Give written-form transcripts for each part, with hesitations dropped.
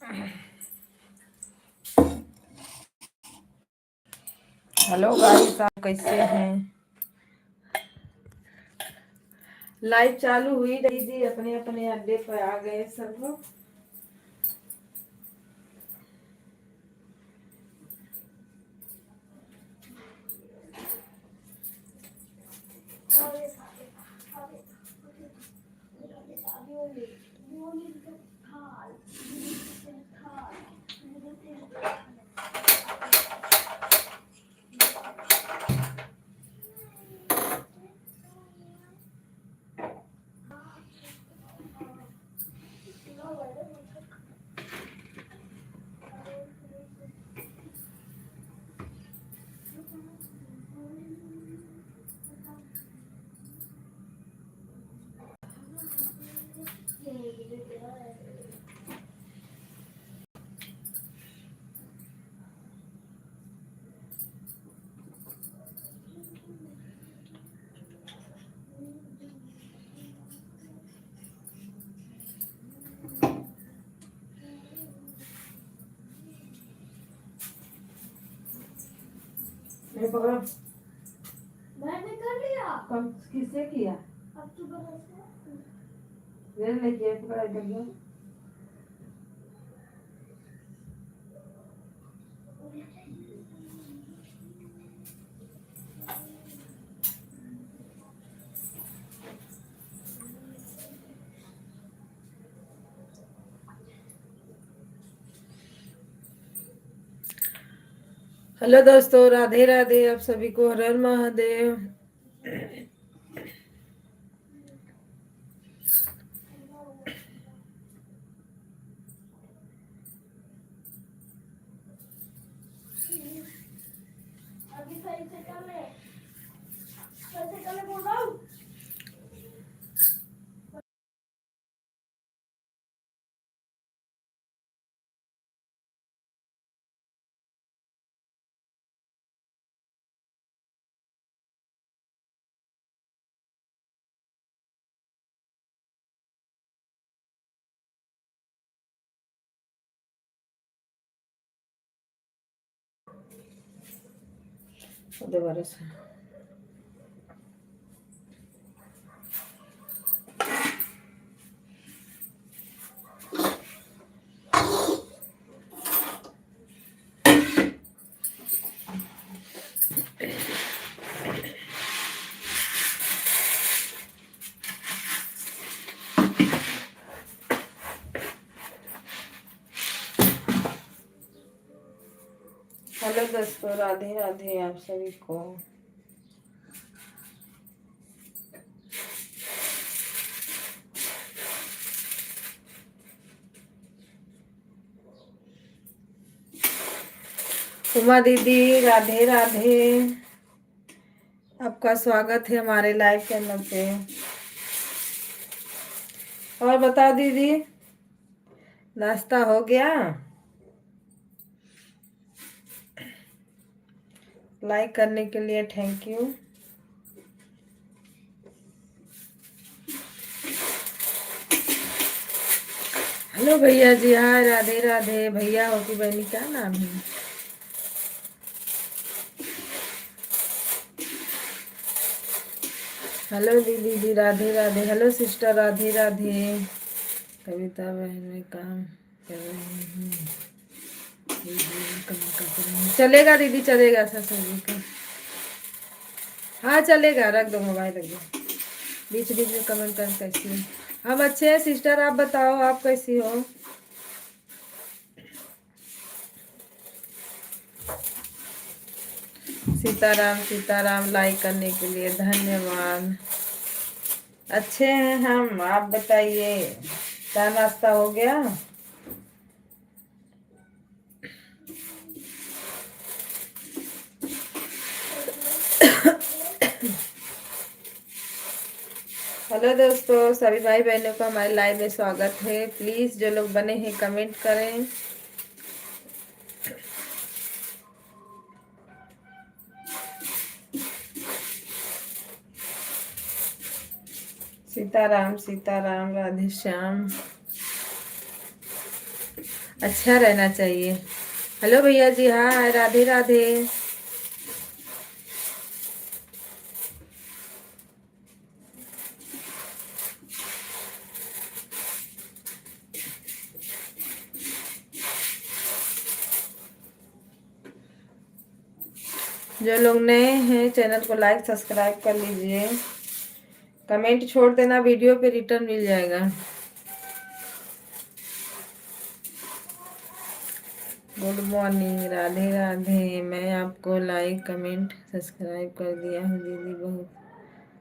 Hello guys, आप कैसे हैं? लाइव चालू हुई रही थी, अपने अपने अड्डे पर आ गए सब लोग। मैंने कर लिया। कब किससे किया? अब तू बता। मैंने किया, पकड़ा कर लिया। हेलो दोस्तों, राधे राधे। आप सभी को हर हर महादेव। दोबारा से हेलो दोस्तों, राधे राधे आप सभी को। उमा दीदी राधे राधे, आपका स्वागत है हमारे लाइव चैनल पे। और बताओ दीदी, नाश्ता हो गया? लाइक करने के लिए थैंक यू। हेलो भैया जी, हाँ राधे राधे। भैया हो कि बहनी, क्या नाम है? हेलो दीदी जी, राधे राधे। Hello sister, Radhe Radhe. कविता बहन में काम कर रही हूँ। चलेगा दीदी, चलेगा ससुर जी का। हाँ चलेगा, रख दो मोबाइल, रख दो। बीच बीच में कमेंट कर। कैसी हो? हम अच्छे हैं सिस्टर, आप बताओ आप कैसी हो? सीताराम सीताराम, लाइक करने के लिए धन्यवाद। अच्छे हैं हम, आप बताइए, क्या नाश्ता हो गया? हेलो दोस्तों, सभी भाई बहनों का हमारे लाइव में स्वागत है। प्लीज जो लोग बने हैं कमेंट करें। सीताराम सीताराम, राधे श्याम। अच्छा रहना चाहिए। हेलो भैया जी, हाँ, राधे राधे। जो लोग नए हैं चैनल को लाइक सब्सक्राइब कर लीजिए, कमेंट छोड़ देना, वीडियो पे रिटर्न मिल जाएगा। Good morning, Radhe Radhe. मैं आपको लाइक कमेंट सब्सक्राइब कर दिया हूँ दीदी, बहुत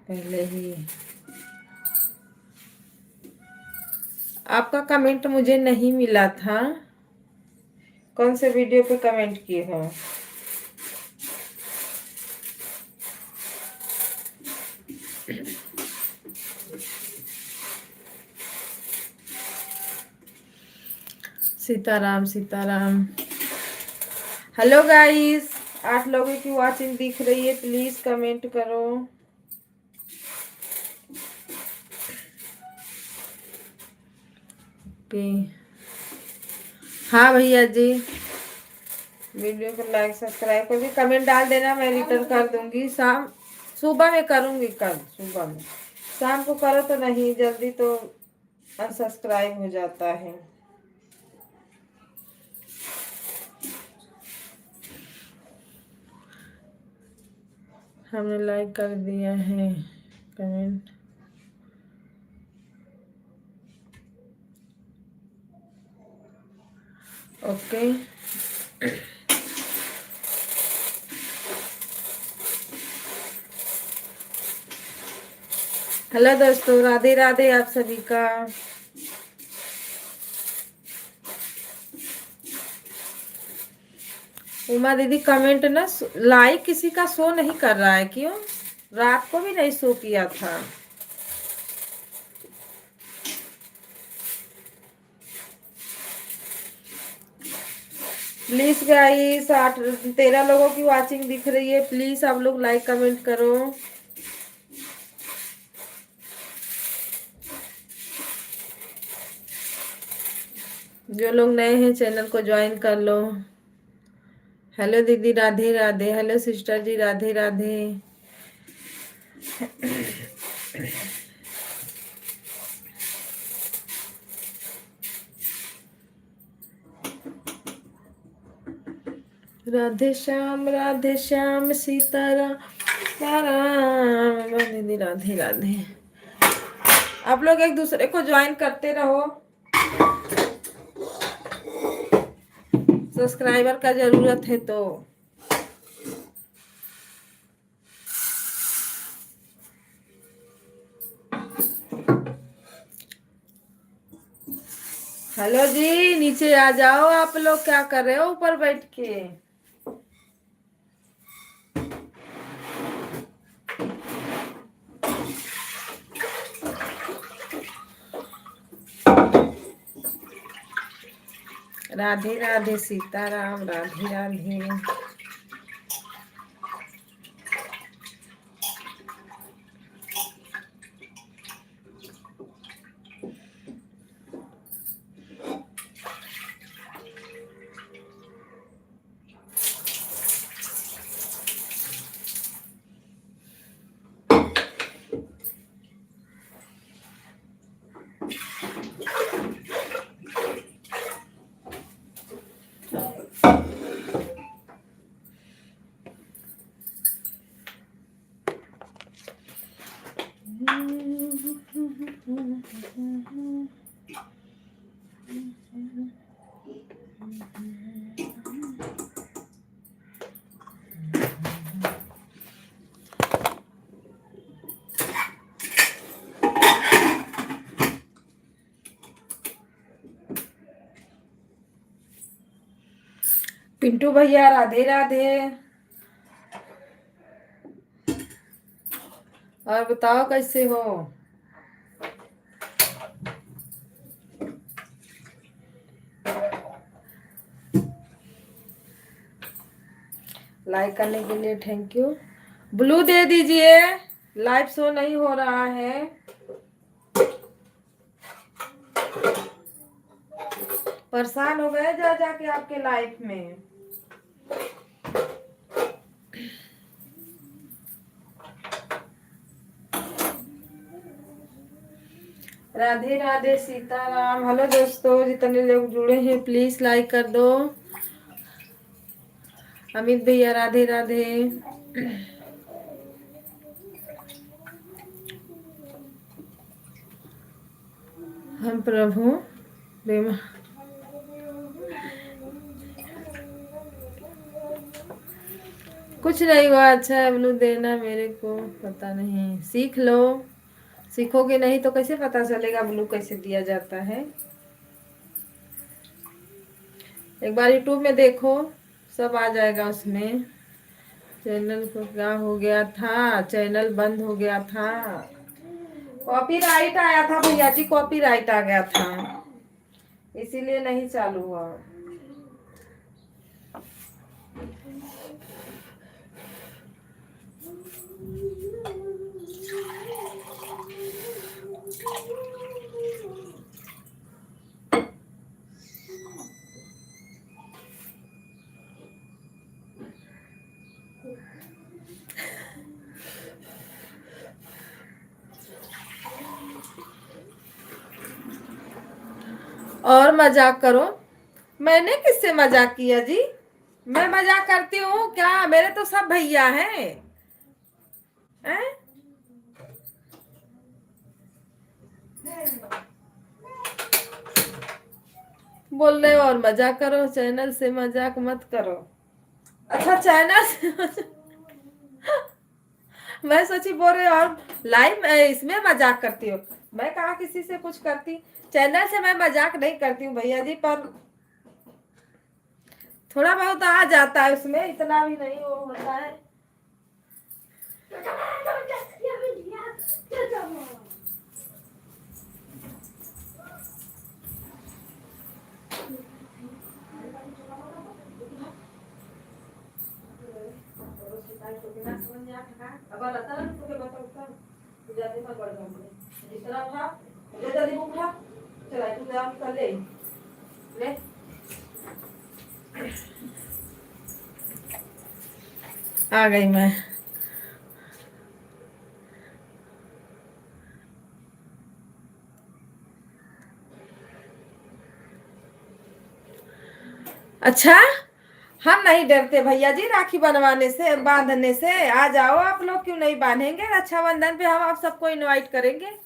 पहले ही। आपका कमेंट मुझे नहीं मिला था। कौन से वीडियो पे कमेंट किए हो? सीताराम सीताराम। हेलो गाइस, 8 लोगों की वॉचिंग दिख रही है, प्लीज कमेंट करो। ओके, हाँ भैया जी, वीडियो को लाइक सब्सक्राइब करके कमेंट डाल देना, मैं रिटर्न कर दूंगी। शाम सुबह में करूंगी, कल सुबह में। शाम को करो तो नहीं, जल्दी तो अनसब्सक्राइब हो जाता है। हमने लाइक कर दिया है, कमेंट। ओके, हेलो दोस्तों, राधे राधे आप सभी का। उमा दीदी, कमेंट ना लाइक किसी का शो नहीं कर रहा है, क्यों? रात को भी नहीं शो किया था। प्लीज गाइस, 13 लोगों की वाचिंग दिख रही है, प्लीज आप लोग लाइक कमेंट करो। जो लोग नए हैं चैनल को ज्वाइन कर लो। हेलो दीदी, राधे राधे। हेलो सिस्टर जी, राधे राधे। राधे श्याम सीताराम सीताराम। दीदी राधे राधे। आप लोग एक दूसरे को ज्वाइन करते रहो, सब्सक्राइबर का जरूरत है तो। हेलो जी, नीचे आ जाओ। आप लोग क्या कर रहे हो ऊपर बैठ के? राधे राधे सीताराम, राधे राधे। पिंटू भैया, राधे राधे। और बताओ कैसे हो? लाइक करने के लिए थैंक यू। ब्लू दे दीजिए, लाइव शो नहीं हो रहा है। परेशान हो गए जा जाके आपके लाइफ में। राधे राधे सीताराम। हेलो दोस्तों, जितने लोग जुड़े हैं प्लीज लाइक कर दो। अमित भैया राधे राधे। हम प्रभु प्रेम। कुछ नहीं हुआ। अच्छा है ब्लू देना मेरे को पता नहीं, सीख लो। सीखोगे नहीं तो कैसे पता चलेगा ब्लू कैसे दिया जाता है। एक बार यूट्यूब में देखो, सब आ जाएगा उसमें। चैनल को क्या हो गया था, चैनल बंद हो गया था। कॉपीराइट आया था भैया जी, कॉपीराइट आ गया था, इसीलिए नहीं चालू हुआ। और मजाक करो। मैंने किससे मजाक किया जी? मैं मजाक करती हूँ क्या? मेरे तो सब भैया हैं। हैं? बोल रहे हो और मजाक करो। चैनल से मजाक मत करो। अच्छा चैनल से मैं सोची बोल रहे हो और लाइव इसमें मजाक करती हो। मैं कहा किसी से कुछ करती। चैनल से मैं मजाक नहीं करती हूँ भैया जी, पर थोड़ा बहुत आ जाता है उसमें, इतना भी नहीं वो होता है। आ गई मैं। अच्छा, हम नहीं डरते भैया जी राखी बनवाने से, बांधने से। आ जाओ आप लोग, क्यों नहीं बांधेंगे? रक्षाबंधन पे हम आप सबको इनवाइट करेंगे।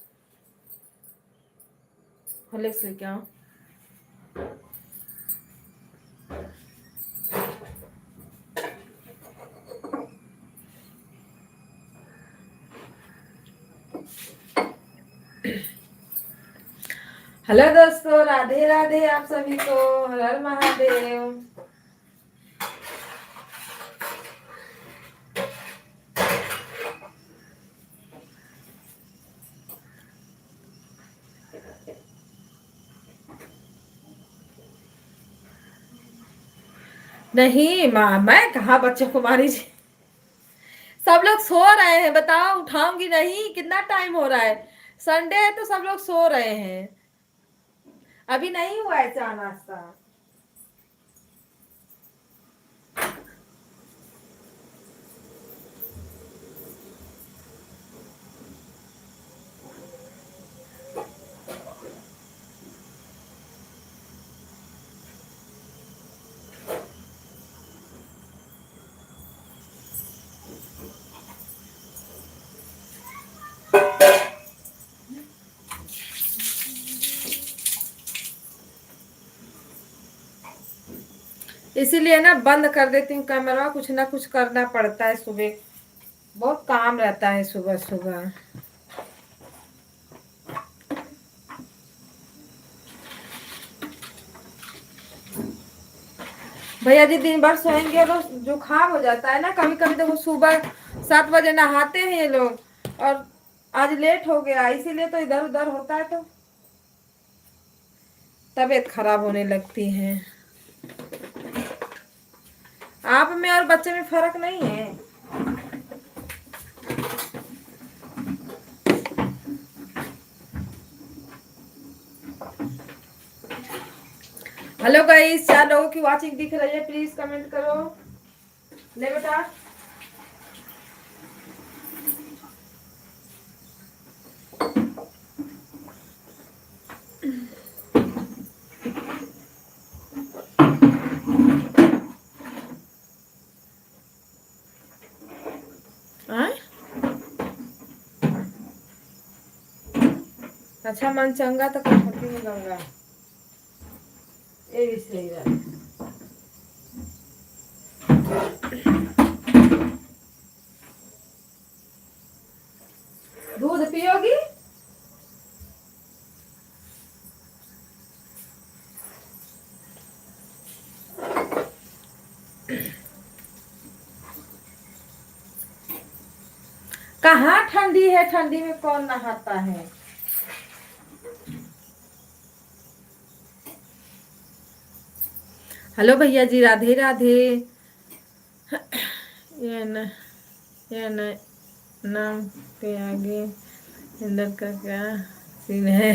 हॉर्लिक्स लेके आओ। हेलो दोस्तों, राधे राधे आप सभी को। हर हर महादेव। नहीं माँ, मैं कहा बच्चों को मारी जी। सब लोग सो रहे हैं, बताओ उठाऊंगी नहीं? कितना टाइम हो रहा है? संडे है तो सब लोग सो रहे हैं। अभी नहीं हुआ है चाय नाश्ता। इसीलिए ना बंद कर देती हूँ कैमरा। कुछ ना कुछ करना पड़ता है, सुबह बहुत काम रहता है सुबह सुबह। भैया जी दिन भर सोएंगे तो जुकाम हो जाता है ना कभी कभी। तो वो सुबह 7 बजे नहाते हैं ये लोग, और आज लेट हो गया, इसीलिए तो इधर उधर होता है, तो तबीयत खराब होने लगती है। आप में और बच्चे में फर्क नहीं है? हेलो गाइस, 4 लोगों की वाचिंग दिख रही है, प्लीज कमेंट करो। ले बेटा। आए? अच्छा मन चंगा तो कंपनी में गंगा, ये भी सही है। दूध पियोगी? कहाँ ठंडी है, ठंडी में कौन नहाता है। हेलो भैया जी, राधे राधे। ये न, ये न, नाम के आगे हिंदर का क्या सीन है?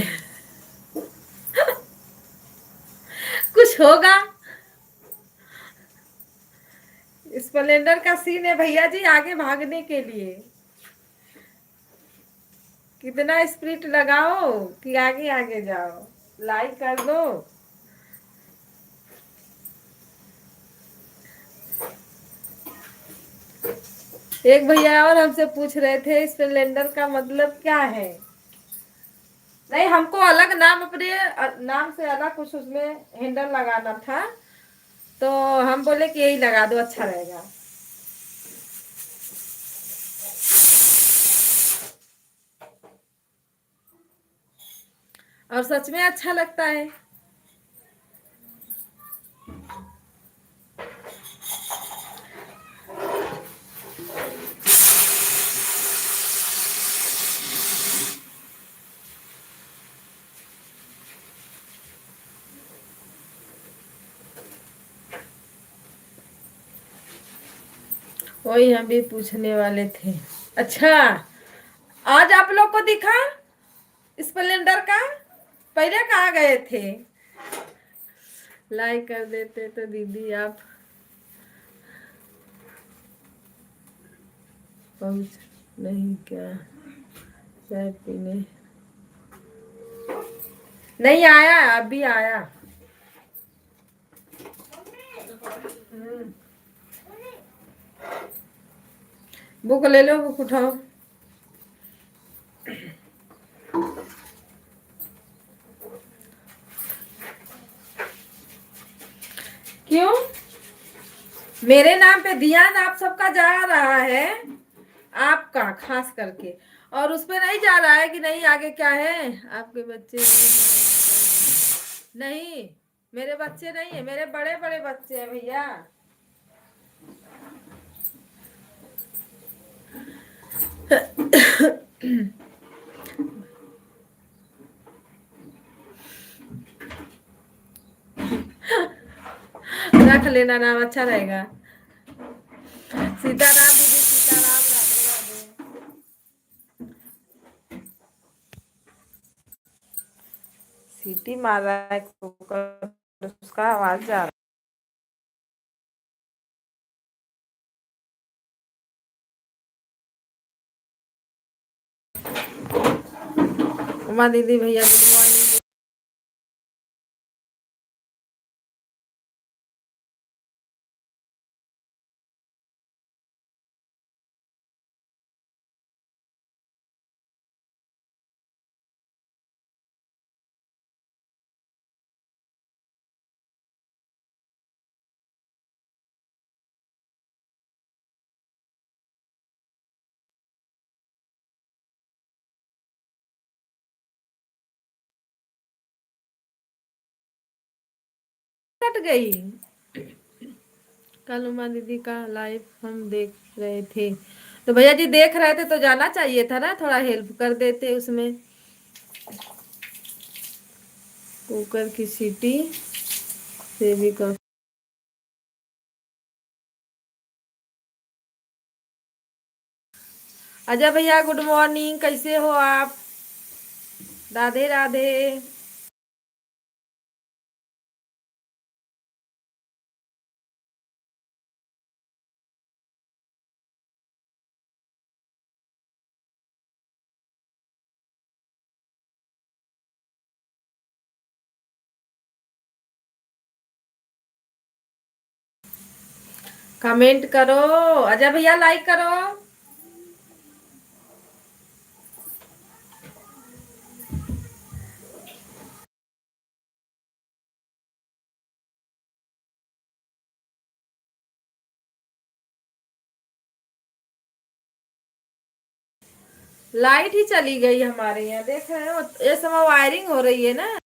कुछ होगा। स्प्लेंडर का सीन है भैया जी, आगे भागने के लिए कितना स्प्रिट लगाओ कि आगे आगे जाओ। लाइक कर दो। एक भैया और हमसे पूछ रहे थे स्प्लेंडर का मतलब क्या है। नहीं, हमको अलग नाम, अपने नाम से अलग कुछ उसमें हैंडल लगाना था, तो हम बोले कि यही लगा दो, अच्छा रहेगा। और सच में अच्छा लगता है। वही हम भी पूछने वाले थे। अच्छा, आज आप लोग को दिखा स्प्लेंडर का? पहले कहाँ गए थे? लाइक कर देते तो दीदी आप पहुंच नहीं क्या चाय पीने? नहीं आया, अभी आया। बुक ले लो, बुक उठाओ। क्यों? मेरे नाम पे ध्यान आप सबका जा रहा है, आपका खास करके, और उस पे नहीं जा रहा है कि नहीं आगे क्या है आपके बच्चे नहीं। मेरे बच्चे नहीं है, मेरे बड़े बड़े बच्चे हैं भैया। रख लेना, नाम अच्छा रहेगा। सीताराम दीदी, सीताराम, राधे राधे। सीटी मार रहा है कुकर, उसका आवाज जा रहा है। उमा दीदी भैया गुड मॉर्निंग। कट गई। कल उमा दीदी का लाइव हम देख रहे थे, तो भैया जी देख रहे थे तो जाना चाहिए था ना, थोड़ा हेल्प कर देते उसमें। कुकर की सीटी से भी कर। अजय भैया गुड मॉर्निंग, कैसे हो आप? राधे राधे। कमेंट करो। अजय भैया लाइक करो। लाइट ही चली गई हमारे यहाँ, देख रहे हो, ये समय वायरिंग हो रही है ना।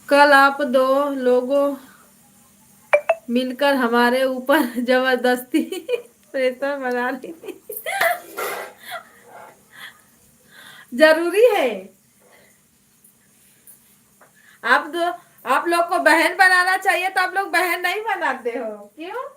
कल आप दो लोगों मिलकर हमारे ऊपर जबरदस्ती प्रेशर बना रही थी। जरूरी है। आप दो, आप लोग को बहन बनाना चाहिए तो आप लोग बहन नहीं बनाते हो, क्यों?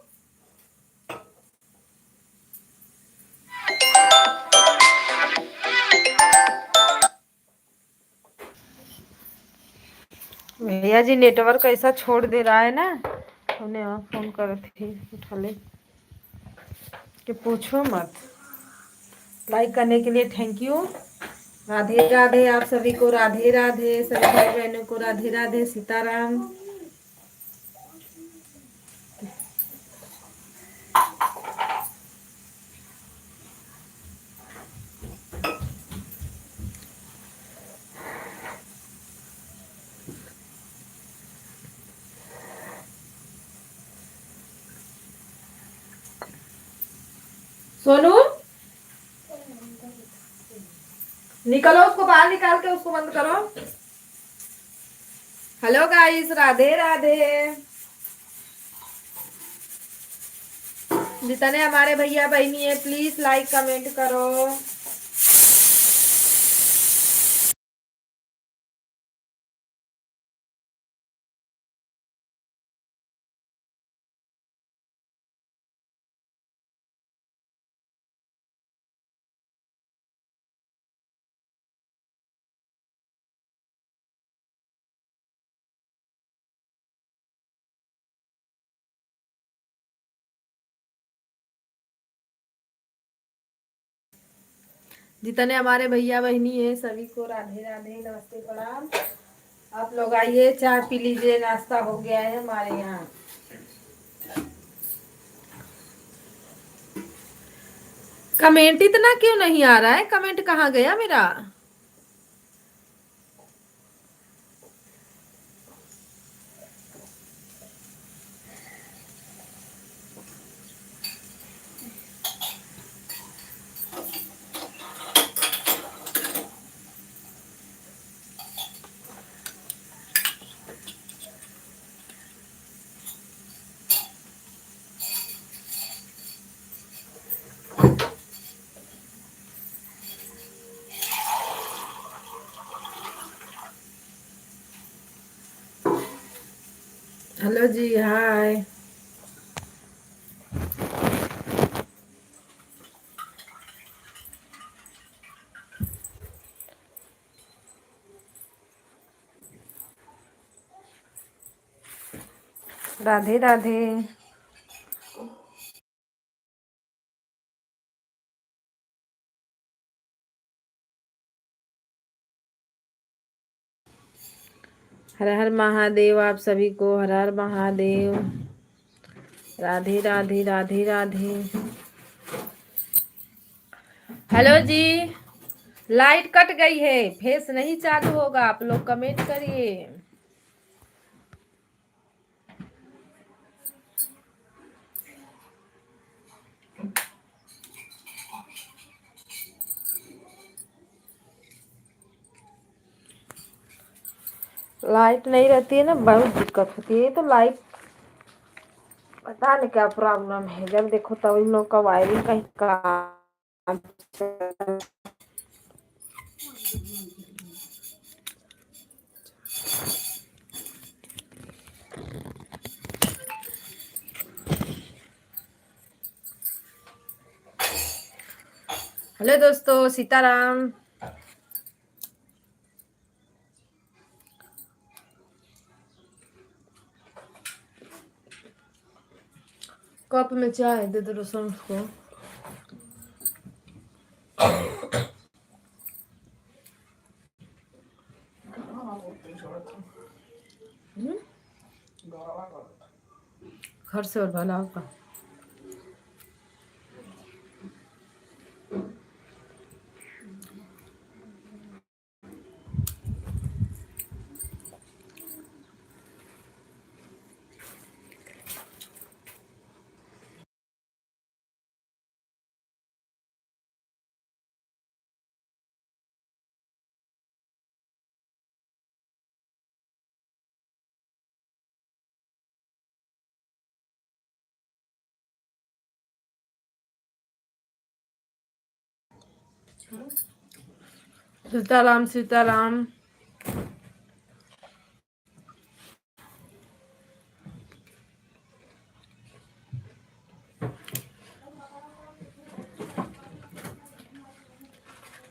भैया जी नेटवर्क ऐसा छोड़ दे रहा है ना, उन्हें वहाँ फोन कर थी, उठा ले कि पूछो मत। लाइक करने के लिए थैंक यू। राधे राधे आप सभी को, राधे राधे सभी भाई बहनों को, राधे राधे, सीताराम। सोनू निकलो, उसको बाहर निकाल के उसको बंद करो। Hello guys, Radhe Radhe. जितने हमारे भैया बहनी है प्लीज लाइक कमेंट करो। जितने हमारे भैया बहनी है सभी को राधे राधे, नमस्ते, प्रणाम। आप लोग आइए, चाय पी लीजिए, नाश्ता हो गया है हमारे यहाँ। कमेंट इतना क्यों नहीं आ रहा है? कमेंट कहाँ गया मेरा? हेलो जी, हाय। राधे राधे। हर हर महादेव आप सभी को, हर हर महादेव। राधे राधे, राधे राधे। हेलो जी। लाइट कट गई है, फेस नहीं चालू होगा, आप लोग कमेंट करिए। लाइट नहीं रहती है ना, बहुत दिक्कत होती है। तो लाइट पता नहीं क्या प्रॉब्लम है, जब देखो तब इन लोग का वायरिंग का ही काम चल रहा है। हेलो दोस्तों, सीताराम। कप में चाय दे दो रोशन को। घर से और भला होगा। सीताराम सीताराम।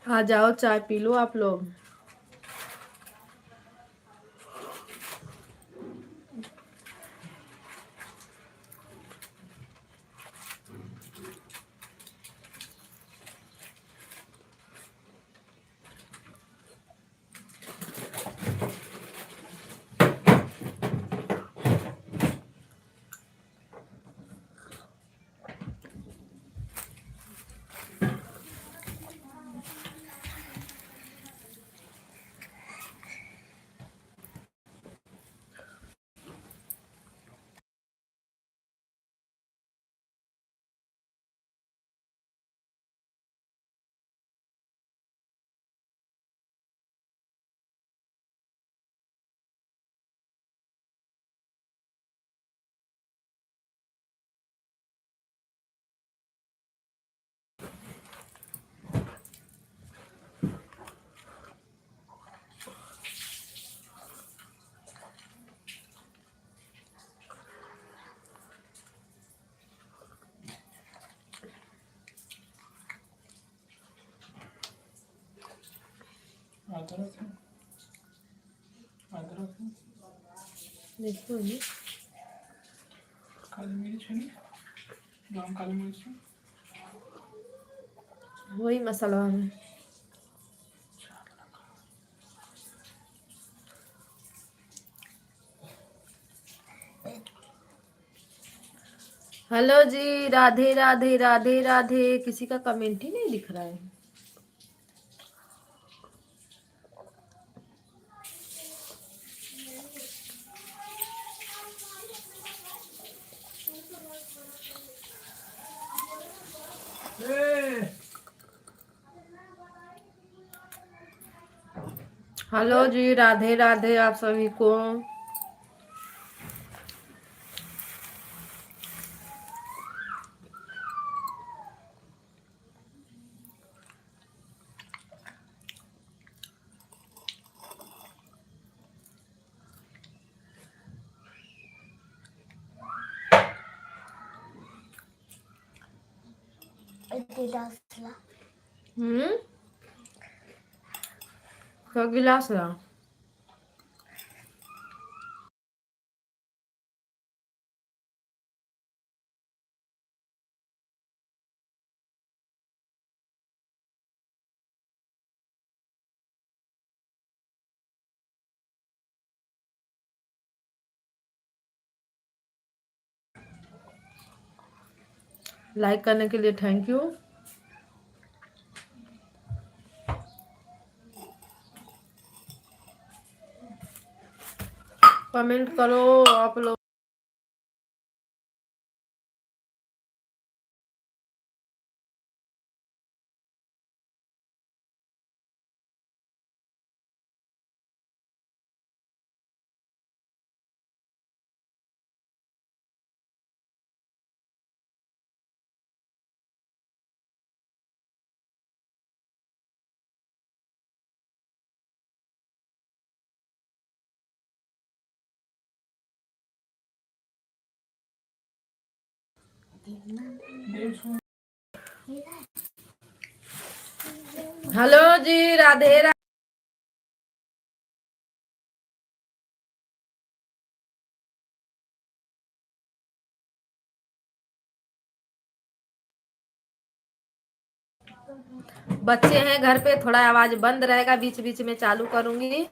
आ जाओ, चाय पी लो आप लोग। अदरक है, अदरक है, देखो ये काली मिर्च है, ग्राम काली मिर्च है। वही मसाला है। हेलो जी, राधे राधे राधे राधे। किसी का कमेंट ही नहीं दिख रहा है। हेलो जी, राधे राधे आप सभी को। का गिलास ला। लाइक करने के लिए थैंक यू। कमेंट करो आप लोग। 150। हेलो जी, राधे राधे। बच्चे हैं घर पे, थोड़ा आवाज बंद रहेगा, बीच बीच में चालू करूंगी।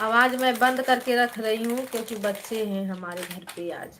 आवाज मैं बंद करके रख रही हूँ क्योंकि बच्चे हैं हमारे घर पे आज।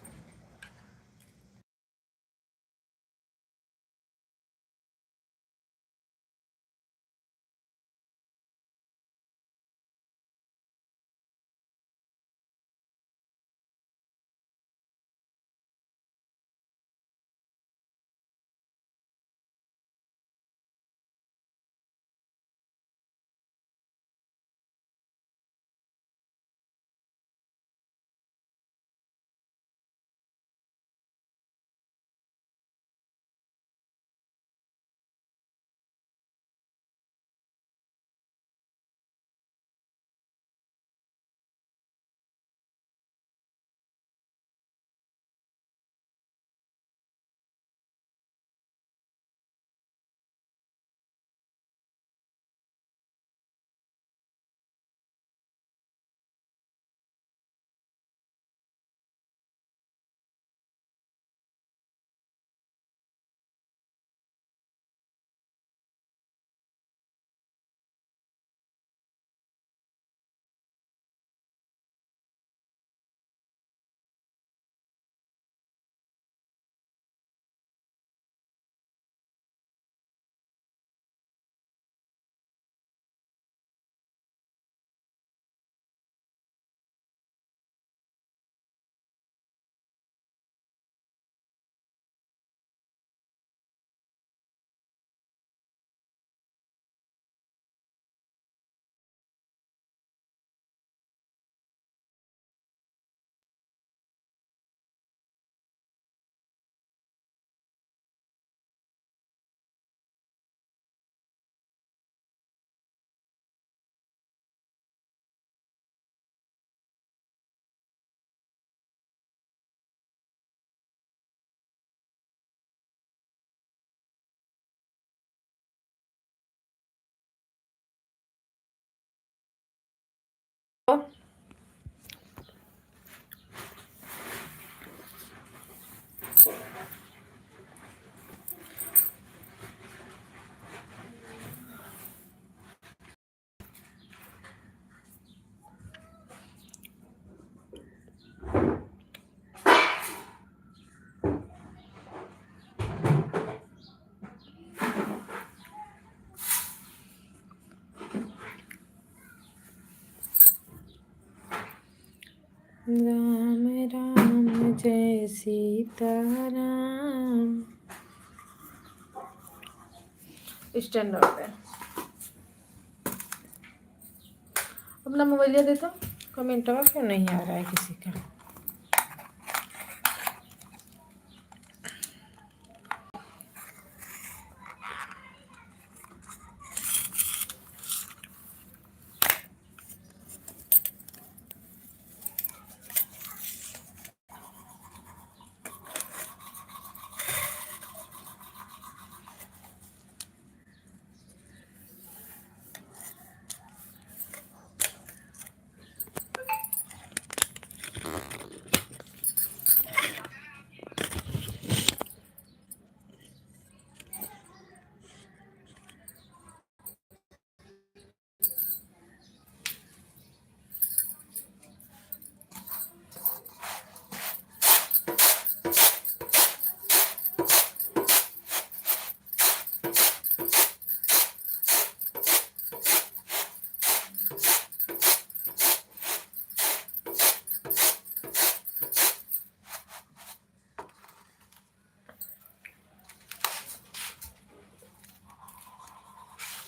राम राम जय सीताराम। स्टैंड पे अपना मोबाइल देता, कमेंट क्यों नहीं आ रहा है किसी का।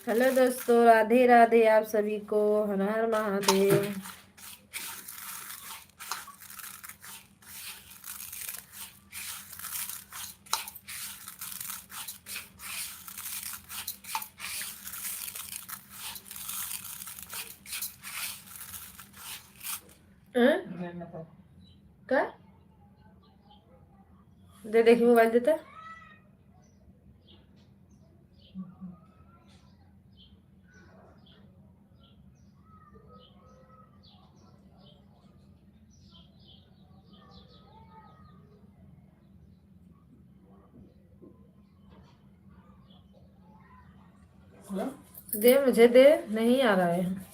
हेलो दोस्तों, राधे राधे आप सभी को, हर हर महादेव। देखना पापा। क्या दे, देखी मोबाइल देता। क्या? दे, मुझे दे, नहीं आ रहा है।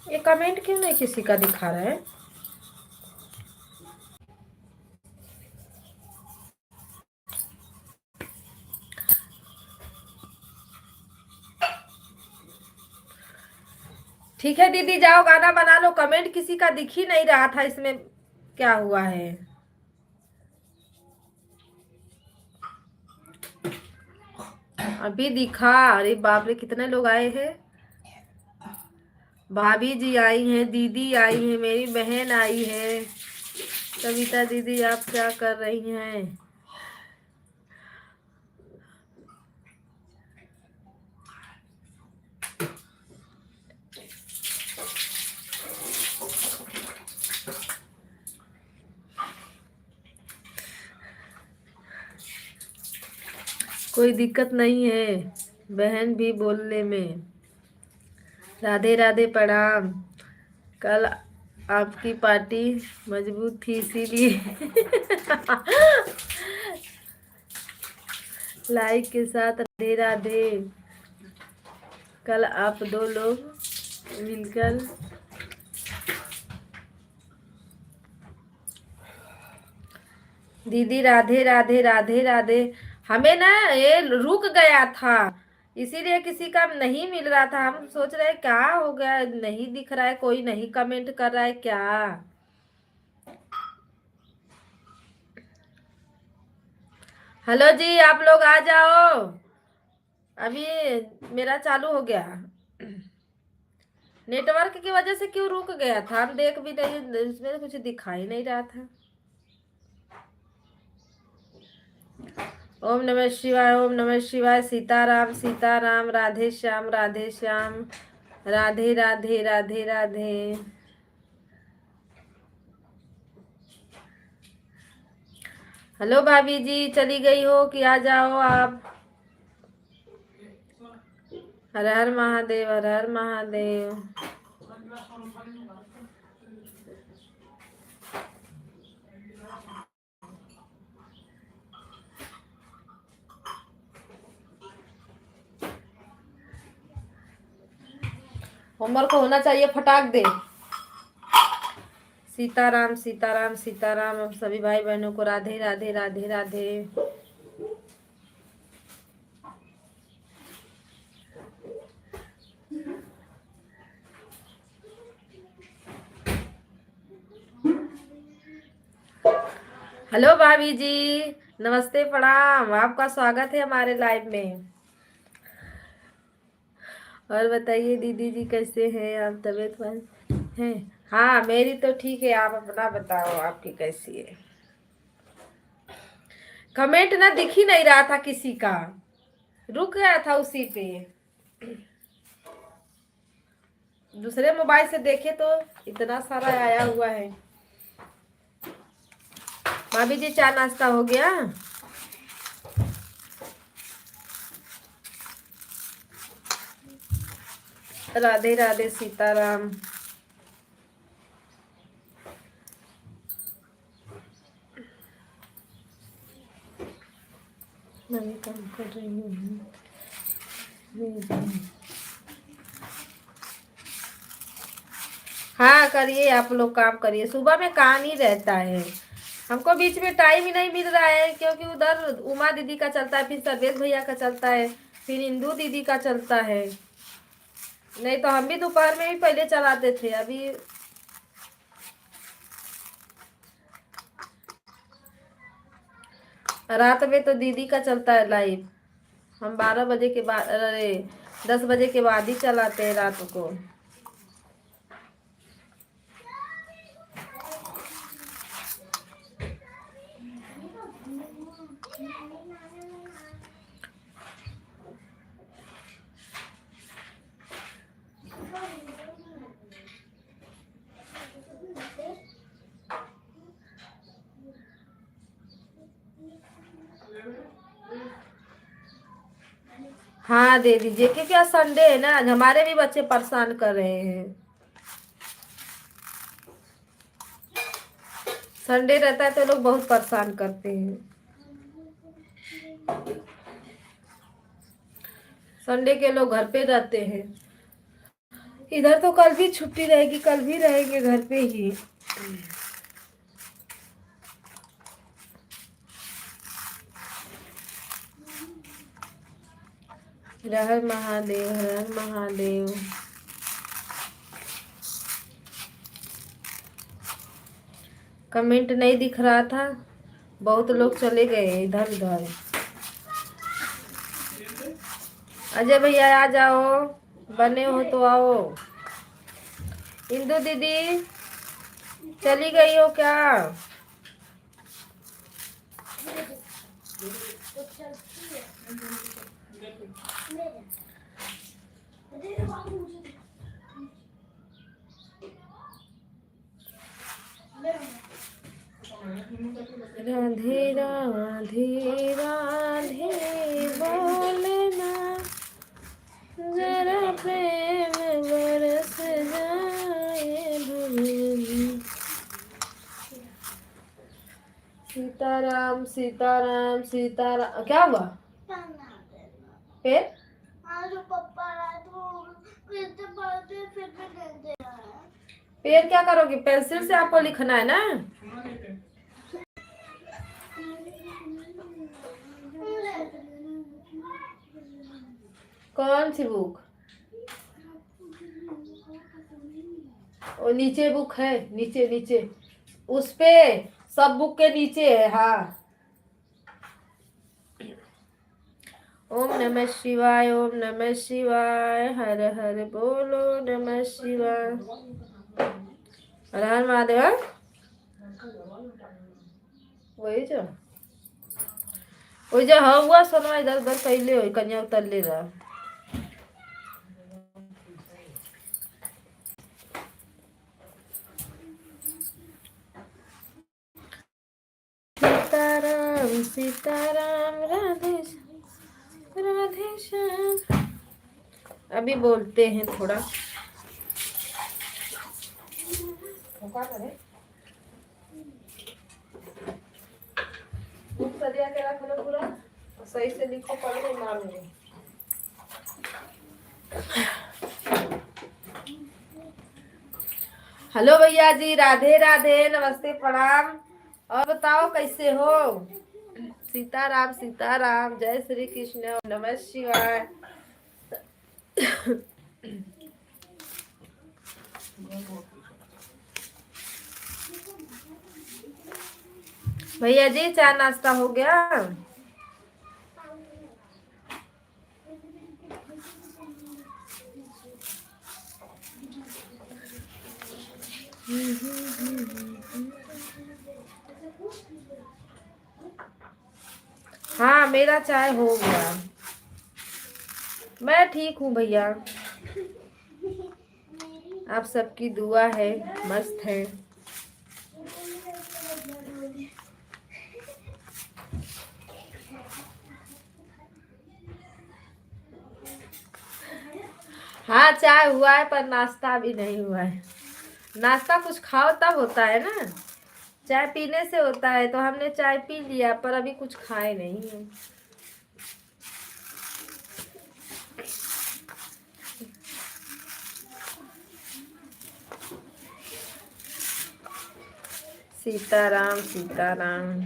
ये कमेंट क्यों नहीं किसी का दिखा रहा है? ठीक है दीदी, जाओ गाना बना लो। कमेंट किसी का दिख ही नहीं रहा था, इसमें क्या हुआ है? अभी दिखा। अरे बाप रे, कितने लोग आए हैं। भाभी जी आई हैं, दीदी आई हैं, मेरी बहन आई है। कविता दीदी आप क्या कर रही हैं? कोई दिक्कत नहीं है बहन भी बोलने में। राधे राधे, प्रणाम। कल आपकी पार्टी मजबूत थी इसीलिए लाइक के साथ राधे राधे। कल आप दो लोग मिलकर दीदी राधे राधे राधे राधे। हमें ना ये रुक गया था, इसीलिए किसी का नहीं मिल रहा था। हम सोच रहे क्या हो गया, नहीं दिख रहा है, कोई नहीं कमेंट कर रहा है क्या। हेलो जी, आप लोग आ जाओ। अभी मेरा चालू हो गया। नेटवर्क की वजह से क्यों रुक गया था, हम देख भी नहीं, इसमें कुछ दिखाई नहीं रहा था। ओम नमः शिवाय, ओम नमः शिवाय। सीताराम सीताराम, राधे श्याम राधे श्याम, राधे राधे राधे राधे। हेलो भाभी जी, चली गई हो कि आ जाओ आप? हर हर महादेव, हर हर महादेव। होमवर्क होना चाहिए, फटाक दे। सीताराम सीताराम सीताराम। सभी भाई बहनों को राधे राधे राधे राधे। हेलो भाभी जी, नमस्ते, प्रणाम। आपका स्वागत है हमारे लाइव में। और बताइए दीदी जी, कैसे हैं आप? तबीयत है? हाँ, मेरी तो ठीक है। आप अपना बताओ, आपकी कैसी है? कमेंट ना दिख ही नहीं रहा था किसी का, रुक गया था उसी पे। दूसरे मोबाइल से देखे तो इतना सारा आया हुआ है। भाभी जी, चाय नाश्ता हो गया? राधे राधे, सीताराम। मैं भी काम कर रही हूँ। हाँ करिए, आप लोग काम करिए, सुबह में काम ही रहता है। हमको बीच में टाइम ही नहीं मिल रहा है, क्योंकि उधर उमा दीदी का चलता है, फिर सर्वेश भैया का चलता है, फिर इंदू दीदी का चलता है। नहीं तो हम भी दोपहर में ही पहले चलाते थे। अभी रात में तो दीदी का चलता है लाइव। हम 12 बजे के बाद, अरे 10 बजे के बाद ही चलाते हैं रात को। हाँ दे दीजिए, क्योंकि आज संडे है ना, आज हमारे भी बच्चे परेशान कर रहे हैं। संडे रहता है तो लोग बहुत परेशान करते हैं। संडे के लोग घर पे रहते हैं। इधर तो कल भी छुट्टी रहेगी, कल भी रहेंगे घर पे ही। हर हर महादेव, हर हर महादेव। कमेंट नहीं दिख रहा था, बहुत लोग चले गए इधर उधर। अजय भैया आ जाओ, बने हो तो आओ। इंदू दीदी चली गई हो क्या? राधे राधे राधे बोलना, जरा प्रेम बरस जाए भगवान। सीताराम सीताराम सीताराम। क्या हुआ फिर? फिर क्या करोगे? पेंसिल से आपको लिखना है ना। कौन सी बुक? वो नीचे बुक है, नीचे नीचे उस पे, सब बुक के नीचे है। हाँ, ओम नमः शिवाय, ओम नमः शिवाय, हर हर बोलो नमः शिवाय, हर हर महादेव। वही जो हुआ सोना इधर उधर कैले हो, कन्या उतर ले रहा। सीताराम सीताराम राधे राधे श्याम। अभी बोलते हैं थोड़ा। बुक सरिया के रख लो पूरा, सही से लिखो, पढ़ो मालूम। हेलो भैया जी, राधे राधे, नमस्ते, प्रणाम। और बताओ कैसे हो? सीताराम सीताराम, जय श्री कृष्ण, नमः शिवाय। भैया जी चाय नाश्ता हो गया? हाँ मेरा चाय हो गया। मैं ठीक हूँ भैया, आप सबकी दुआ है, मस्त है। हाँ चाय हुआ है, पर नाश्ता अभी नहीं हुआ है। नाश्ता कुछ खाओ तब होता है ना, चाय पीने से होता है। तो हमने चाय पी लिया, पर अभी कुछ खाए नहीं है। सीताराम सीताराम।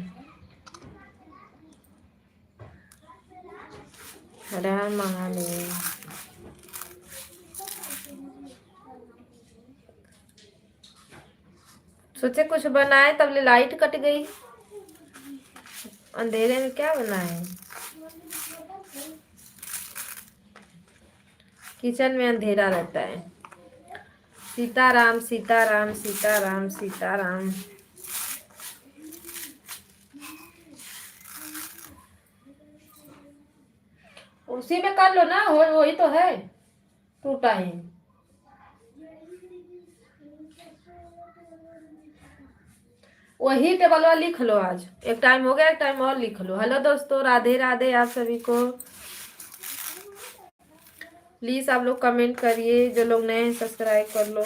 हर हर महादेव। सोचे कुछ बनाए तब ले लाइट कट गई। अंधेरे में क्या बनाए? किचन में अंधेरा रहता है। सीताराम सीताराम सीताराम सीताराम। उसी में कर लो ना, वही तो है, टूटा ही। वही टेबल वाला लिख लो। आज एक टाइम हो गया, एक टाइम और लिख लो। हेलो दोस्तों, राधे राधे आप सभी को। प्लीज आप लोग कमेंट करिए, जो लोग नए हैं सब्सक्राइब कर लो।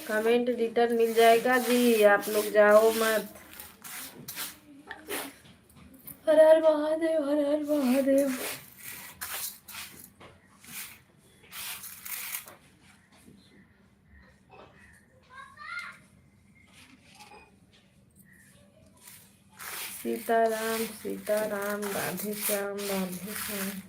कमेंट रिटर्न मिल जाएगा जी, आप लोग जाओ मत। हर हर महादेव, हर हर महादेव। सीताराम सीताराम, राधे श्याम राधे श्याम।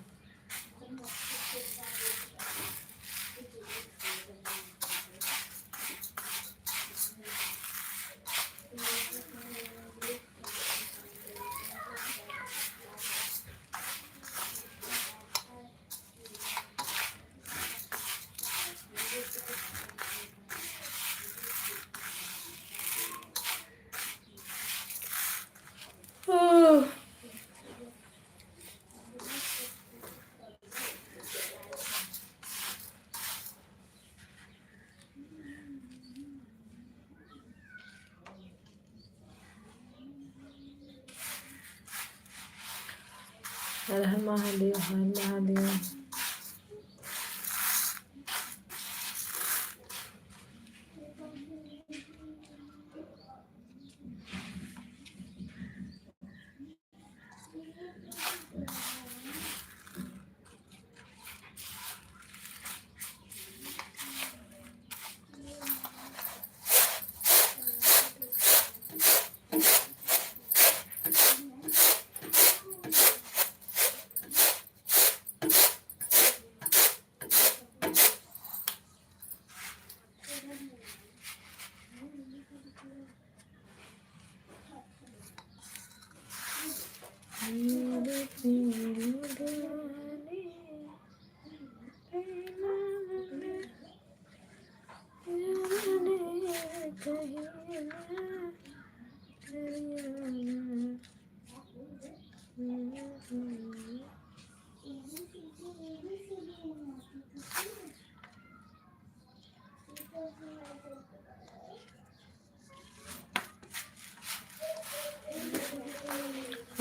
हर हर महादेव, हर महादेव।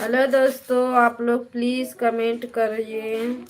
हेलो दोस्तों, आप लोग प्लीज कमेंट करिए।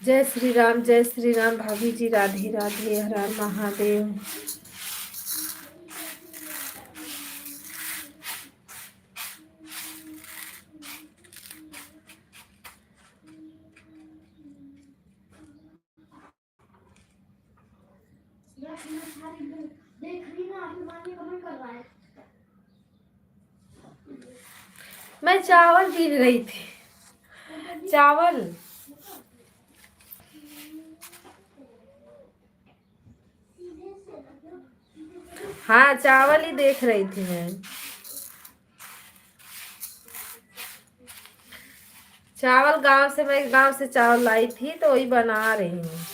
जय श्री राम, जय श्री राम भाभी जी, राधे राधे, हर हर महादेव। मैं चावल पी रही थी, चावल। हाँ, चावल ही देख रही थी मैं। चावल मैं गांव से चावल लाई थी तो वही बना रही हूँ।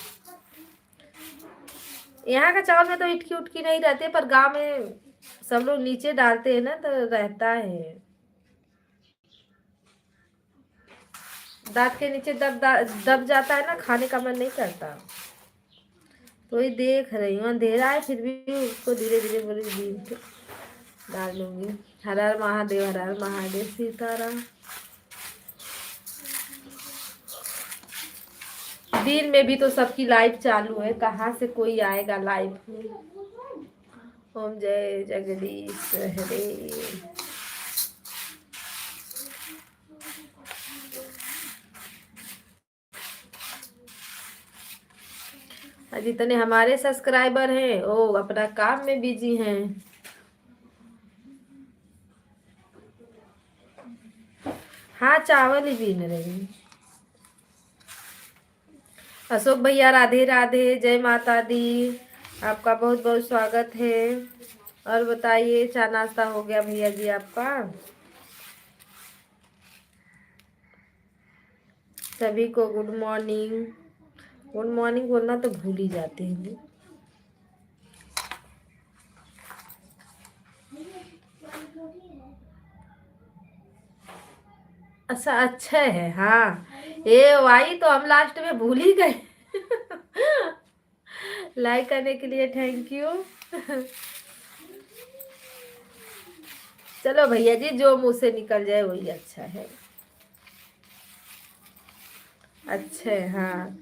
यहाँ का चावल में तो इटकी उटकी नहीं रहती, पर गांव में सब लोग नीचे डालते हैं ना तो रहता है। दांत के नीचे दब जाता है ना, खाने का मन नहीं करता। तो वही देख रही हूँ, अंधेरा है फिर भी उसको धीरे धीरे बोले धीरे डाल लूंगी। हर हर महादेव, हर हर महादेव, सीताराम। दिन में भी तो सबकी लाइव चालू है, कहाँ से कोई आएगा लाइव में। ओम जय जगदीश हरे। जितने हमारे सब्सक्राइबर हैं वो अपना काम में बिजी हैं। हाँ चावल ही बीन रही। अशोक भैया राधे राधे, जय माता दी, आपका बहुत बहुत स्वागत है। और बताइए, चाय नाश्ता हो गया भैया जी आपका? सभी को गुड मॉर्निंग। गुड मॉर्निंग बोलना तो भूल ही जाते हैं। अच्छा है। हाँ ये वाई तो हम लास्ट में भूल ही गए। लाइक करने के लिए थैंक यू। चलो भैया जी, जो मुंह से निकल जाए वही अच्छा है। अच्छा हाँ,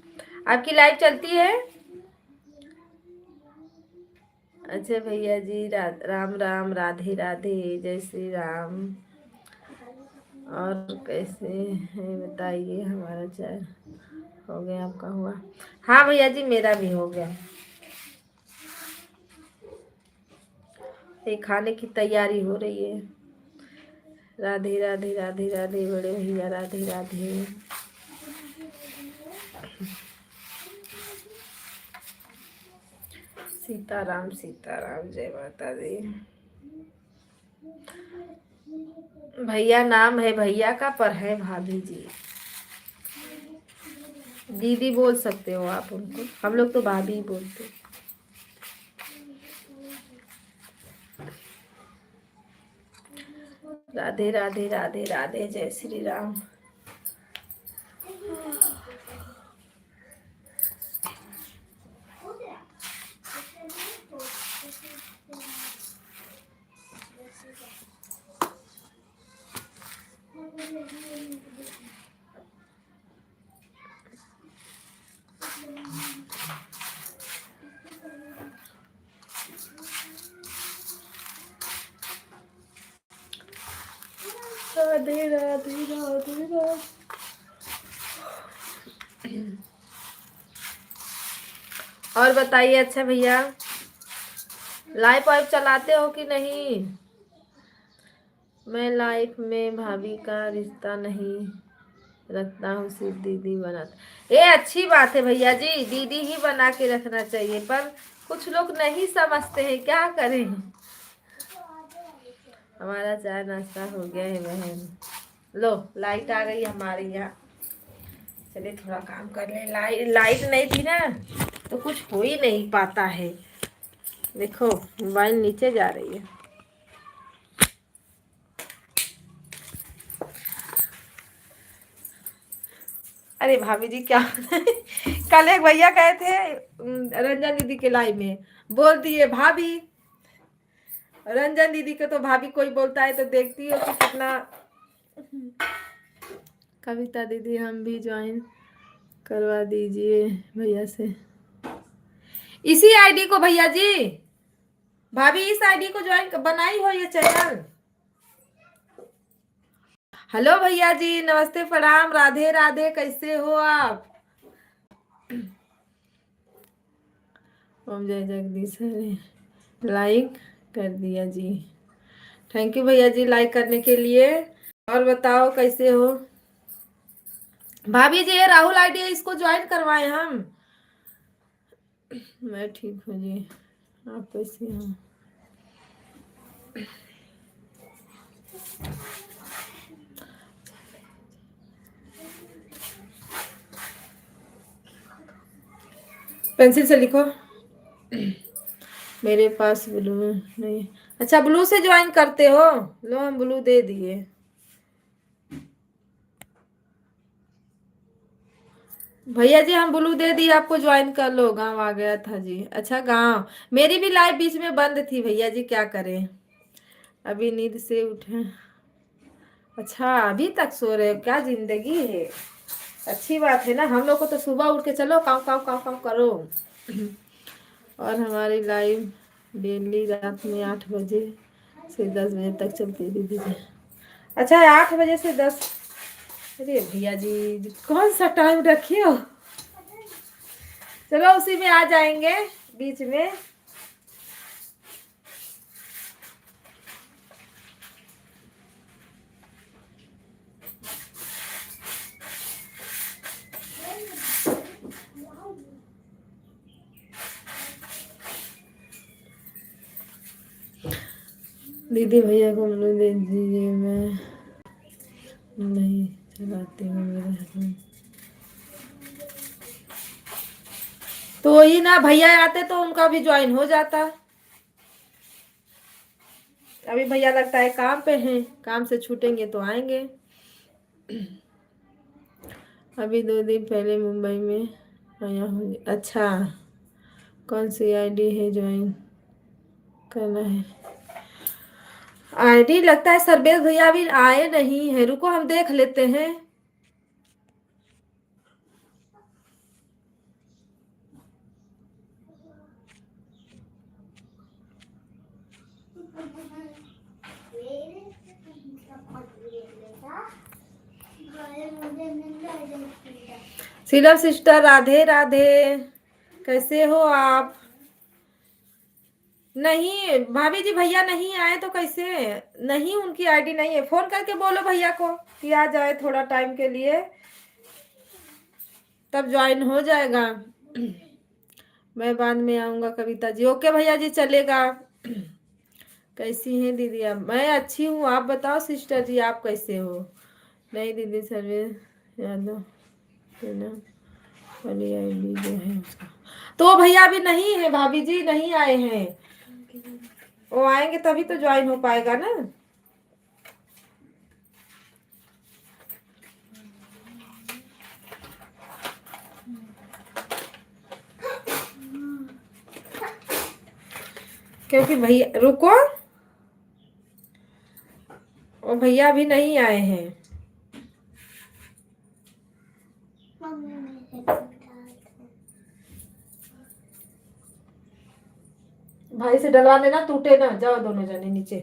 आपकी लाइव चलती है? अच्छा भैया जी, राम राम, राधे राधे, जय श्री राम। और कैसे है बताइए? हमारा चाय हो गया, आपका हुआ? हाँ भैया जी, मेरा भी हो गया। ये खाने की तैयारी हो रही है। राधे राधे, राधे राधे बड़े भैया, राधे राधे। सीताराम सीताराम, जय माता दी। भैया नाम है भैया का, पर है भाभी जी। दीदी बोल सकते हो आप उनको, हम लोग तो भाभी ही बोलते। राधे राधे, राधे राधे, जय श्री राम। राधे राधे, राधे राधे। और बताइए, अच्छा भैया लाइफ वाइफ चलाते हो कि नहीं? मैं लाइफ में भाभी का रिश्ता नहीं रखता हूँ, सिर्फ दीदी बनाता। ये अच्छी बात है भैया जी, दीदी ही बना के रखना चाहिए, पर कुछ लोग नहीं समझते हैं, क्या करें। हमारा चाय नाश्ता हो गया है बहन। लो लाइट आ गई हमारे यहाँ। चलिए थोड़ा काम कर ले। लाइट नहीं थी ना तो कुछ हो ही नहीं पाता है। देखो मोबाइल नीचे जा रही है। अरे भाभी जी क्या कल एक भैया गए थे रंजन दीदी के लाइव में, बोल दिए भाभी। रंजन दीदी को तो भाभी कोई बोलता है तो देखती हो कि कितना। कविता दीदी हम भी ज्वाइन करवा दीजिए भैया से, इसी आईडी को भैया जी। भाभी इस आईडी को ज्वाइन बनाई हो ये चैनल। हेलो भैया जी, नमस्ते प्रणाम, राधे राधे, कैसे हो आप? ओम जय जगदीश हरे। लाइक कर दिया जी, थैंक यू भैया जी लाइक करने के लिए। और बताओ कैसे हो भाभी जी? ये राहुल आईडी है, इसको ज्वाइन करवाए हम। मैं ठीक हूँ जी, आप कैसे हो? पेंसिल से लिखो। मेरे पास ब्लू नहीं। अच्छा ब्लू से ज्वाइन करते हो, लो हम ब्लू दे दिए। भैया जी हम ब्लू दे दिए आपको, ज्वाइन कर लो। गांव आ गया था जी। अच्छा गांव, मेरी भी लाइफ बीच में बंद थी भैया जी, क्या करें, अभी नींद से उठे। अच्छा अभी तक सो रहे हो, क्या जिंदगी है। अच्छी बात है ना, हम लोग को तो सुबह उठ के चलो काम काम काम काम करो। और हमारी लाइव डेली रात में 8 बजे से 10 बजे तक चलती है दीदी जी। अच्छा 8 बजे से 10। अरे भैया जी कौन सा टाइम रखे हो, चलो उसी में आ जाएंगे बीच में। दीदी भैया को ब्लू दे दीजिए, मैं नहीं चलाती हूँ, मेरे हस्बैंड। तो वही ना, भैया आते तो उनका भी ज्वाइन हो जाता। अभी भैया लगता है काम पे हैं, काम से छूटेंगे तो आएंगे। अभी 2 दिन पहले मुंबई में आया हूँ। अच्छा कौन सी आईडी है ज्वाइन करना है। आईडी लगता है सर्वेश भैया अभी आए नहीं है, रुको हम देख लेते हैं। शीलम सिस्टर राधे राधे, कैसे हो आप। नहीं भाभी जी भैया नहीं आए तो कैसे, नहीं उनकी आईडी नहीं है, फोन करके बोलो भैया को कि आ जाए थोड़ा टाइम के लिए, तब ज्वाइन हो जाएगा। मैं बाद में आऊंगा कविता जी। ओके भैया जी चलेगा। कैसी हैं दीदी आप। मैं अच्छी हूँ, आप बताओ सिस्टर जी आप कैसे हो। नहीं दीदी सर्वेश यादव ना वाली आईडी जो है उसका, तो भैया अभी नहीं है, भाभी जी नहीं आए हैं, वो आएंगे तभी तो ज्वाइन हो पाएगा ना। क्योंकि भैया रुको, वो भैया अभी नहीं आए हैं। भाई से डलवा देना, टूटे ना, जाओ दोनों जने नीचे।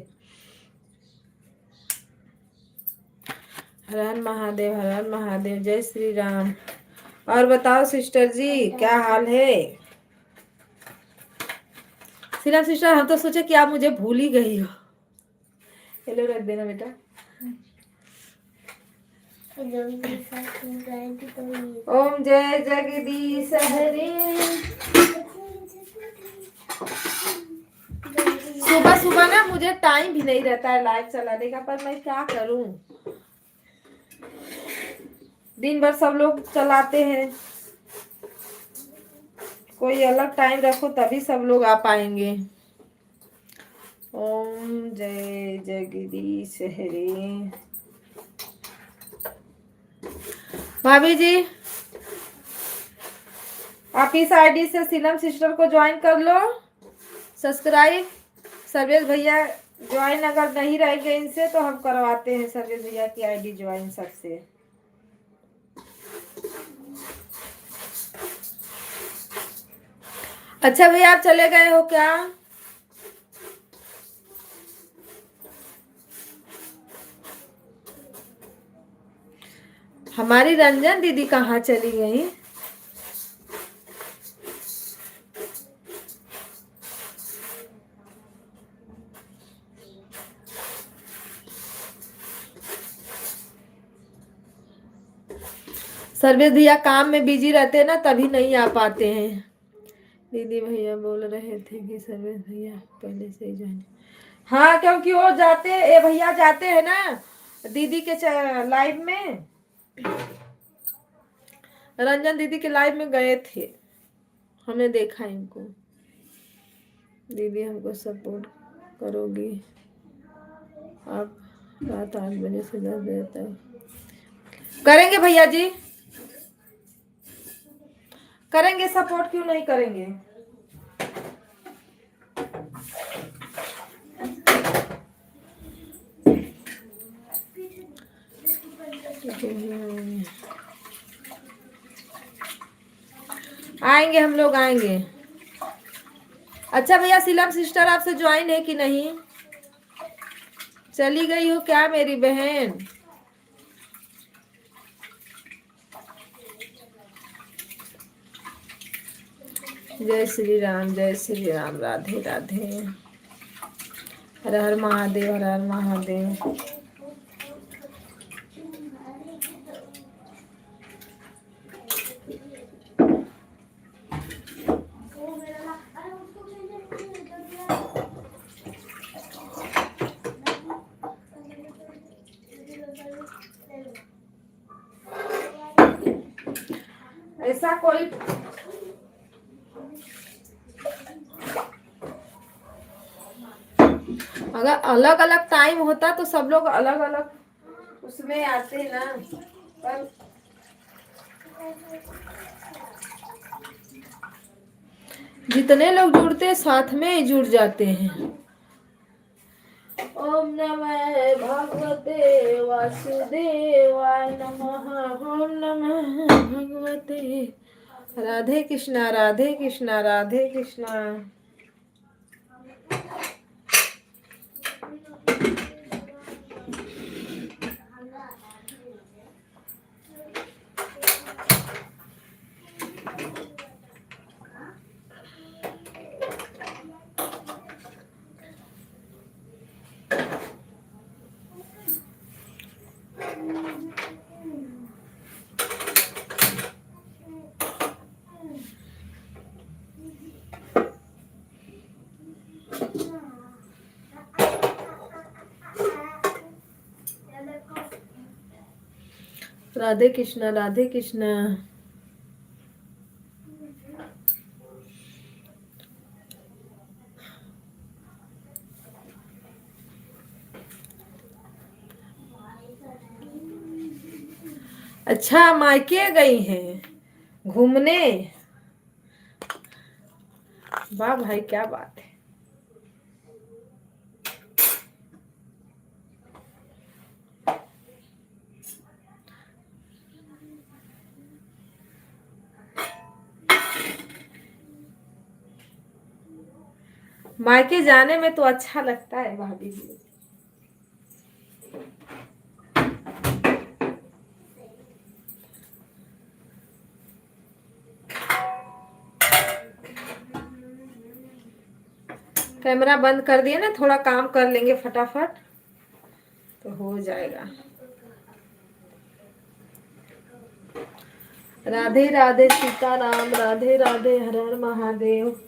हर हर महादेव, हर हर महादेव, जय श्री राम। और बताओ सिस्टर जी क्या हाल है। सीना सिस्टर हम तो सोचे कि आप मुझे भूल ही गई हो। हेलो रख देना बेटा। ओम जय जगदीश हरे। सुबह सुबह ना मुझे टाइम भी नहीं रहता है लाइव चलाने का, पर मैं क्या करूं, दिन भर सब लोग चलाते हैं, कोई अलग टाइम रखो तभी सब लोग आ पाएंगे। ओम जय जगदीश हरे। भाभी जी आप इस आईडी से सीलम सिस्टर को ज्वाइन कर लो, सब्सक्राइब। सर्वेश भैया ज्वाइन अगर नहीं रहेंगे इनसे तो हम करवाते हैं सर्वेश भैया की आईडी ज्वाइन सबसे। अच्छा भैया आप चले गए हो क्या। हमारी रंजन दीदी कहाँ चली गई। सर्वेश भैया काम में बिजी रहते हैं ना, तभी नहीं आ पाते हैं। दीदी भैया बोल रहे थे कि सर्वेश भैया पहले से ही जाने। हाँ क्योंकि वो जाते, ये भैया जाते हैं ना दीदी के लाइव में, रंजन दीदी के लाइव में गए थे। हमने देखा इनको। दीदी हमको सपोर्ट करोगी आप? रात 8 बजे से 10 बजे तक करेंगे भैया जी, करेंगे सपोर्ट, क्यों नहीं करेंगे। आएंगे हम लोग, आएंगे। अच्छा भैया, सीलम सिस्टर आपसे ज्वाइन है कि नहीं? चली गई हो क्या मेरी बहन? जय श्री राम, जय श्री राम, राधे राधे, हर हर महादेव, हर हर महादेव। ऐसा कोई अगर अलग अलग टाइम होता तो सब लोग अलग अलग उसमें आते ना, पर जितने लोग जुड़ते साथ में ही जुड़ जाते हैं। ओम नमः भगवते वासुदेवाय नमः। ओम नमः भगवते। राधे कृष्णा, राधे कृष्णा, राधे कृष्णा। राधे कृष्णा, राधे कृष्णा। अच्छा, मायके गई हैं घूमने? वाह भाई, क्या बात है। मायके जाने में तो अच्छा लगता है भाभी जी। कैमरा बंद कर दिए ना, थोड़ा काम कर लेंगे फटाफट तो हो जाएगा। राधे राधे सीताराम, राधे राधे, हर हर महादेव।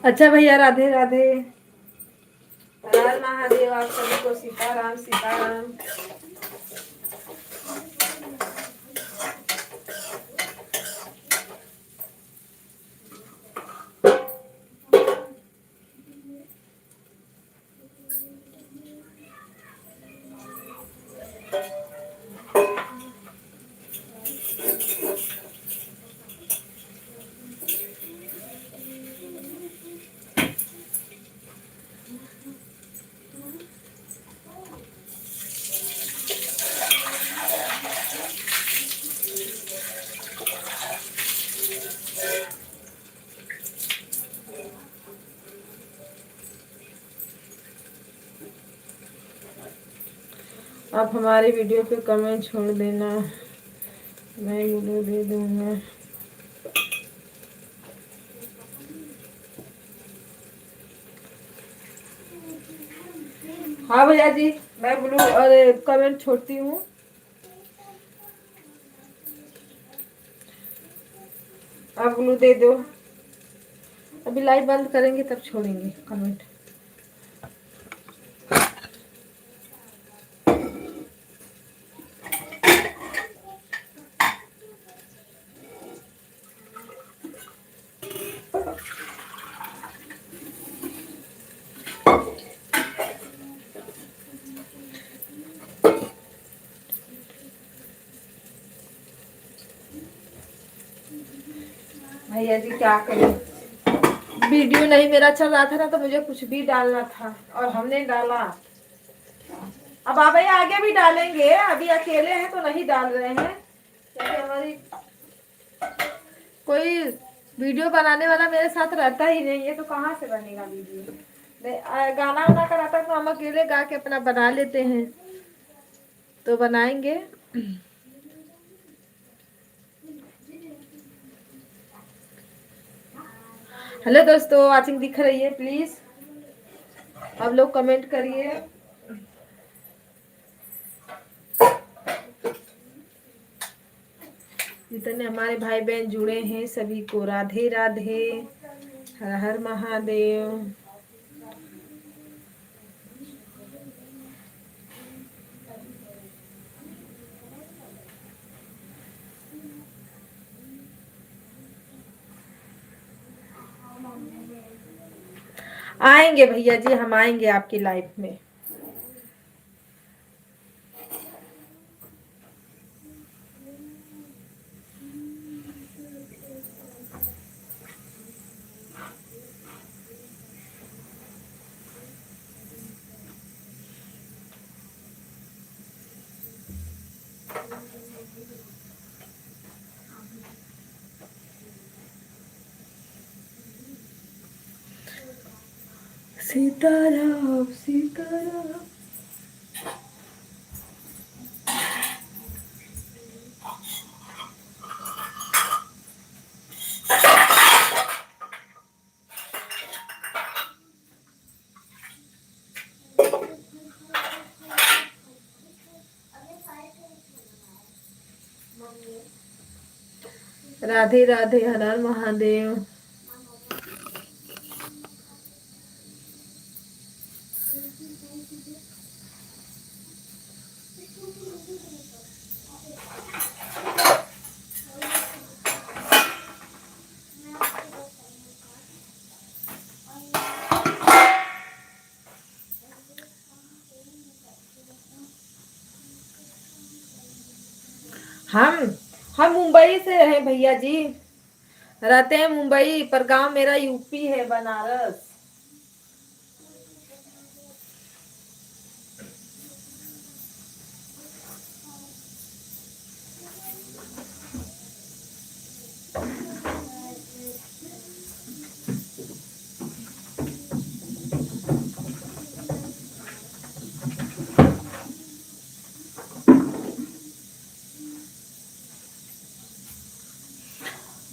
अच्छा भैया, राधे राधे, हर हर महादेव। आप सभी को सीताराम, सीताराम। आप हमारे वीडियो पे कमेंट छोड़ देना, मैं वीडियो दे दूंगा। हाँ भैया जी, मैं ब्लू और कमेंट छोड़ती हूँ। आप ब्लू दे दो। अभी लाइट बंद करेंगे तब छोड़ेंगे कमेंट। भैया जी क्या करें, वीडियो नहीं मेरा चल रहा था ना, तो मुझे कुछ भी डालना था और हमने डाला। अब आप भैया आगे भी डालेंगे, अभी अकेले हैं तो नहीं डाल रहे हैं, क्योंकि हमारी कोई वीडियो बनाने वाला मेरे साथ रहता ही नहीं है, तो कहाँ से बनेगा वीडियो। गाना वाना का रहता तो हम अकेले गा के अपना बना लेते हैं, तो बनाएंगे। हेलो दोस्तों, वाचिंग दिख रही है, प्लीज आप लोग कमेंट करिए। जितने हमारे भाई बहन जुड़े हैं सभी को राधे राधे, हर हर महादेव। आएंगे भैया जी, हम आएंगे आपकी लाइफ में। सीताराम सीताराम। राधे राधे, हर हर महादेव। हम हम मुंबई से हैं भैया जी, रहते हैं मुंबई पर गांव मेरा यूपी है, बनारस।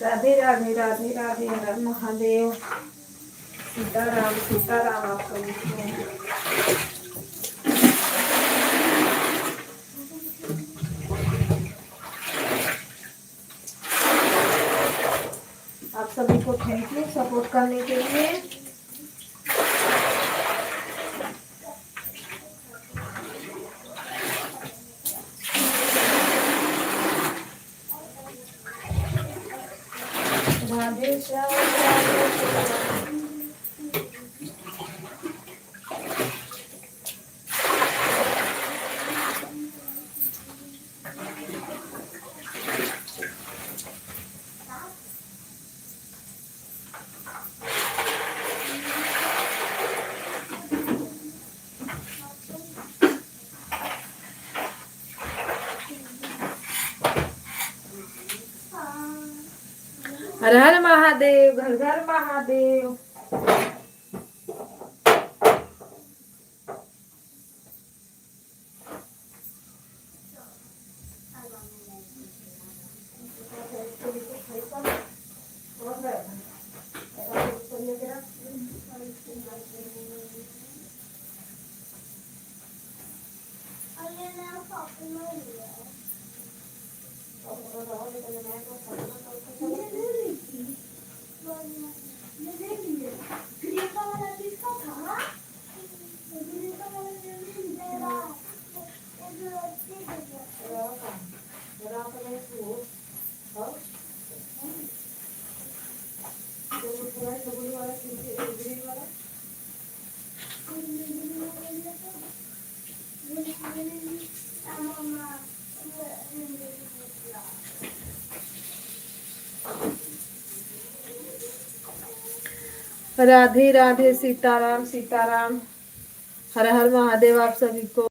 राधे राधे राधे राधे, हर हर महादेव। सीताराम सीताराम, आपको लिखते हैं। आप सभी को थैंक यू सपोर्ट करने के लिए। राधे श्याम राधे श्याम। हर हर महादेव, घर घर महादेव। राधे राधे, सीताराम सीताराम, हर हर महादेव आप सभी को।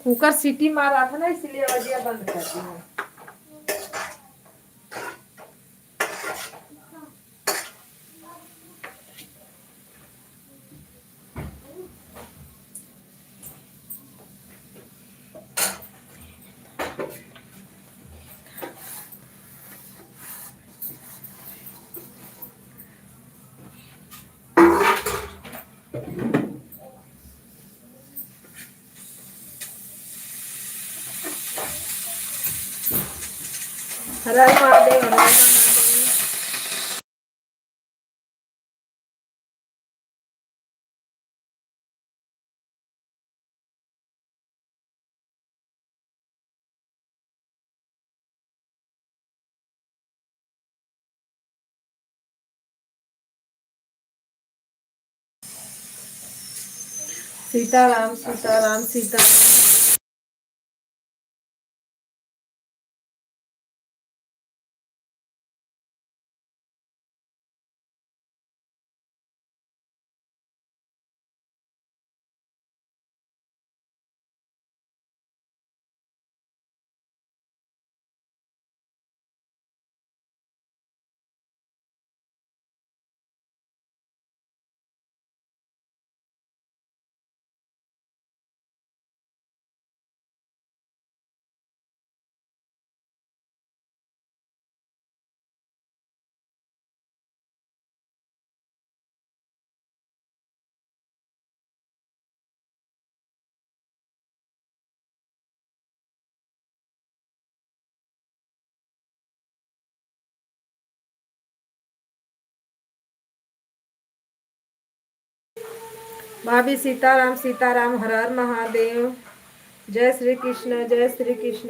कुकर सीटी मार रहा था ना, इसलिए वजह बंद कर दी है। हर हर महादेव, हर हर महादेव। सीताराम सीताराम सीताराम। भाभी सीताराम सीताराम, हर हर महादेव। जय श्री कृष्ण, जय श्री कृष्ण।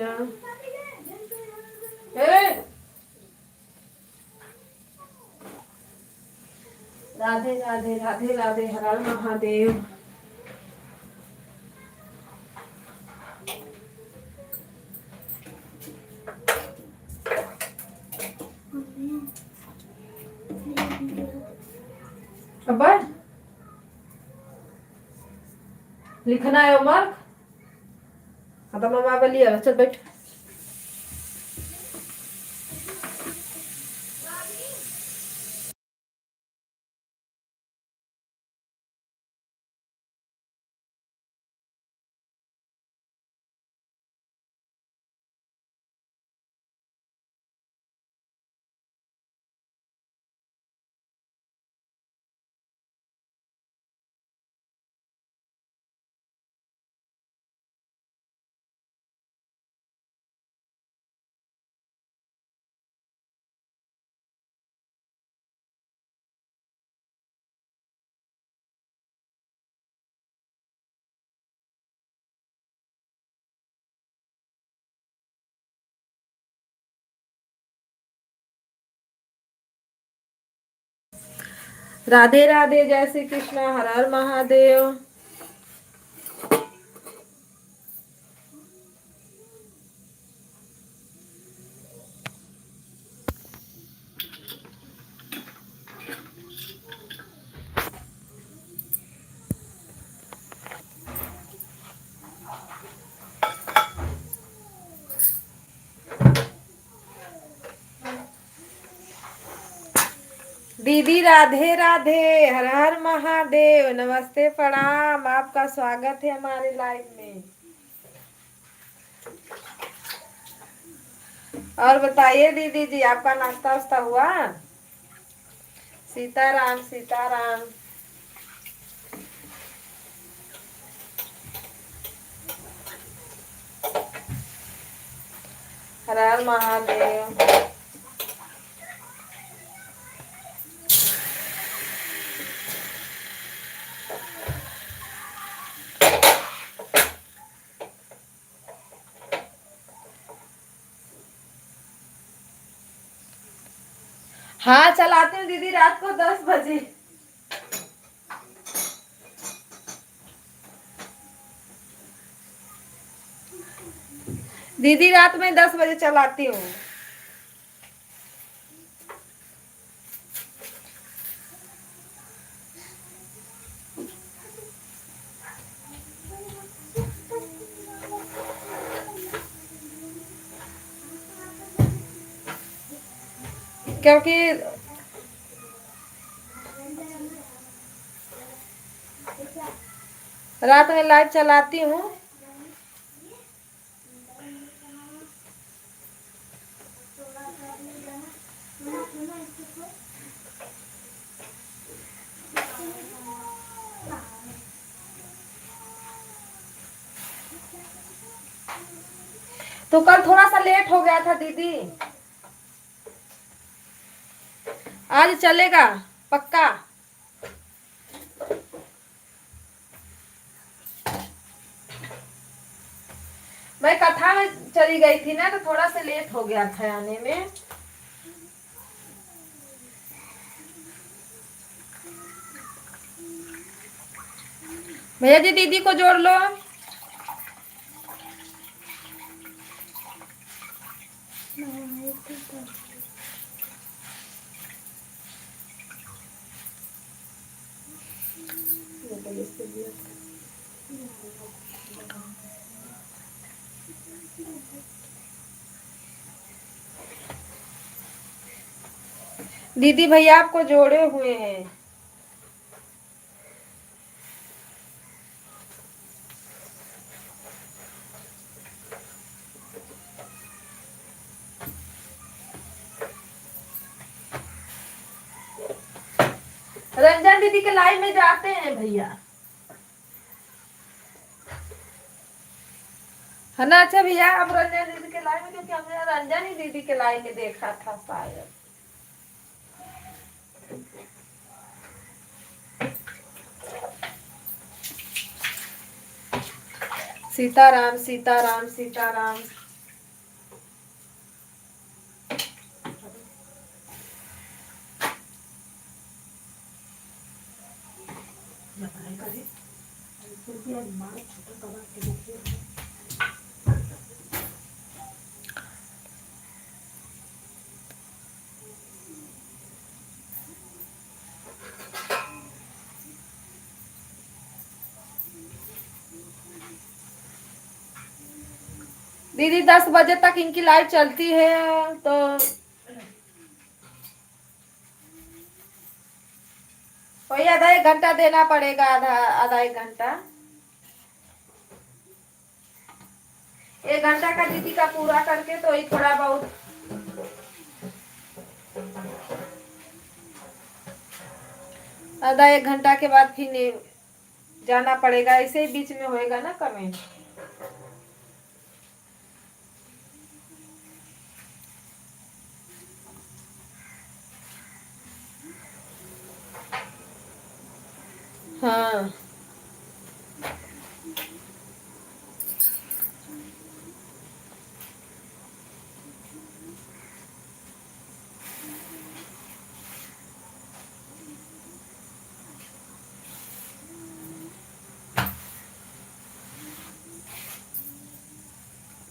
राधे राधे, राधे राधे, हर हर महादेव। अबर लिखना है होमवर्क। हाँ तो मम्मा बोलिए, चल बैठ। राधे राधे, जय श्री कृष्ण, हर हर महादेव। दीदी राधे राधे, हर हर महादेव, नमस्ते प्रणाम, आपका स्वागत है हमारे लाइव में। और बताइए दीदी जी, आपका नाश्ता वास्ता हुआ? सीताराम सीताराम। हर हर महादेव। हाँ चलाती हूँ दीदी, रात को 10 बजे। दीदी रात में 10 बजे चलाती हूँ। क्योंकि रात में लाइट चलाती हूँ। तो कल थोड़ा सा लेट हो गया था दीदी, आज चलेगा पक्का। मैं कथा में चली गई थी ना, तो थोड़ा सा लेट हो गया था आने में। भैया जी दीदी को जोड़ लो। दीदी भैया आपको जोड़े हुए हैं। रंजन दीदी के लाइव में जाते हैं भैया, है ना? अच्छा भैया, आप रंजन दीदी के लाइव में, क्योंकि हमने रंजन ही दीदी के लाइव में देखा था शायद। सीताराम सीताराम सीताराम। दीदी 10 बजे तक इनकी लाइव चलती है, तो वही आधा 1 घंटा देना पड़ेगा, आधा आधा 1 घंटा। 1 घंटा का दीदी का पूरा करके तो ही थोड़ा बहुत आधा 1 घंटा के बाद फिर जाना पड़ेगा। ऐसे ही बीच में होएगा ना कमेंट। हाँ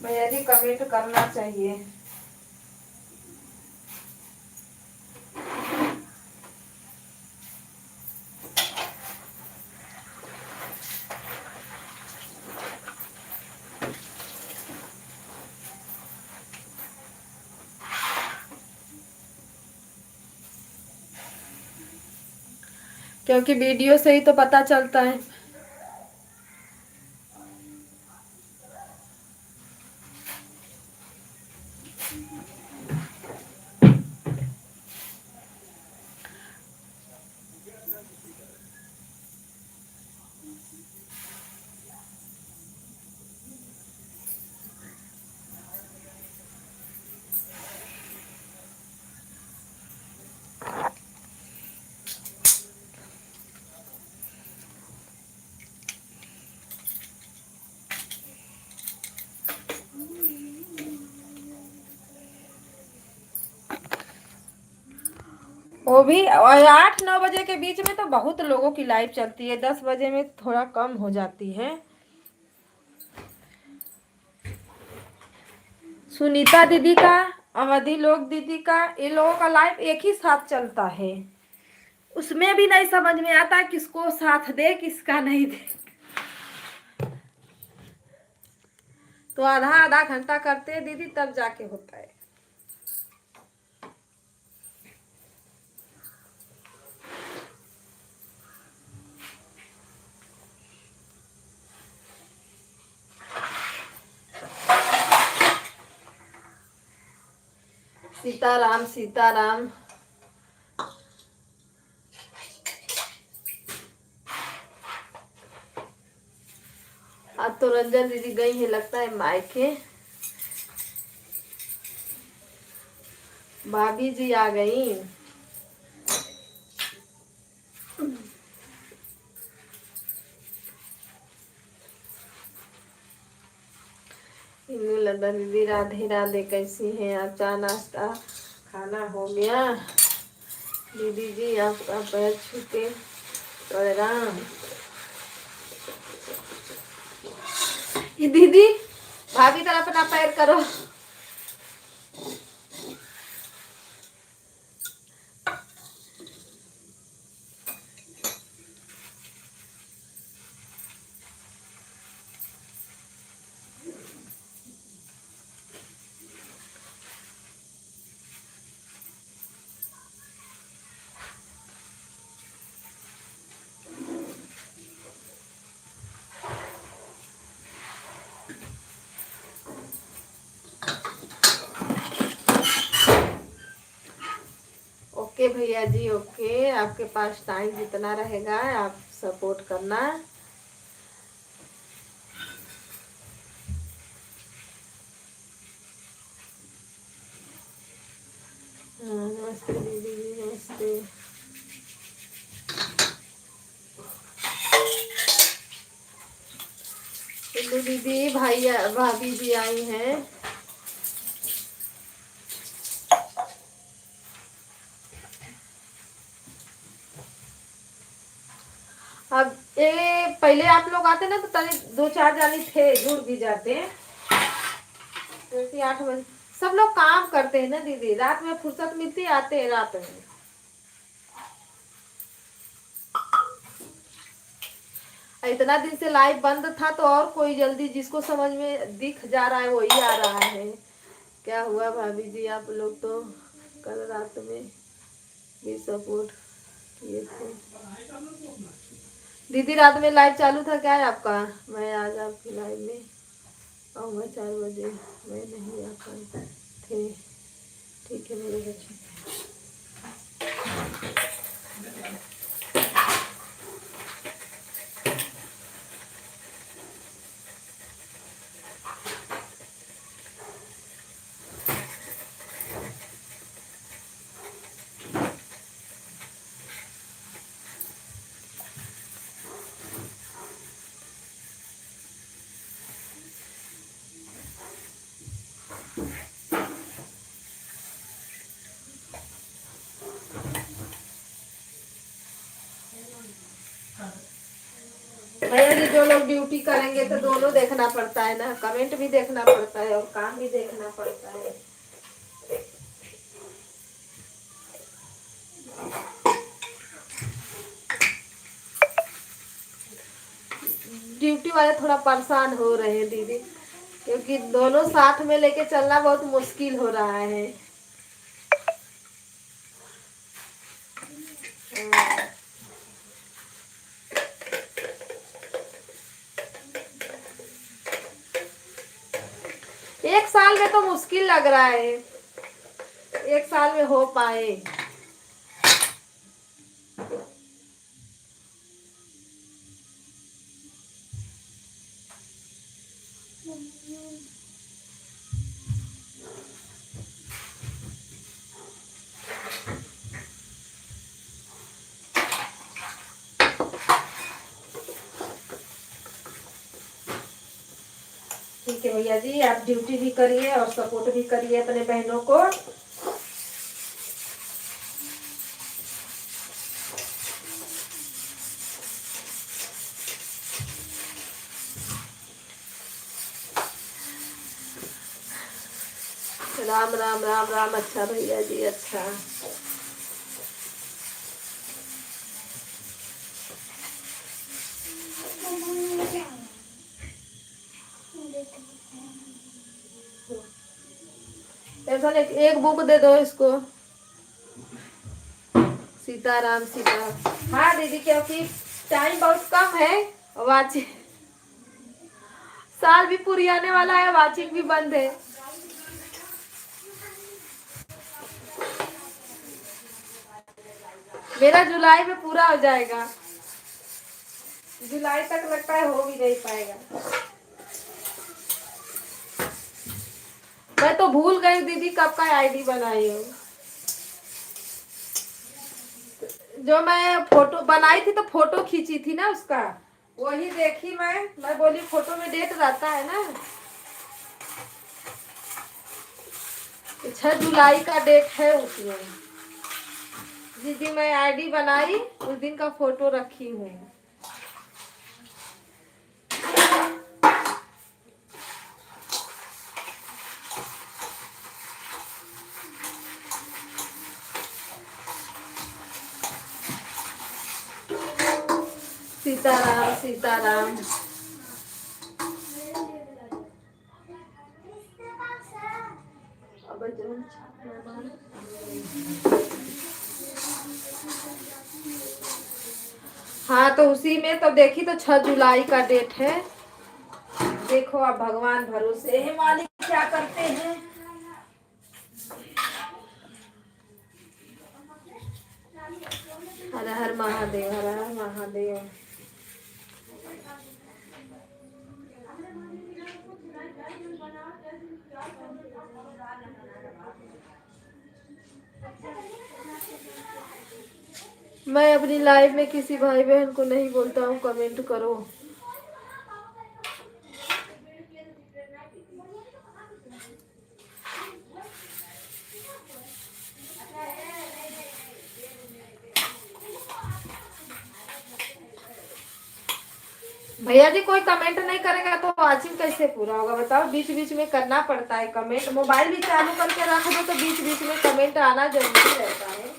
भैया जी, कमेंट करना चाहिए। क्योंकि वीडियो से ही तो पता चलता है। वो भी 8-9 बजे के बीच में तो बहुत लोगों की लाइव चलती है, 10 बजे में थोड़ा कम हो जाती है। सुनीता दीदी का, अवधि लोग दीदी का, ये लोगों का लाइव एक ही साथ चलता है। उसमें भी नहीं समझ में आता किसको साथ दे किसका नहीं दे। तो आधा आधा घंटा करते हैं दीदी, तब जाके होता है। सीताराम सीताराम। आज तो रंजन दीदी गई है लगता है मायके। भाभी जी आ गई। लता दीदी राधे राधे, कैसी हैं आप? चाय नाश्ता खाना हो गया? दीदी जी आपका पैर छूटे प्रणाम। दीदी भाभी तरफ अपना पैर करो। ओके भैया जी, ओके। आपके पास टाइम जितना रहेगा आप सपोर्ट करना। नमस्ते दीदी जी, नमस्ते। दीदी भाई भाभी जी आई हैं। अब ये पहले आप लोग आते ना तो तनी 2-4 जानी थे, जुड़ भी जाते। 8 बजे सब लोग काम करते हैं ना दीदी, रात में फुर्सत मिलती है, आते हैं रात में। इतना दिन से लाइव बंद था तो और कोई जल्दी जिसको समझ में दिख जा रहा है वही आ रहा है। क्या हुआ भाभी जी, आप लोग तो कल रात में भी सपोर्ट किए थे। दीदी रात में लाइव चालू था क्या है आपका? मैं आज आपकी लाइव में आऊँगा 4 बजे, मैं नहीं आ पाई थे। ठीक है मेरे बच्चे। भैया जी जो लोग ड्यूटी करेंगे तो दोनों देखना पड़ता है ना, कमेंट भी देखना पड़ता है और काम भी देखना पड़ता है। ड्यूटी वाले थोड़ा परेशान हो रहे हैं दीदी, क्योंकि दोनों साथ में लेके चलना बहुत मुश्किल हो रहा है। एक साल में तो मुश्किल लग रहा है, एक साल में हो पाए। ठीक है भैया जी, आप ड्यूटी भी करिए और सपोर्ट भी करिए अपने बहनों को। राम राम राम राम। अच्छा भैया जी, अच्छा। ऐसा एक बुक दे दो इसको। सीताराम सीताराम। हाँ दीदी, क्योंकि टाइम बहुत कम है, वाचिंग साल भी पूरी आने वाला है, वाचिंग भी बंद है। मेरा जुलाई में पूरा हो जाएगा, जुलाई तक लगता है हो भी नहीं पाएगा। मैं तो भूल गई दीदी कब का आईडी बनाई हूँ। जो मैं फोटो बनाई थी तो फोटो खींची थी ना उसका, वही देखी मैं बोली फोटो में डेट रहता है ना। 6 जुलाई का डेट है उसमें। जिस दिन मैं आईडी बनाई उस दिन का फोटो रखी हूँ। सीताराम सीताराम। हाँ तो उसी में तो देखी तो 6 जुलाई का डेट है। देखो अब भगवान भरोसे है, मालिक क्या करते हैं। हर हर महादेव, हर हर महादेव। मैं अपनी लाइफ में किसी भाई बहन को नहीं बोलता हूँ, कमेंट करो। भैया जी कोई कमेंट नहीं करेगा तो वाचिंग कैसे पूरा होगा बताओ। बीच बीच में करना पड़ता है कमेंट। मोबाइल भी चालू करके रख दो तो बीच बीच में कमेंट आना जरूरी रहता है।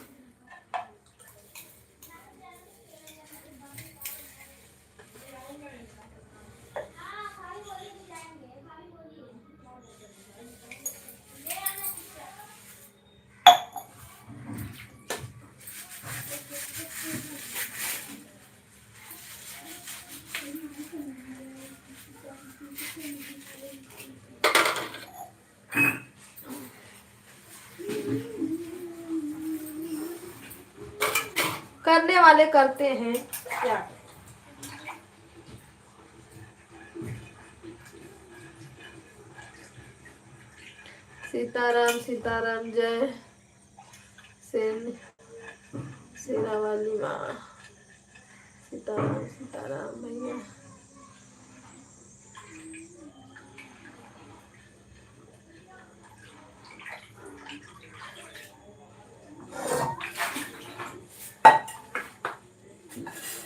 करने वाले करते हैं क्या। सीताराम सीताराम। जय सेन सेना वाली माँ। सीताराम सीताराम भैया।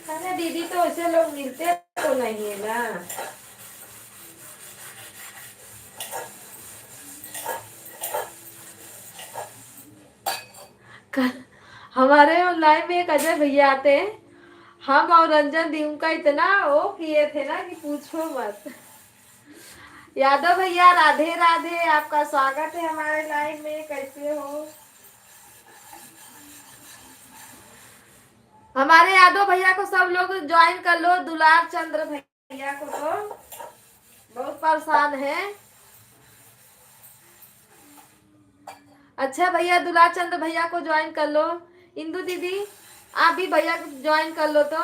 अरे दीदी तो ऐसे लोग मिलते तो नहीं है ना। कल हमारे ऑनलाइन में एक अजय भैया आते हैं, हम और रंजन दी उनका इतना वो किए थे ना कि पूछो मत। यादव भैया राधे राधे, आपका स्वागत है हमारे लाइव में। कैसे हो हमारे यादव भैया को सब लोग ज्वाइन कर लो। दुलार चंद्र भैया को तो बहुत परेशान है। अच्छा भैया दुलार चंद भैया को ज्वाइन कर लो। इंदु दीदी आप भी भैया को ज्वाइन कर लो। तो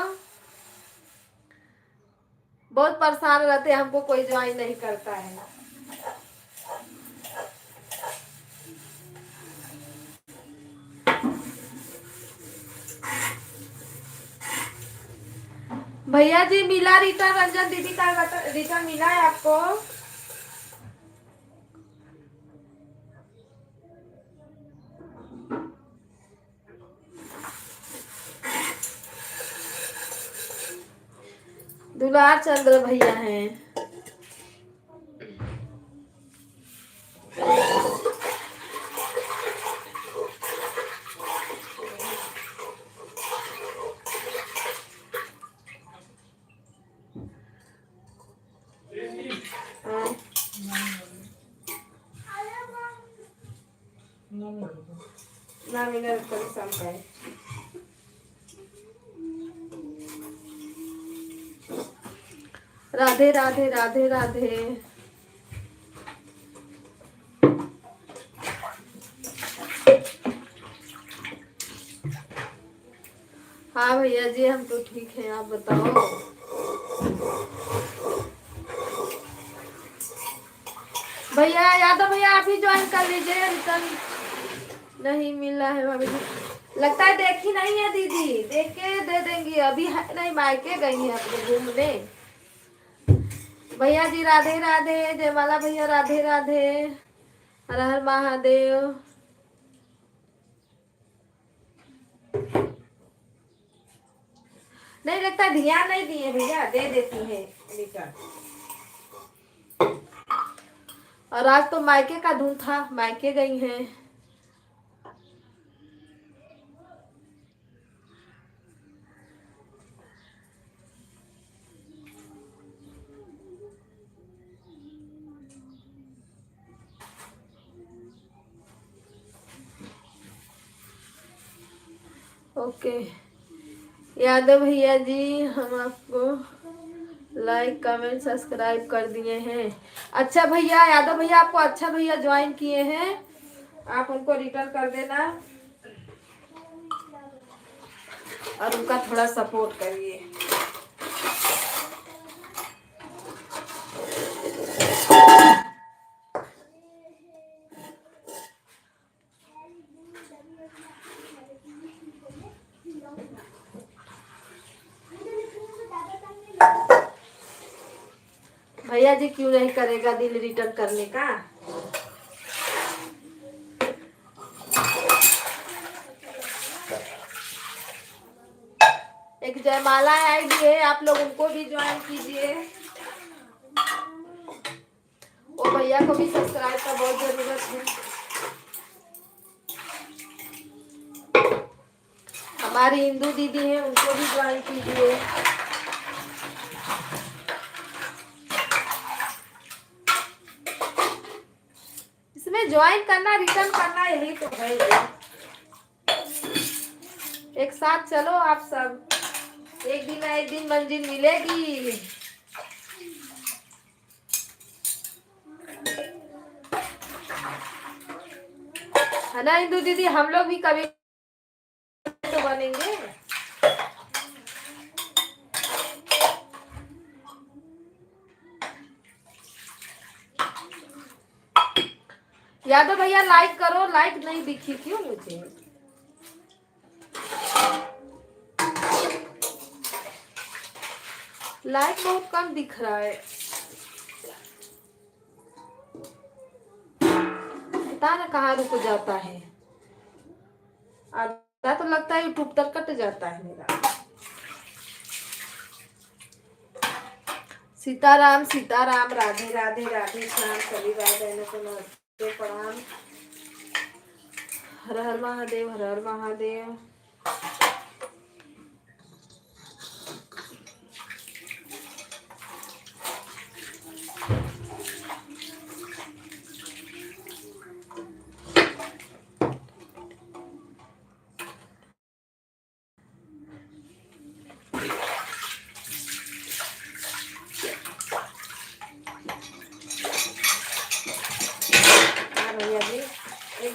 बहुत परेशान रहते हैं, हमको कोई ज्वाइन नहीं करता है। भैया जी मिला रिटर्न, रंजन दीदी का रिटर्न मिला है आपको? दुलार चंद्र भैया हैं। हाँ। ना मिला परेशान का है। राधे राधे राधे राधे। हाँ भैया जी हम तो ठीक हैं, आप बताओ। भैया यादव भैया आप ही ज्वाइन कर लीजिए। रिटर्न नहीं मिला है भाभी जी, लगता है देखी नहीं है दीदी, देख के दे देंगी। अभी है नहीं, मायके गई है अपने घूमने। भैया जी राधे राधे। जयमाला भैया राधे राधे। हर हर महादेव। नहीं लगता ध्यान नहीं दिए भैया, दे देती है रिटर्न। और आज तो मायके का धूम था, मायके गई हैं। ओके यादव भैया जी हम आपको लाइक कमेंट सब्सक्राइब कर दिए हैं। अच्छा भैया यादव भैया आपको अच्छा भैया ज्वाइन किए हैं, आप उनको रिटर्न कर देना और उनका थोड़ा सपोर्ट करिए। भैया जी क्यों नहीं करेगा दिल रिटर्न करने का। एक जयमाला आईडी है, आप लोग उनको भी ज्वाइन कीजिए। वो भैया को भी सब्सक्राइब का बहुत जरूरत है। हमारी इंदू दीदी है, उनको भी ज्वाइन कीजिए। इसमें ज्वाइन करना रिटर्न करना यही तो है। एक साथ चलो आप सब, एक दिन ना एक दिन मंजिल मिलेगी। है ना इंदू दीदी, हम लोग भी कभी तो बनेंगे। यादव भैया लाइक करो, लाइक नहीं दिखी क्यों मुझे। लाइक बहुत कम दिख रहा है, पता ना कहाँ रुक जाता है। आधा तो लगता है यूट्यूब तक कट जाता है मेरा। सीताराम सीताराम, राधे राधे राधे श्याम, सभी भाई बहनों को नमस्ते प्रणाम। हर हर महादेव, हर हर महादेव।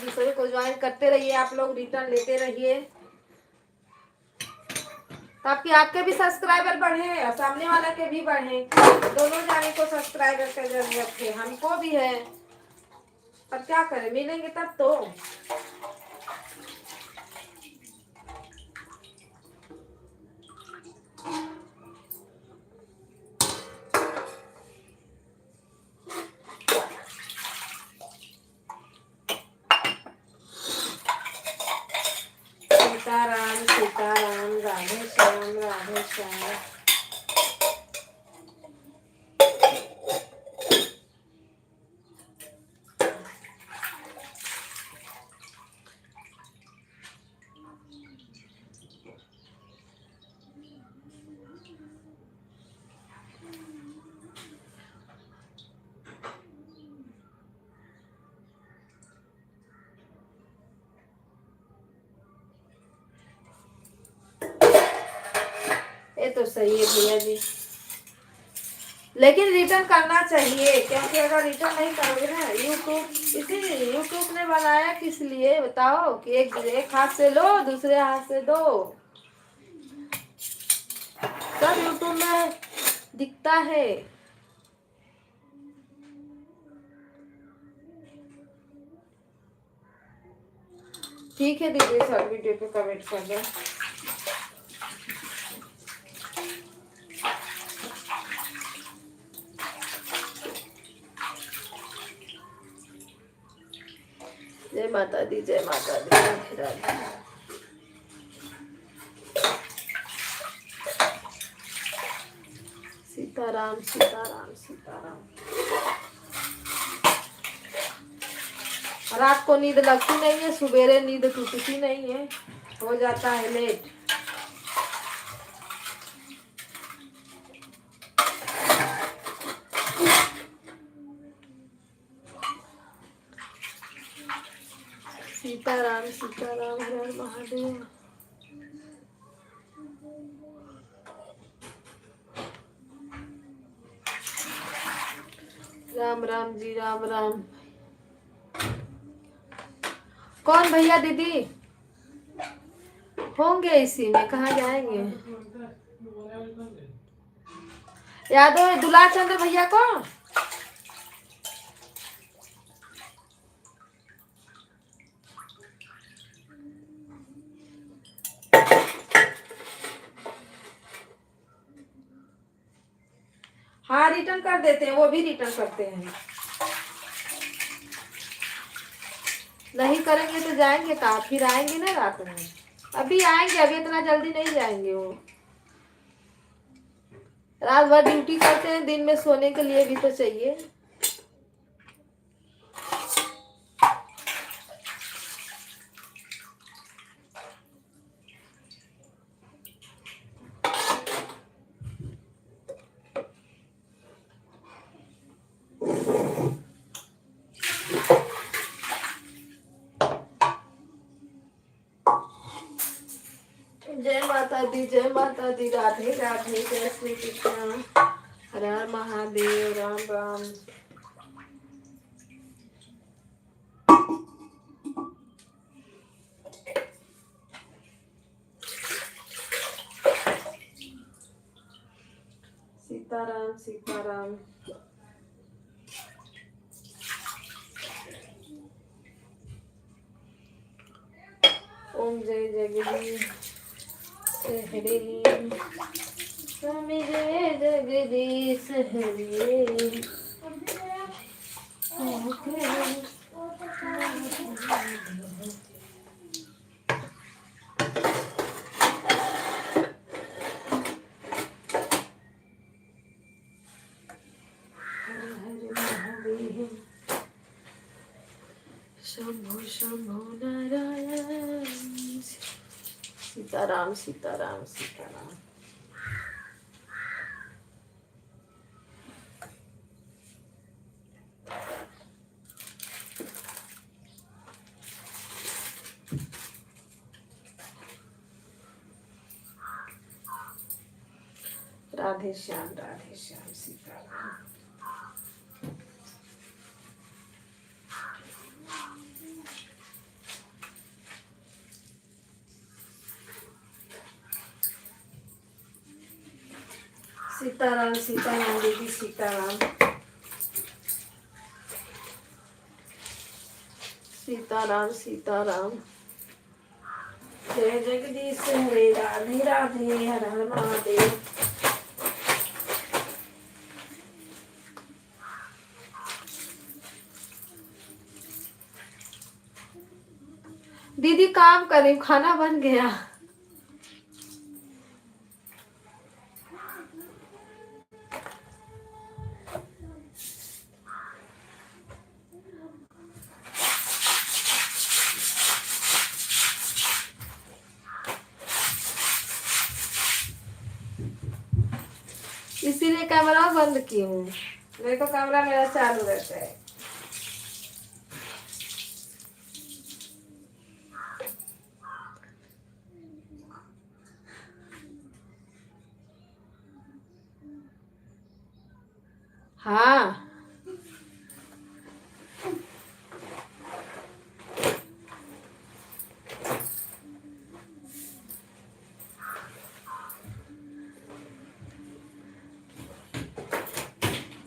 दूसरे को ज्वाइन करते रहिए, आप लोग रिटर्न लेते रहिए, ताकि आपके भी सब्सक्राइबर बढ़े और सामने वाला के भी बढ़े। दोनों जाने को सब्सक्राइबर की जरूरत है, हमको भी है, पर क्या करें, मिलेंगे तब तो। सीताराम सीताराम, राधे श्याम राधे श्याम। ये तो सही है भैया जी, लेकिन रिटर्न करना चाहिए, क्योंकि अगर रिटर्न नहीं करोगे ना, यूट्यूब ने बनाया किस लिए बताओ, कि एक हाथ से लो दूसरे हाथ से दो, सब यूट्यूब में दिखता है। ठीक है दीदी, सब वीडियो पे कमेंट कर दो। जय माता दी, जय माता दी, राधे राधे। सीताराम सीताराम सीताराम। रात को नींद लगती नहीं है, सुबेरे नींद टूटती नहीं है, हो जाता है लेट। सीताराम सीताराम, हर हर महादेव। राम राम जी, राम राम। कौन भैया दीदी होंगे इसी में, कहाँ जाएंगे? यादव दुलार चंद्र भैया को। हाँ रिटर्न कर देते हैं, वो भी रिटर्न करते हैं। नहीं करेंगे तो जाएंगे कहाँ, फिर आएंगे ना रात में। अभी आएंगे, अभी इतना जल्दी नहीं जाएंगे। वो रात भर ड्यूटी करते हैं, दिन में सोने के लिए भी तो चाहिए। जय माता दी, जय माता दी, राधे राधे, जय श्री कृष्ण, हर हर महादेव, राम राम। सीताराम सीताराम। ओम जय जगदीश हरे, स्वामी जय जगदीश हरे। शंभो शंभो नारायण। सीताराम सीताराम सीताराम। राधे श्याम सीताराम। सीताराम सीताराम दीदी सीताराम सीताराम सीताराम। जय जगदीश हरे राधे राधे हर हर महादेव। दीदी काम करें, खाना बन गया। इसीलिए कैमरा बंद की हूँ, नहीं तो कैमरा मेरा चालू रहता है। हाँ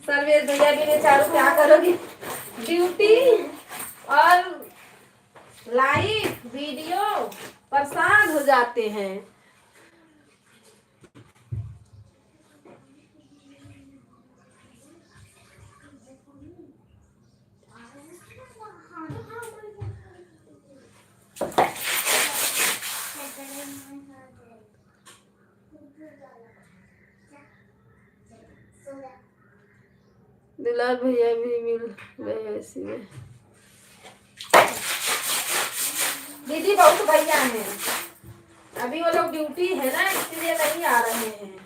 सर्वेश भैया भी चालू, क्या करोगी? ड्यूटी और लाइव वीडियो परेशान हो जाते हैं। दिलार भैया भी मिल गए इसी में। दीदी बहुत भैया हैं, अभी वो लोग ड्यूटी है ना, इसलिए नहीं आ रहे हैं।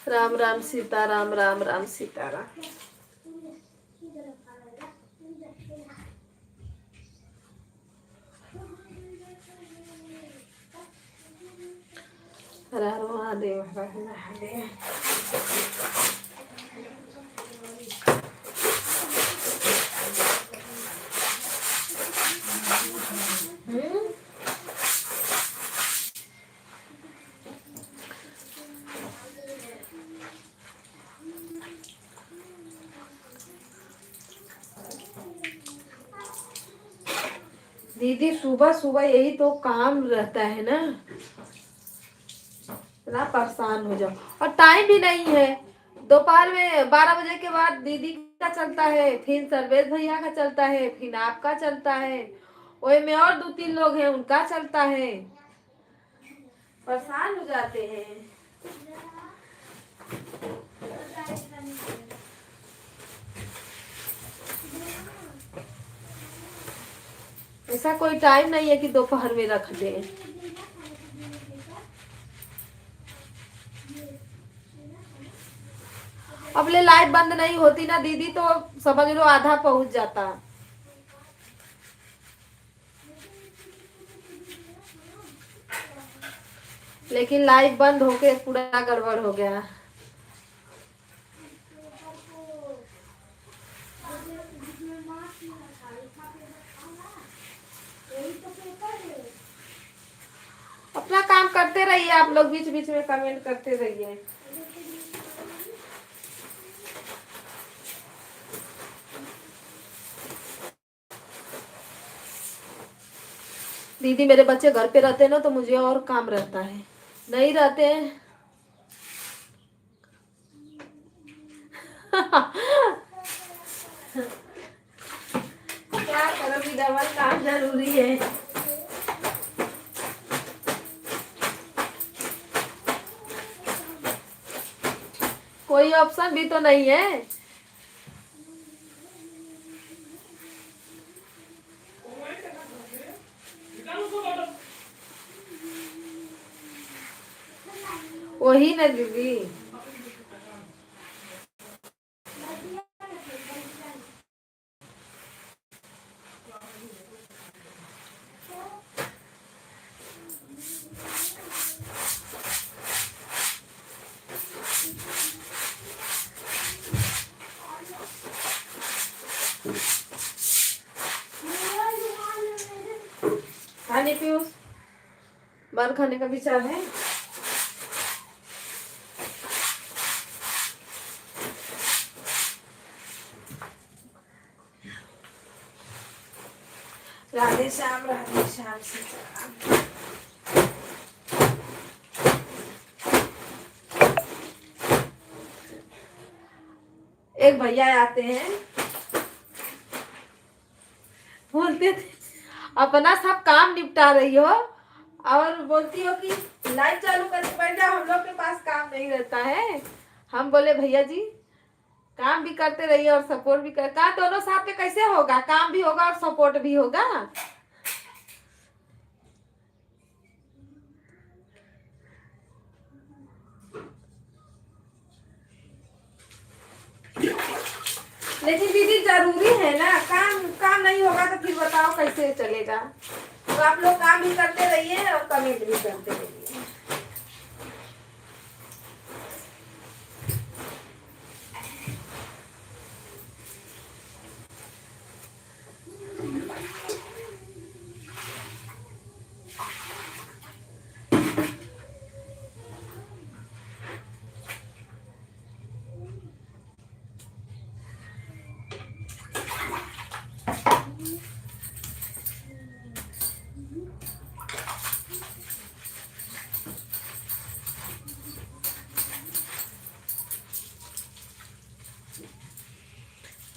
राम राम सीताराम राम राम सीताराम। हर हर महादेव हर हर महादेव। दीदी सुबह सुबह यही तो काम रहता है ना, इतना परेशान हो जाओ, और टाइम भी नहीं है। दोपहर में 12 बजे के बाद दीदी का चलता है, फिर सर्वेश भैया का चलता है, फिर आपका चलता है, वही में और 2-3 लोग हैं उनका चलता है, परेशान हो जाते हैं। ऐसा कोई टाइम नहीं है कि दोपहर में रख दें। अबले लाइट बंद नहीं होती ना दीदी तो समझ लो आधा पहुंच जाता। लेकिन लाइट बंद होके पूरा गड़बड़ हो गया। अपना काम करते रहिए, आप लोग बीच बीच में कमेंट करते रहिए। दीदी मेरे बच्चे घर पे रहते हैं ना तो मुझे और काम रहता है, नहीं रहते हैं क्या करोगी, डबल काम जरूरी है। कोई ऑप्शन भी तो नहीं है। वही ना दीदी, खाने पीयूष बाल खाने का विचार है? राधे श्याम सीताराम। एक भैया आते हैं, बोलते थे अपना सब काम निपटा रही हो और बोलती हो कि लाइट चालू करके बैठ जाओ, हम लोग के पास काम नहीं रहता है। हम बोले भैया जी काम भी करते रहिए और सपोर्ट भी कर, काम दोनों साथ में कैसे होगा? काम भी होगा और सपोर्ट भी होगा। लेकिन दीदी जरूरी है ना, काम काम नहीं होगा तो फिर बताओ कैसे चलेगा? तो आप लोग काम भी करते रहिए और कमेंट भी करते रहिए।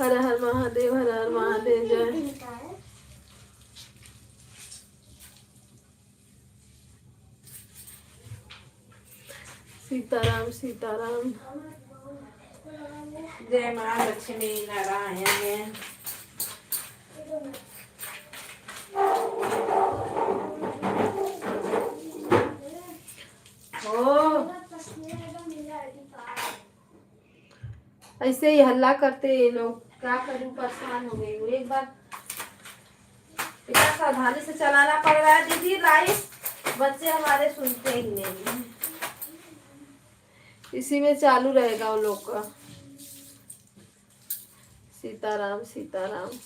हर हर महादेव, हर हर महादेव, जय। सीताराम सीताराम। जय माँ लक्ष्मी नारायण। ऐसे ही हल्ला करते ये लोग, क्या करूं, परेशान हो गई हूँ। एक बार इतना सावधानी से चलाना पड़ रहा है दीदी लाइफ, बच्चे हमारे सुनते ही नहीं। इसी में चालू रहेगा उन लोग का। सीताराम सीताराम।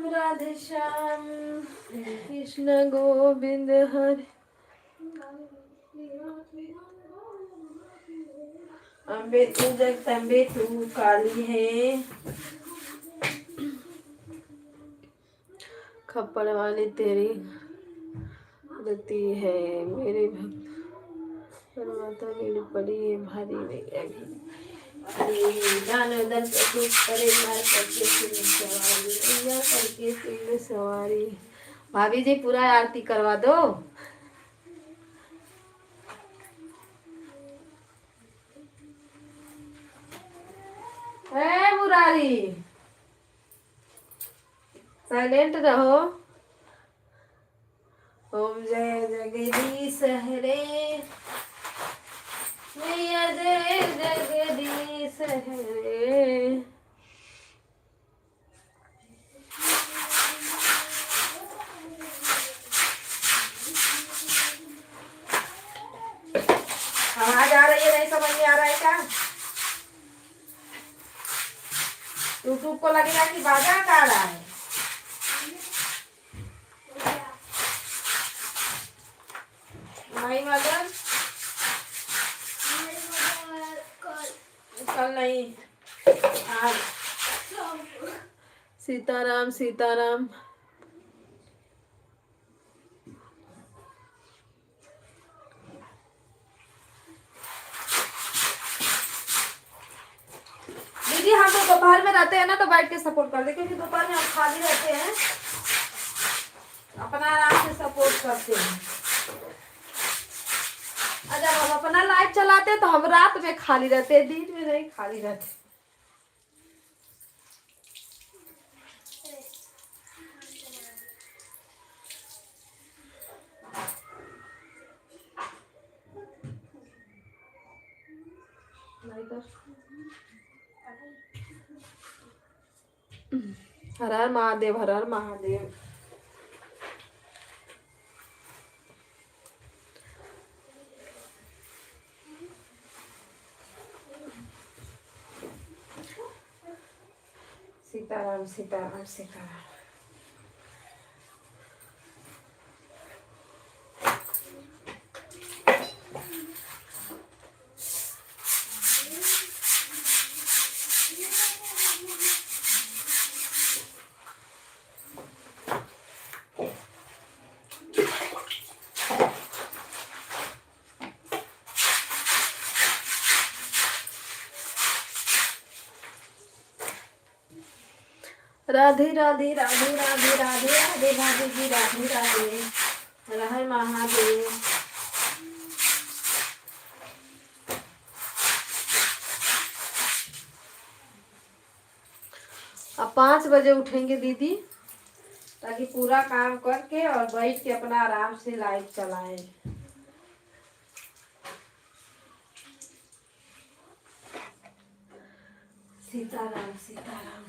राधे श्याम कृष्ण गोविंद हरे। अम्बे तू जगदम्बे तू काली है, खप्पड़ वाली तेरी रती है, मेरे भक्त माता मेरी पड़ी है भारी नहीं अभी। सवारी। भाभी जी पूरा आरती करवा दो। है मुरारी, साइलेंट रहो। ओम जय जगदीश हरे, मैया जय जगदीश हरे। आवाज आ रही है? नहीं समझ में आ रहा है क्या? यूट्यूब को लगेगा कि बाजा गा रहा है। नहीं मदन, कल नहीं आज। सीताराम सीताराम। दीदी हम तो दोपहर में रहते हैं ना तो बैठ के सपोर्ट कर दे, क्योंकि दोपहर में हम खाली रहते हैं, अपना आराम से सपोर्ट करते हैं। अगर हम अपना लाइव चलाते हैं तो हम रात में खाली रहते हैं, दिन में नहीं खाली रहते। हर हर महादेव, हर हर महादेव। सीताराम सीताराम सीताराम। राधे राधे राधे राधे राधे राधे राधे जी, राधे राधे, हर हर महादेव। अब 5 बजे उठेंगे दीदी, ताकि पूरा काम करके और बैठ के अपना आराम से लाइट चलाएं। सीताराम सीताराम।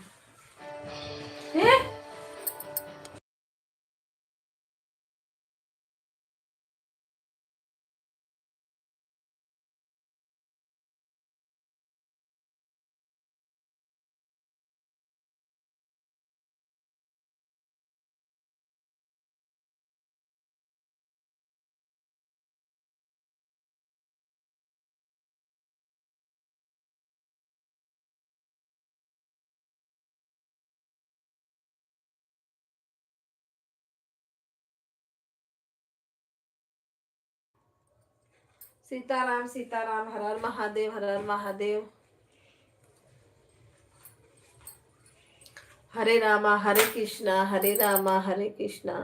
सीताराम सीताराम, हर हर महादेव, हर हर महादेव। हरे रामा हरे कृष्णा, हरे रामा हरे कृष्णा।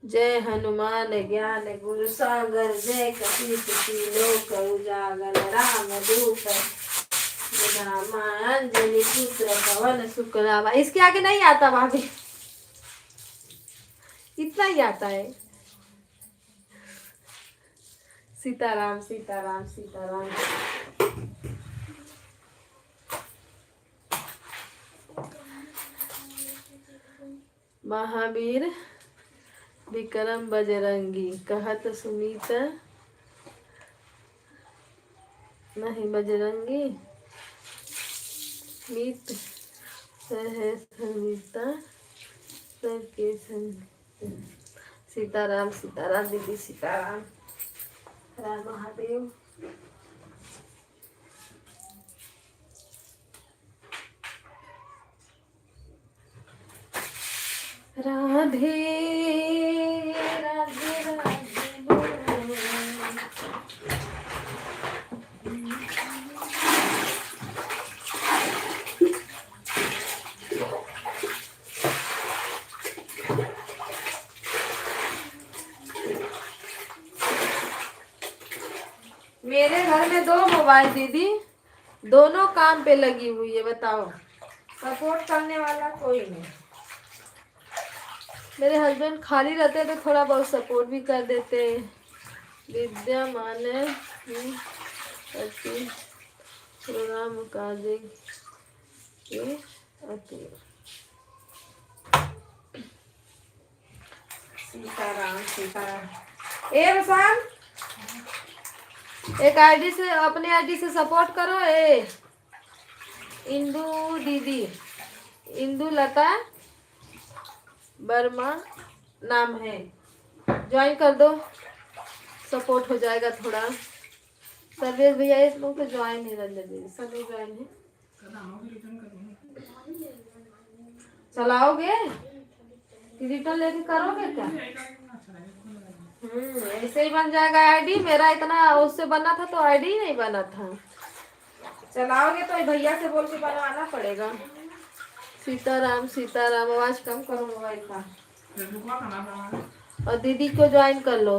जय हनुमान ज्ञान गुरु सागर, जय कपीस लोक उजागर, राम दूत अंजलि पुत्र पवन सुत नामा। इसके आगे नहीं आता भाभी, इतना ही आता है। सीताराम सीताराम सीताराम। महावीर विक्रम बजरंगी, कहत सुमित नहीं बजरंगी, मित सहस्रमिता सबके संग। सीताराम सीताराम दीदी, सीताराम, राम महादेव। राधे राधे राधे बोलो। मेरे घर में 2 मोबाइल दीदी, दोनों काम पे लगी हुई है। बताओ, सपोर्ट करने वाला कोई नहीं। मेरे हस्बैंड खाली रहते तो थोड़ा बहुत सपोर्ट भी कर देते। विद्या माने प्रोग्राम काजे के अति। सीताराम सीताराम। ए रुसान, एक आईडी से, अपने आईडी से सपोर्ट करो। इंदू दीदी, इंदू लता वर्मा नाम है, ज्वाइन कर दो, सपोर्ट हो जाएगा थोड़ा। सर्वेश भैया इस लोग तो ज्वाइन है, रंजन दीदी सभी ज्वाइन है। चलाओगे कि रिटर्न लेके करोगे क्या? ऐसे ही बन जाएगा आईडी। मेरा इतना उससे बना था तो आईडी ही नहीं बना था। चलाओगे तो भैया से बोल के बनवाना पड़ेगा। सीताराम सीताराम। आवाज कम करो मोबाइल का, और दीदी को ज्वाइन कर लो।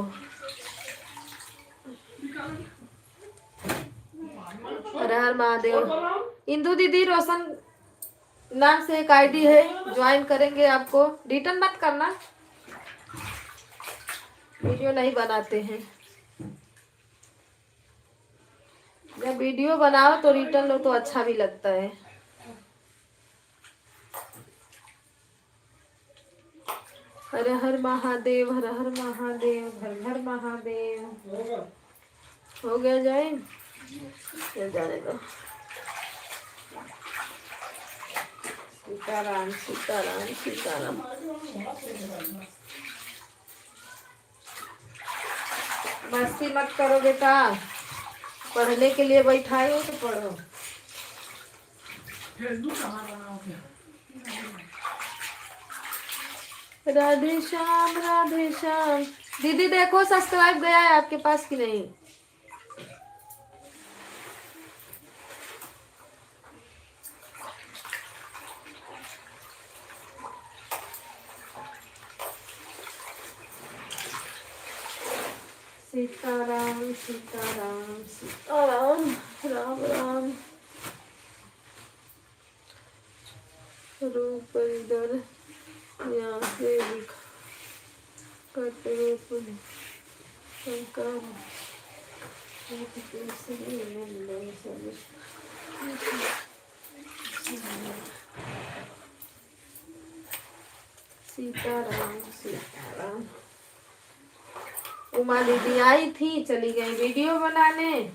हर हर महादेव। इंदू दीदी रोशन नाम से एक आईडी है, ज्वाइन करेंगे आपको। रिटर्न मत करना। वीडियो नहीं बनाते हैं। जब वीडियो बनाओ तो रिटर्न लो तो अच्छा भी लगता है। हर हर महादेव, हर हर महादेव, हर हर महादेव। हो गया जाए, हो जाने दो। सीताराम सीताराम सीताराम। मस्ती मत करो बेटा, पढ़ने के लिए बैठाए हो तो पढ़ो। राधे श्याम राधे श्याम। दीदी देखो सब्सक्राइब गया है आपके पास कि नहीं? सीताराम सीताराम सीताराम, राम राम। रूप इधर यहाँ से दिखा करते रूप शंकर सीताराम सीताराम। उमा दीदी आई थी, चली गई वीडियो बनाने।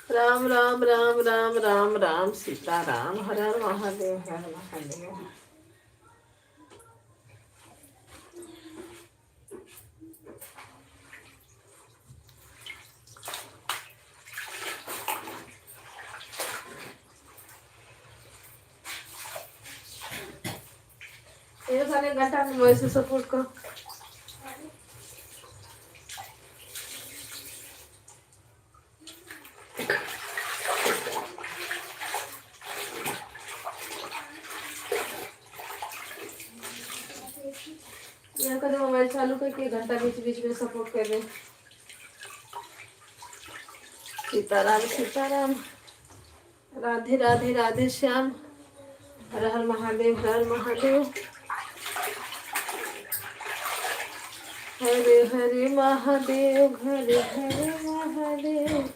राम राम राम राम राम राम सीताराम। हर हर महादेव, हर हर महादेव। ये सारे घंटा में वैसे सपोर्ट करो। यहाँ का जो मोबाइल चालू करके घंटा बीच बीच में सपोर्ट कर दे। सीताराम सीताराम, राधे राधे राधे श्याम, हर हर महादेव, हर हर महादेव। हरे हरे महादेव, हरे हरे महादेव।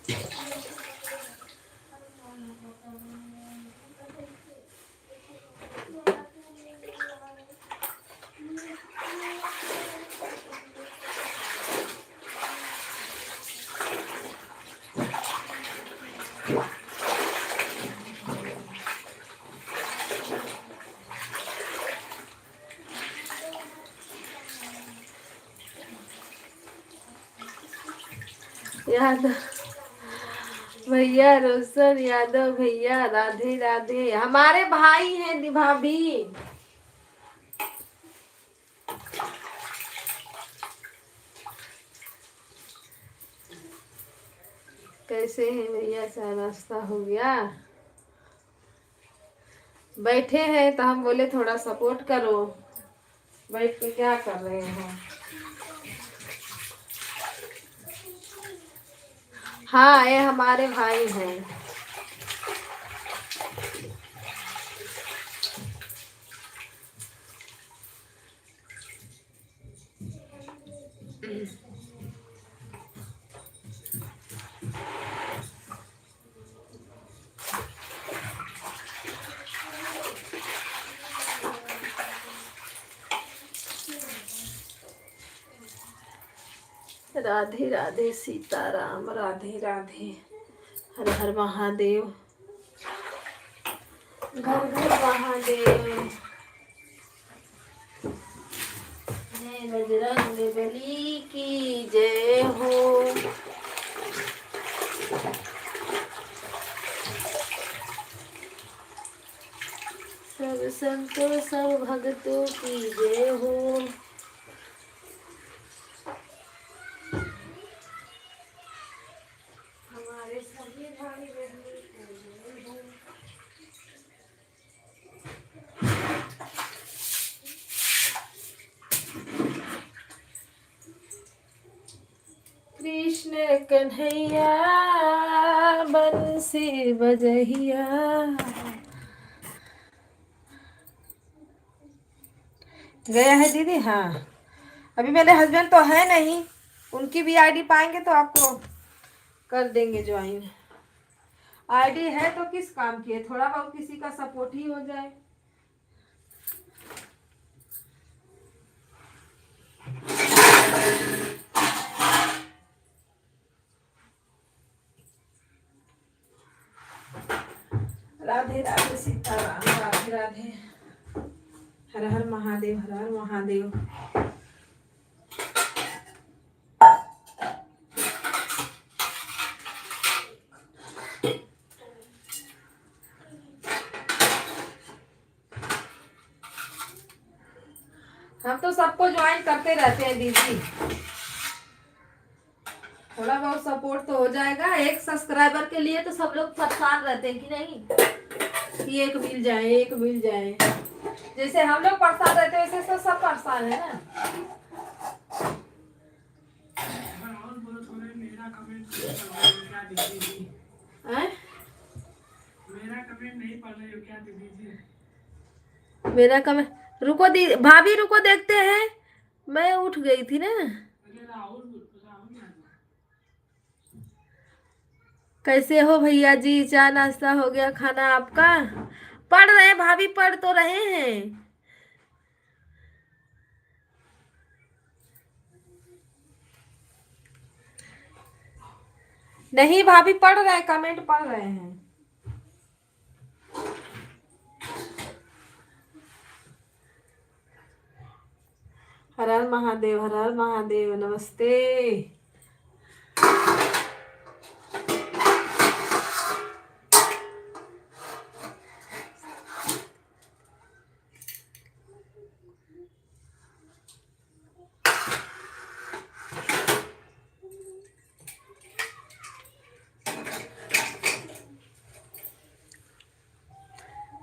यादव भैया, रोशन यादव भैया, राधे राधे। हमारे भाई हैं भाभी। कैसे हैं भैया? चाय नाश्ता हो गया? बैठे हैं तो हम बोले थोड़ा सपोर्ट करो। बैठ के क्या कर रहे हो? हाँ, ये हमारे भाई हैं। राधे राधे सीताराम, राधे राधे, हर हर महादेव, घर घर महादेव। जय बजरंग बली की जय हो। सब संतों सब भक्तों की जय हो। कृष्ण कन्हैया बंसी बजहिया। गया है दीदी? हाँ, अभी मेरे हस्बैंड तो है नहीं, उनकी भी आईडी पाएंगे तो आपको कर देंगे ज्वाइन। आईडी है तो किस काम की है, थोड़ा बहुत किसी का सपोर्ट ही हो जाए। राधे राधे सीताराम, राधे राधे, हर हर महादेव, हर हर महादेव। हम तो सबको ज्वाइन करते रहते हैं दीदी, थोड़ा बहुत सपोर्ट तो हो जाएगा। एक सब्सक्राइबर के लिए तो सब लोग परेशान रहते हैं कि नहीं, कि एक मिल जाए, एक मिल जाए। जैसे हम लोग परेशान रहते हैं वैसे तो सब परेशान है ना। मेरा कमेंट नहीं पढ़ रहे हो क्या दीदी जी? मेरा कमेंट, रुको दी भाभी, रुको देखते हैं, मैं उठ गई थी ना। राहुल कैसे हो भैया जी, चाय नाश्ता हो गया, खाना आपका? पढ़ रहे हैं भाभी, पढ़ तो रहे हैं। नहीं भाभी, पढ़ रहे हैं, कमेंट पढ़ रहे हैं। हर हर महादेव, हर हर महादेव, नमस्ते।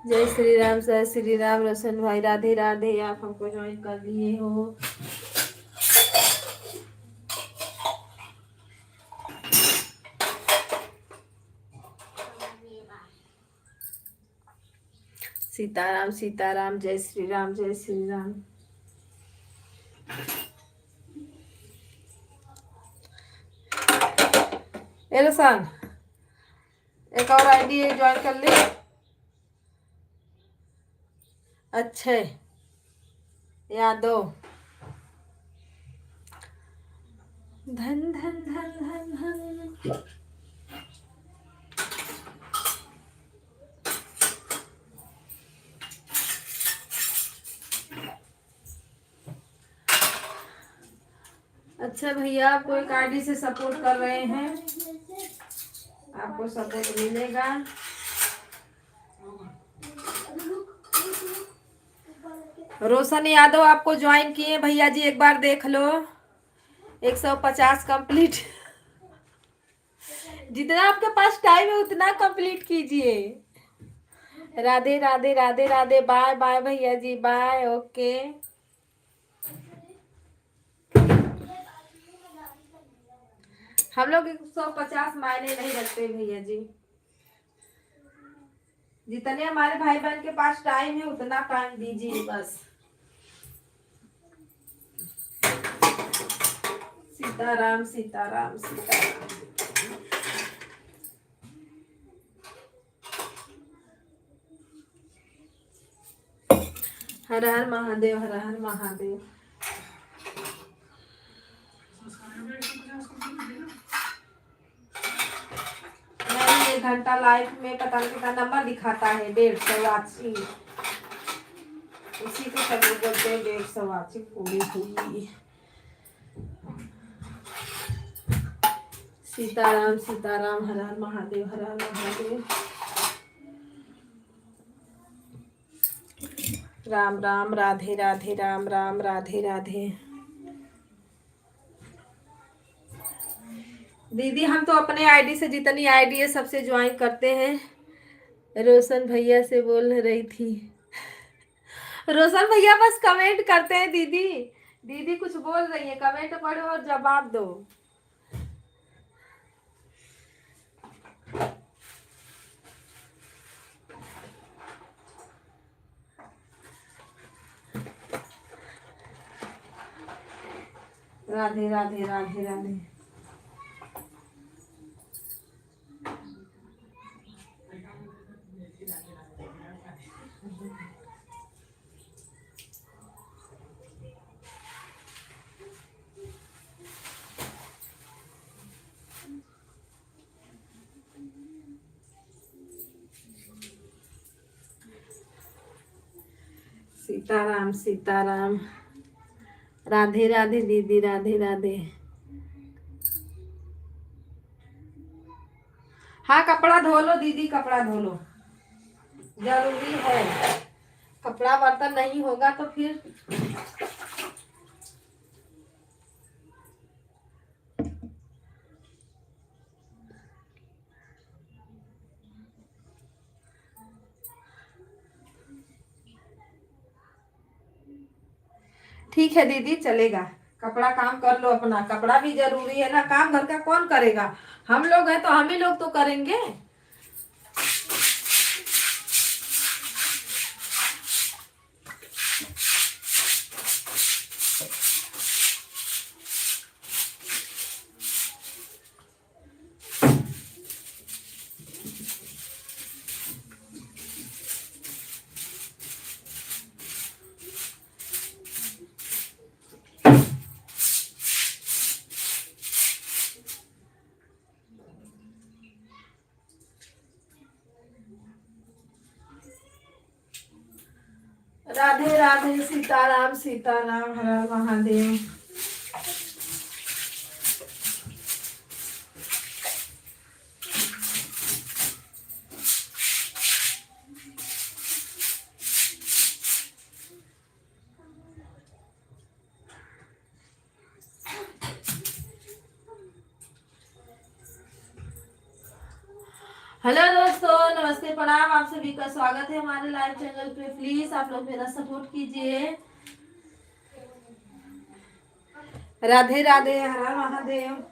जय श्री राम, जय श्री राम। रोशन भाई राधे राधे, आप हमको ज्वाइन कर लिए हो। सीताराम सीताराम, जय श्री राम, जय श्री राम। ए रोशन, एक और आईडी ज्वाइन कर ले। अच्छे यादव, धन धन धन धन धन। अच्छा भैया, आपको एक आईडी से सपोर्ट कर रहे हैं, आपको सपोर्ट मिलेगा। रोशन यादव आपको ज्वाइन किए भैया जी, एक बार देख लो। 150 कंप्लीट। जितना आपके पास टाइम है उतना कंप्लीट कीजिए। राधे राधे, राधे राधे, बाय बाय भैया जी, बाय, ओके। हम लोग 150 मायने नहीं रखते भैया जी, जितने हमारे भाई बहन के पास टाइम है उतना टाइम दीजिए बस। सीताराम सीताराम सीताराम। हर हर महादेव, हर हर महादेव। नहीं, 1 घंटा लाइफ में पता नहीं कितना नंबर दिखाता है, 150 उसी को सब लोग बोलते हैं 150 पूरी हुई। सीताराम सीताराम, हर हर महादेव, हर हर महादेव। राम राम, राधे राधे, राम राम, राधे राधे। दीदी हम तो अपने आईडी से, जितनी आईडी है सबसे ज्वाइन करते हैं। रोशन भैया से बोल रही थी। रोशन भैया बस कमेंट करते हैं दीदी। दीदी कुछ बोल रही है, कमेंट पढ़ो और जवाब दो। राधे राधे राधे राधे। सीताराम सीताराम। राधे राधे दीदी, राधे राधे। हाँ कपड़ा धो लो दीदी, कपड़ा धो लो, जरूरी है। कपड़ा बर्तन नहीं होगा तो फिर ठीक है दीदी, चलेगा। कपड़ा काम कर लो अपना, कपड़ा भी जरूरी है ना, काम घर का कौन करेगा? हम लोग हैं तो हम ही लोग तो करेंगे। राधे राधे सीताराम सीताराम, हर हर महादेव। हेलो दोस्तों, नमस्ते प्रणाम, आप सभी का स्वागत है हमारे लाइव चैनल पे। प्लीज आप लोग मेरा सपोर्ट कीजिए। राधे राधे, हर हर महादेव।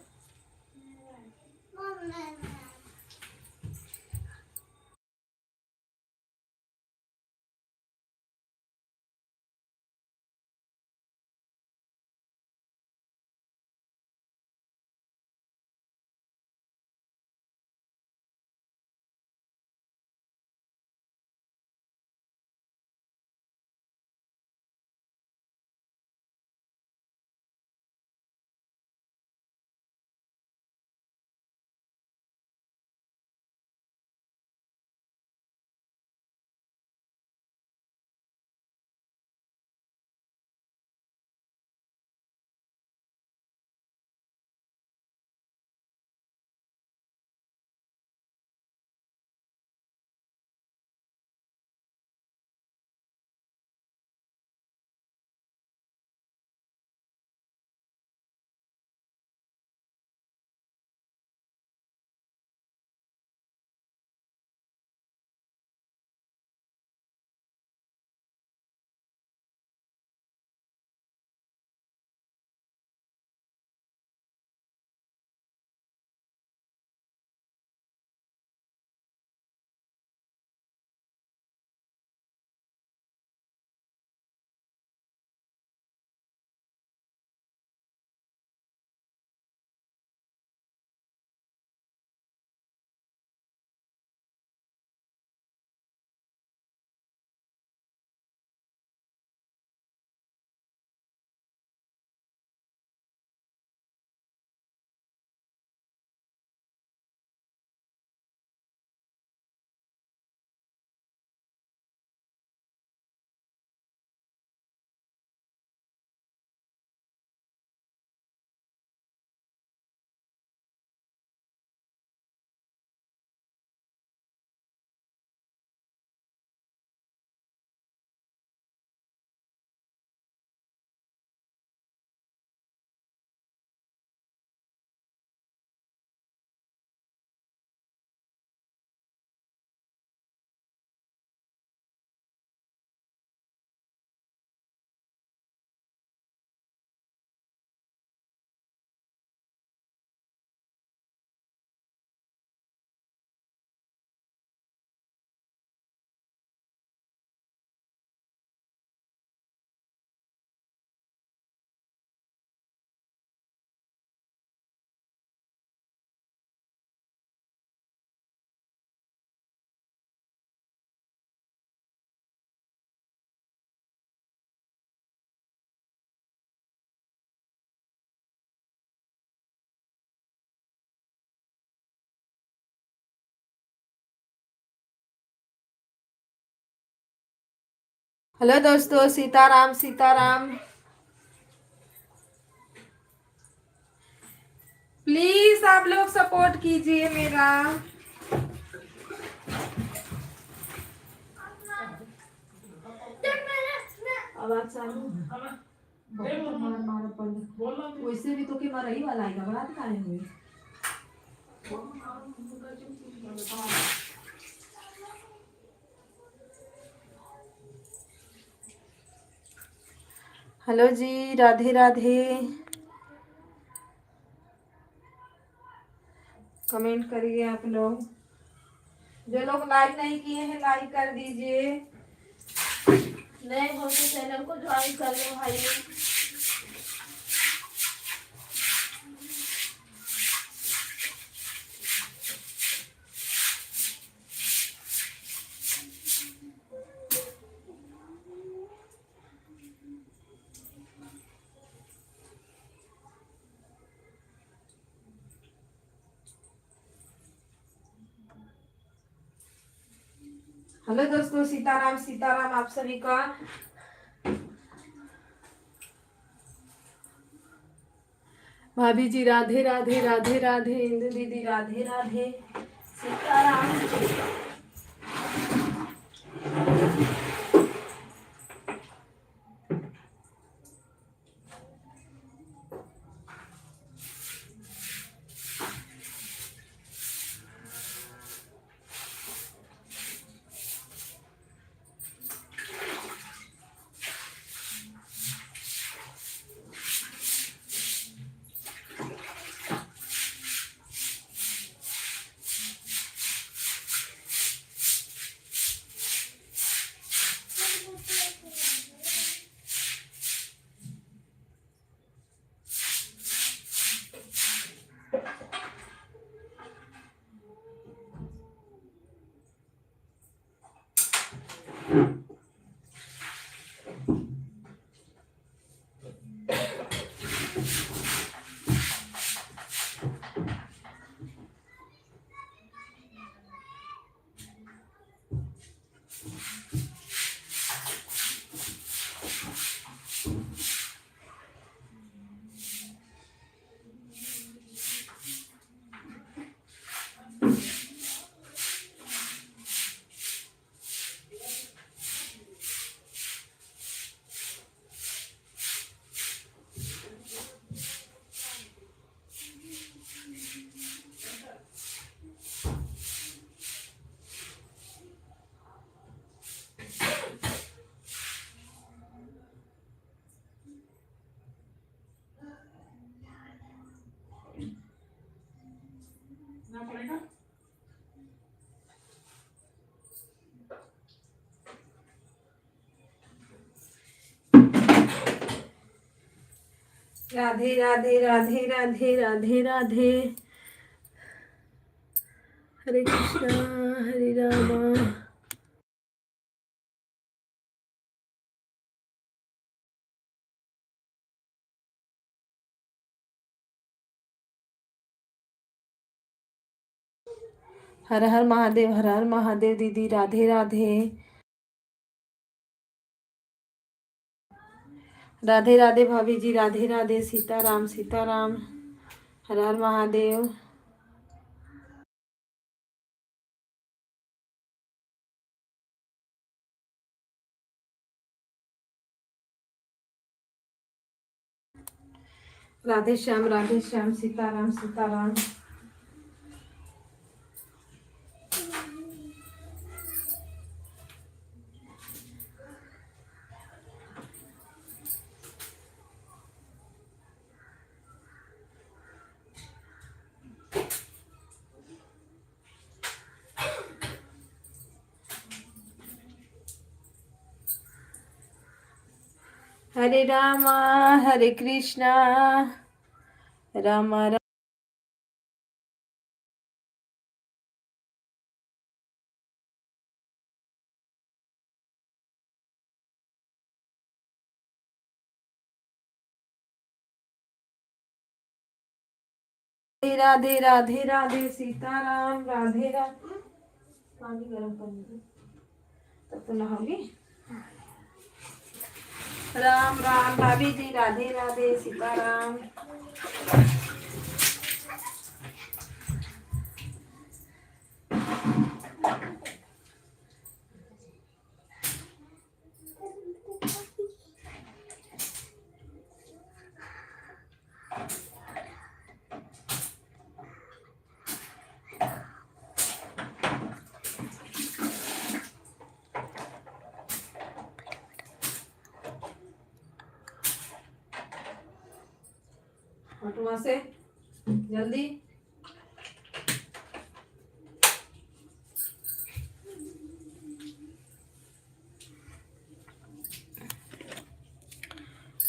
हेलो दोस्तों, सीताराम सीताराम। प्लीज आप लोग सपोर्ट कीजिए मेरा। आवाज चालू मार मार पड़ वैसे भी तो के मारा ही वाला आएगा बड़ा दिखाने हुए। हेलो जी, राधे राधे। कमेंट करिए आप लोग। जो लोग लाइक नहीं किए हैं लाइक कर दीजिए। नए हो तो चैनल को ज्वाइन कर लो भाई। हेलो दोस्तों, सीताराम सीताराम आप सभी का। भाभी जी राधे राधे राधे राधे। इंदु दीदी राधे राधे। सीताराम। ना पड़ेगा। राधे राधे राधे राधे राधे राधे। हरे कृष्णा हरे रामा। हर हर महादेव, हर हर महादेव। दीदी राधे राधे। राधे राधे भाभी जी राधे राधे। सीताराम सीताराम। हर हर महादेव। राधे श्याम सीताराम सीताराम। हरे रामा हरे कृष्णा राम राम। राधे राधे राधे। सीताराम राधे राधे। पानी गर्म करने दो, तब तो नहाओगी। राम राम भाभी जी, राधे राधे, सीताराम। हट वहां से जल्दी।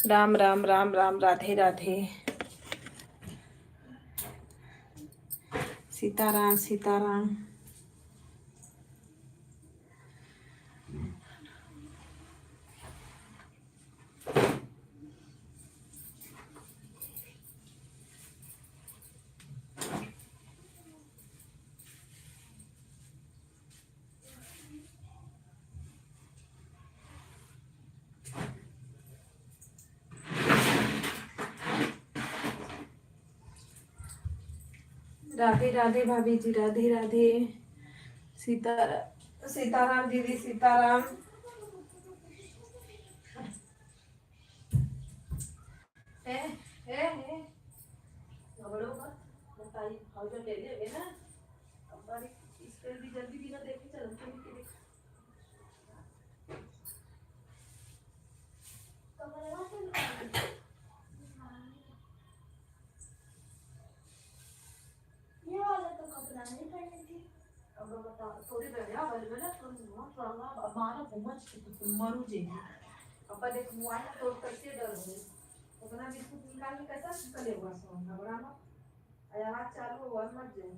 राम राम राम राम, राधे राधे, सीताराम सीताराम। राधे राधे भाभी जी, राधे राधे, सीताराम दीदी, सीताराम। ए ए ए झगड़ों का बताइए, हाउस ले लेंगे ना। अब बारी इसके भी जल्दी भी ना देखे चलते हैं। ये वाला तो कपड़ा नहीं पहनी थी। अब बता थोड़ी देर या वाले में ना थोड़ा मारा घुमच मरू जे। अपन एक मोबाइल तोड़ कैसे डर गए। अपना बिस्कुट निकाल के कैसा निकले हुआ सो घबरा मत। आवाज चालू हुआ मत जाए।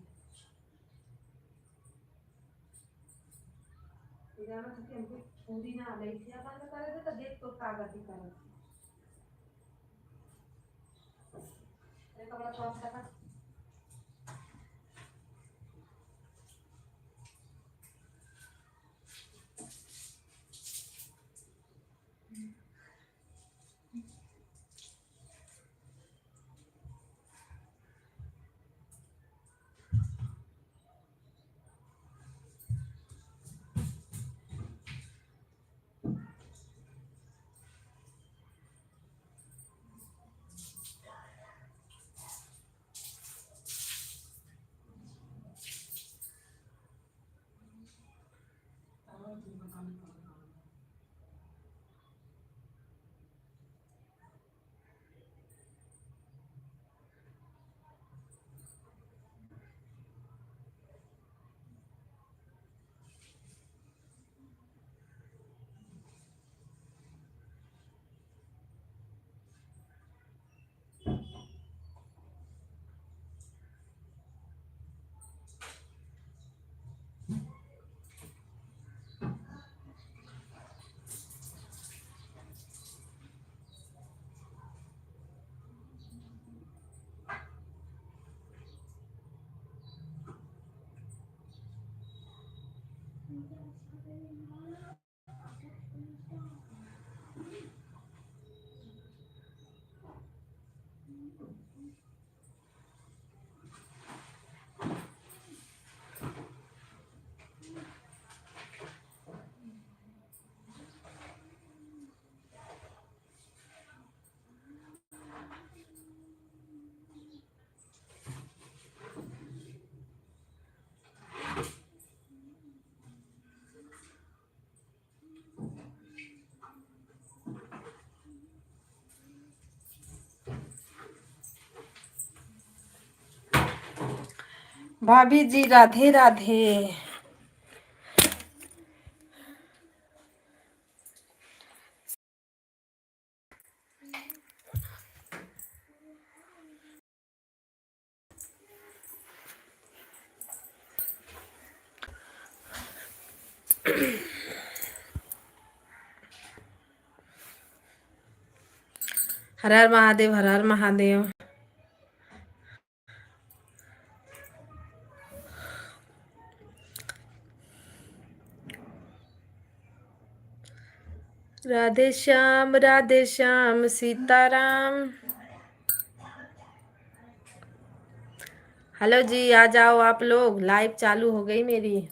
इधर में तो हमको पूरी ना ले थी अपन करे तो देख तो कागज ही करे। ये कपड़ा थोड़ा सा भाभी जी, राधे राधे। हर हर महादेव, हर हर महादेव। राधे श्याम सीताराम। हेलो जी, आ जाओ आप लोग, लाइव चालू हो गई मेरी।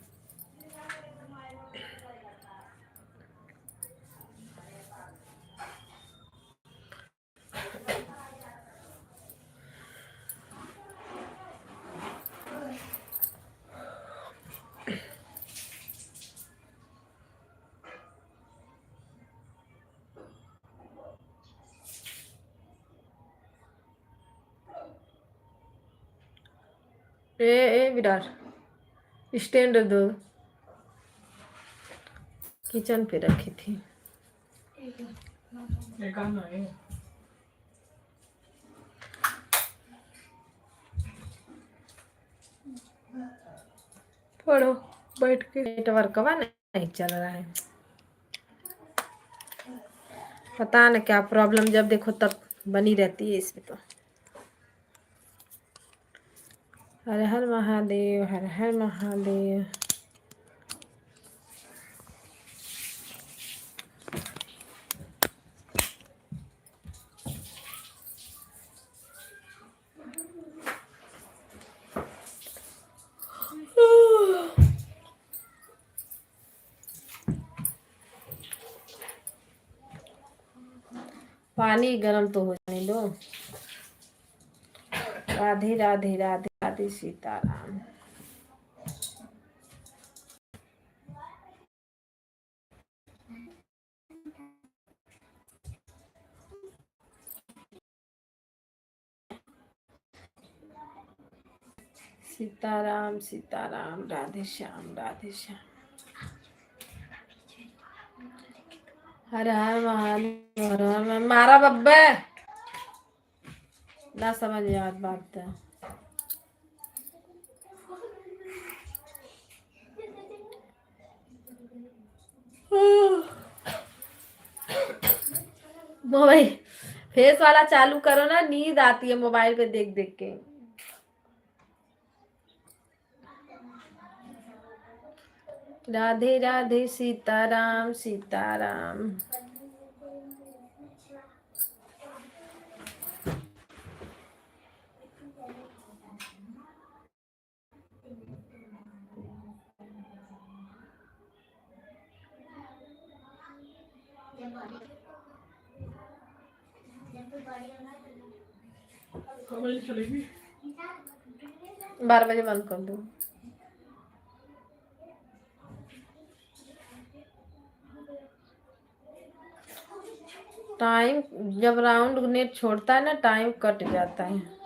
ए विराट, स्टैंड दो, किचन पे रखी थी। ये काम ना है। पढ़ो बैठ के। नेटवर्क का नहीं चल रहा है, पता न क्या प्रॉब्लम, जब देखो तब बनी रहती है इसमें तो। हर हर महादेव, हर हर महादेव। पानी गर्म तो हो जाने दो। राधे राधे राधे राधे सीताराम। सीताराम सीताराम, राधे श्याम राधे श्याम। हर हर महादेव, हर हर मारा बब्बे ना समझ यार बात है। मोबाइल फेस वाला चालू करो ना, नींद आती है मोबाइल पे देख देख के। राधे राधे सीताराम सीताराम। कब बजे चलेगी? 12 बजे बंद कर दो। टाइम जब राउंड नेट छोड़ता है ना, टाइम कट जाता है।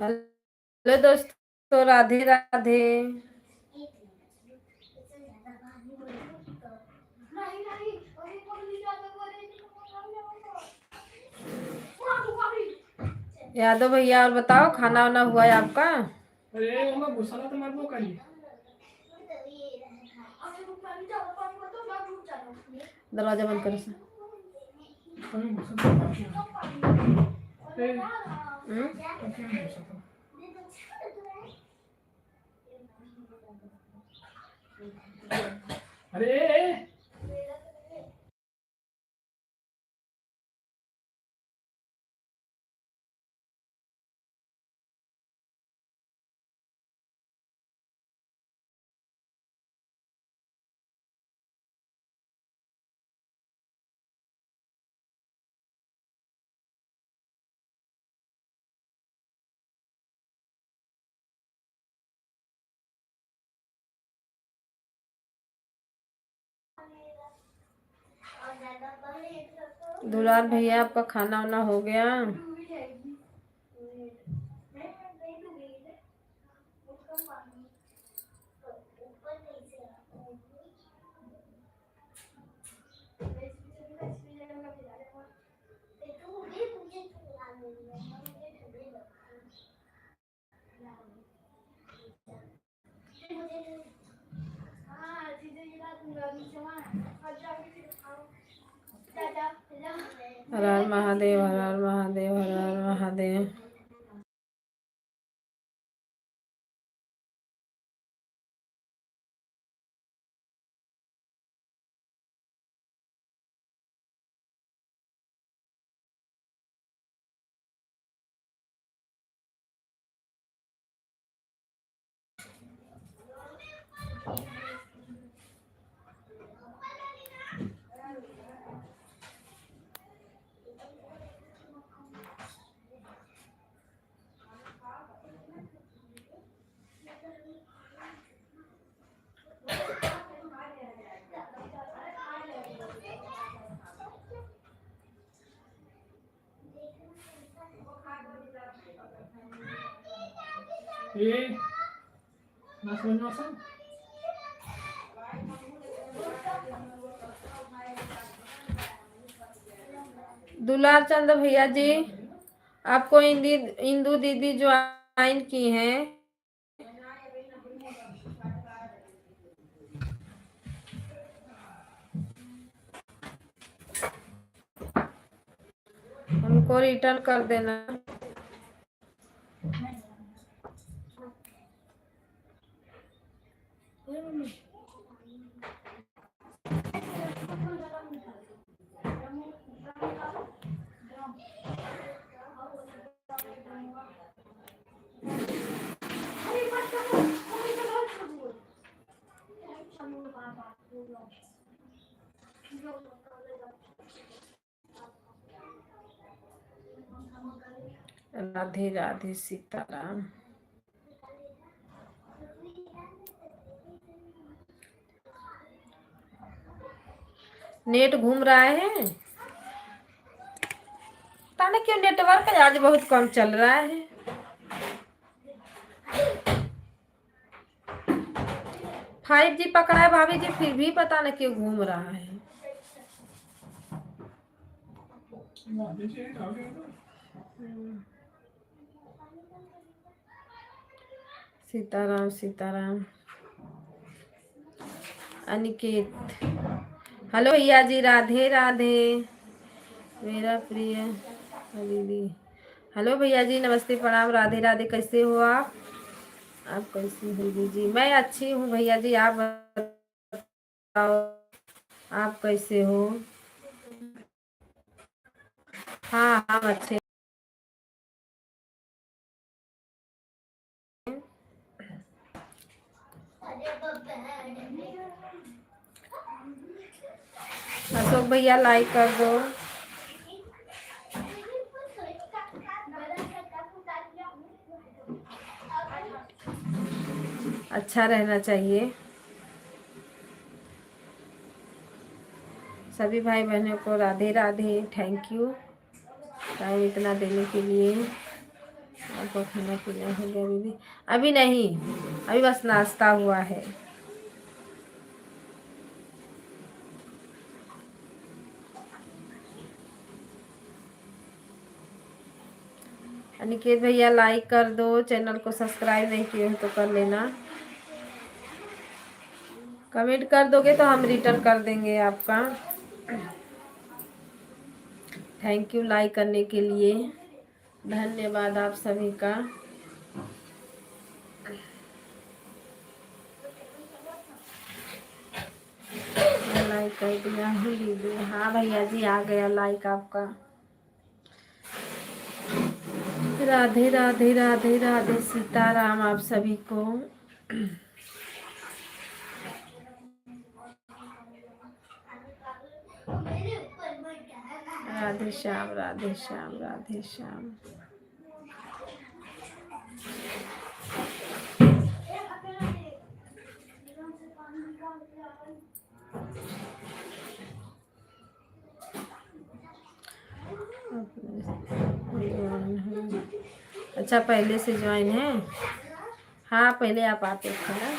हेलो दोस्तों, राधे राधे। यादव भैया, और बताओ खाना वाना हुआ है आपका? अरे वो मैं घुसा तो मत वो करिए। दरवाजा बंद करो सर। हमें घुसा तो मत किया। तो क्या घुसा तो? अरे दुलार भैया, आपका खाना वाना हो गया? बढ़ा दें। ये ना समझ में आता। दुलार चंद भैया जी, आपको इंदू दीदी ज्वाइन की हैं। उनको रिटर्न कर देना। राधे राधे सीताराम। नेट घूम रहा है, पता नहीं क्यों नेटवर्क आज बहुत कम चल रहा है। 5G पकड़ा है भाभी जी, फिर भी पता नहीं क्यों घूम रहा है। सीताराम सीताराम। अनिकेत, हेलो भैया जी, राधे राधे मेरा प्रिय दीदी। हेलो भैया जी, नमस्ते प्रणाम, राधे राधे। कैसे हो आप कैसी हो दीदी? मैं अच्छी हूँ भैया जी, आप बताओ आप कैसे हो? हाँ हम अच्छे। अशोक भैया लाइक कर दो। अच्छा रहना चाहिए। सभी भाई बहनों को Radhe Radhe. Thank you time इतना देने के लिए। आपको खाना पीना हो गया दीदी? अभी नहीं, अभी बस नाश्ता हुआ है। अनिकेत भैया लाइक कर दो, चैनल को सब्सक्राइब नहीं किए हो तो कर लेना। कमेंट कर दोगे तो हम रिटर्न कर देंगे आपका। थैंक यू लाइक करने के लिए, धन्यवाद आप सभी का। लाइक कर दिया हूँ दीदी। हाँ भैया जी, आ गया लाइक आपका। राधे राधे राधे राधे सीताराम आप सभी को। राधे श्याम राधे श्याम राधे श्याम। अच्छा पहले से ज्वाइन है? हाँ पहले आप आते थे ना।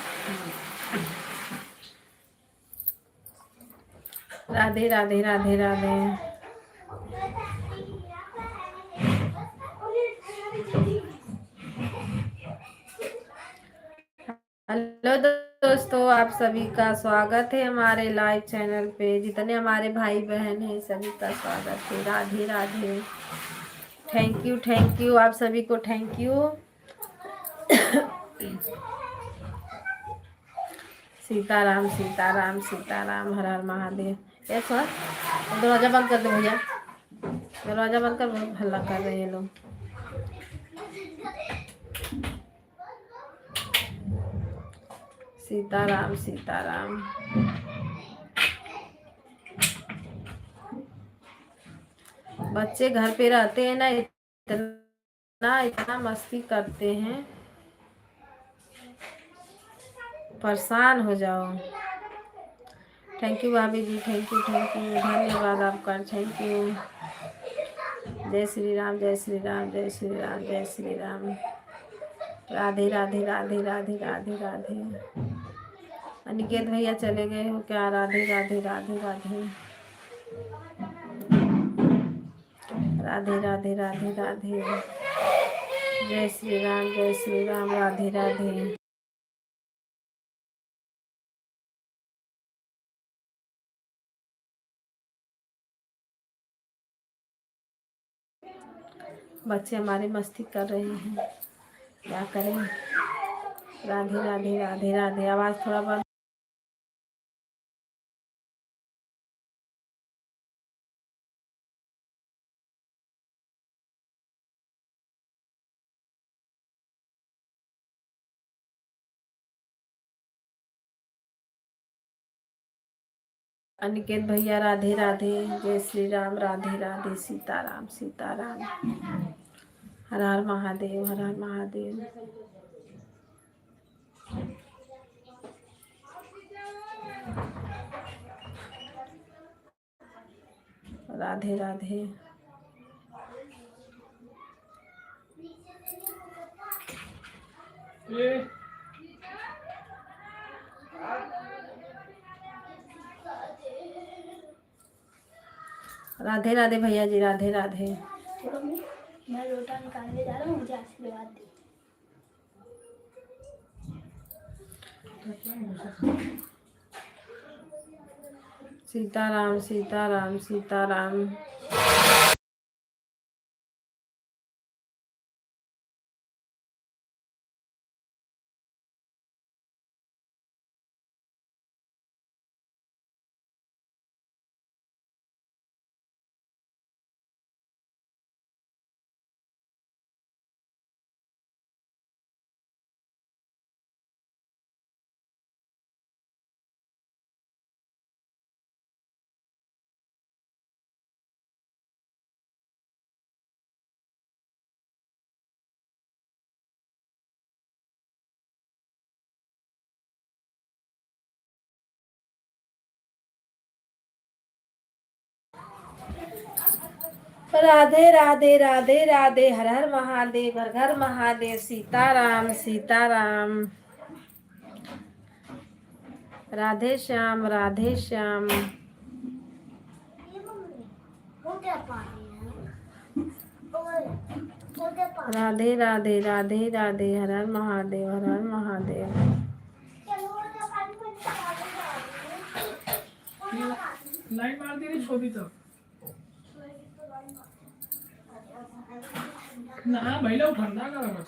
राधे राधे राधे राधे। हेलो दोस्तों, आप सभी का स्वागत है हमारे लाइव चैनल पे। जितने हमारे भाई बहन हैं सभी का स्वागत है। राधे राधे। थैंक यू आप सभी को, थैंक यू। सीताराम सीताराम सीताराम, हर हर महादेव। ये सर दरवाजा बंद कर दो भैया, दरवाजा बंद कर, बहुत हल्ला कर रहे हैं लोग। सीताराम सीताराम। बच्चे घर पे रहते हैं ना, इतना इतना मस्ती करते हैं, परेशान हो जाओ। थैंक यू भाभी जी, थैंक यू धन्यवाद आपका, थैंक यू। जय श्री राम जय श्री राम जय श्री राम जय श्री राम। राधे राधे राधे राधे राधे राधे। अनिकेत भैया चले गए हो क्या? राधे राधे राधे राधे राधे राधे राधे राधे। जय श्री राम राधे राधे। बच्चे हमारे मस्ती कर रहे हैं, क्या करें। राधे राधे राधे राधे। आवाज़ थोड़ा बंद। अनिकेत भैया राधे राधे, जय श्री राम राधे राधे, सीताराम सीताराम, हर हर महादेव, हर हर महादेव। राधे राधे। ये राधे राधे भैया जी, राधे राधे। मैं लोटा निकालने जा रहा हूँ, मुझे आशीर्वाद दे। सीताराम सीताराम सीताराम। राधे राधे राधे राधे, हर हर महादेव, हर हर महादेव। सीताराम सीताराम। राधे श्याम राधे श्याम। राधे राधे राधे राधे, हर हर महादेव, हर हर महादेव। लाइन मार दी रही छोटी तो ना भैया ठंडा करा।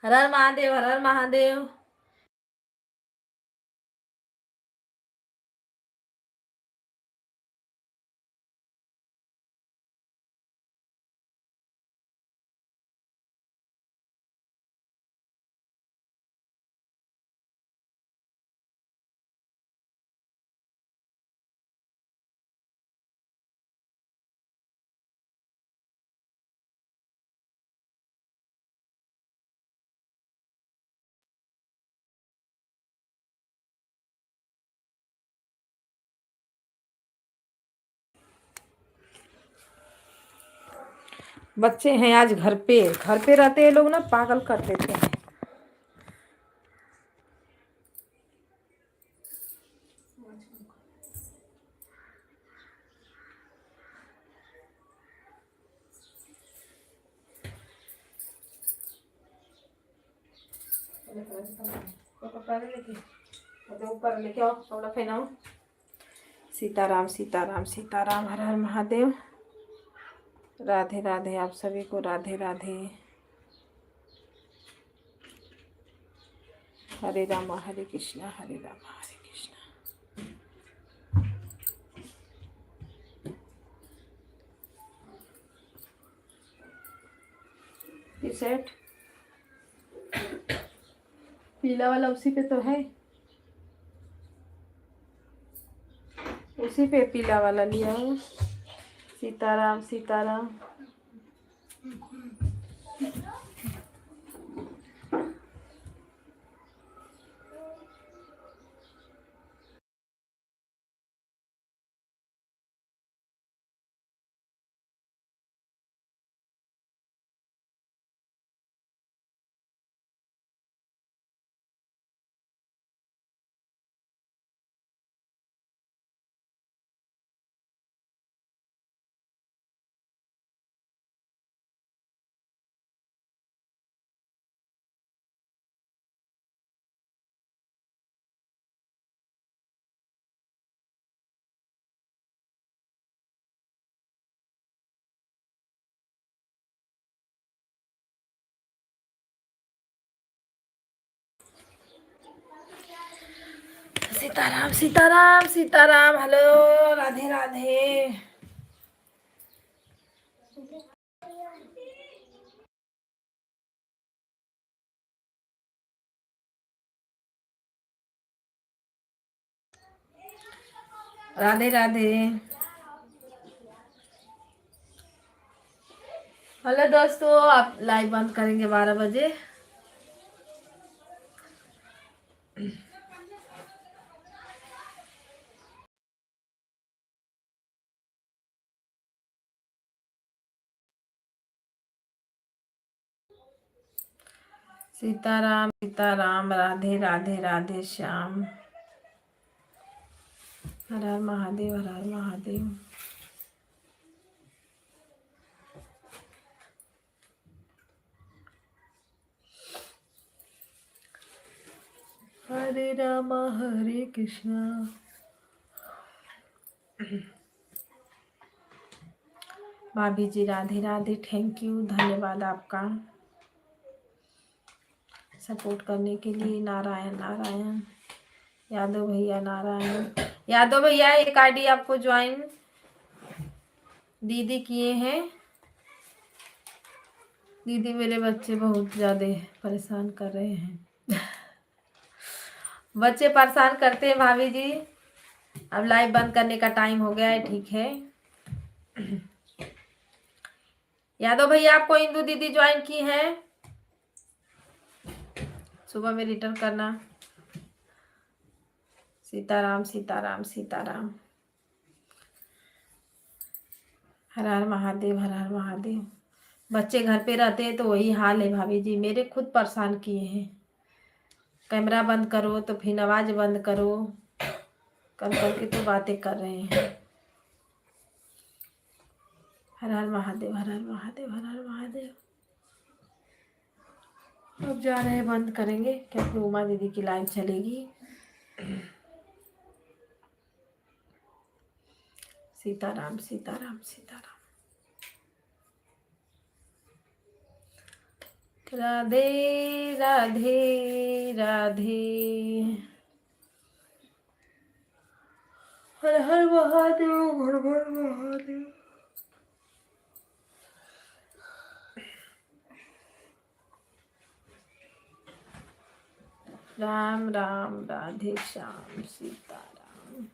हर हर महादेव, हर हर महादेव। बच्चे हैं आज घर पे रहते हैं लोग ना, पागल कर देते हैं। ऊपर लेके आओ, कपड़ा पहनाओ। सीताराम सीताराम सीताराम, हर हर महादेव। राधे राधे, आप सभी को राधे राधे। हरे राम हरे कृष्णा, हरे राम हरे कृष्णा। टी शर्ट पीला वाला उसी पे तो है, उसी पे पीला वाला लिया हूँ। सीताराम सीताराम। सीताराम सीताराम सीताराम। हेलो, राधे राधे। राधे राधे। हेलो दोस्तों, आप लाइव बंद करेंगे 12 बजे। सीताराम सीताराम, राधे राधे, राधे श्याम। हर हर महादेव, हर हर महादेव। हरे राम हरे कृष्णा। भाभी जी राधे राधे, थैंक यू, धन्यवाद आपका सपोर्ट करने के लिए। नारायण नारायण। यादव भैया नारायण। यादव भैया एक आईडी आपको ज्वाइन दीदी किए हैं। दीदी मेरे बच्चे बहुत ज़्यादा परेशान कर रहे हैं। बच्चे परेशान करते हैं भाभी जी। अब लाइव बंद करने का टाइम हो गया है, ठीक है। यादव भैया आपको इंदू दीदी ज्वाइन की है, सुबह में रिटर्न करना। सीताराम सीताराम सीताराम। हर हर महादेव, हर हर महादेव। बच्चे घर पे रहते हैं तो वही हाल है भाभी जी, मेरे खुद परेशान किए हैं। कैमरा बंद करो तो फिर आवाज बंद करो, कर करके तो बातें कर रहे हैं। हर हर महादेव, हर हर महादेव, हर हर महादेव। अब जा रहे हैं, बंद करेंगे क्योंकि उमा दीदी की लाइव चलेगी। सीताराम सीताराम सीताराम। राधे राधे राधे। हर हर महादेव, हर हर महादेव। राम राम राधे श्याम सीताराम।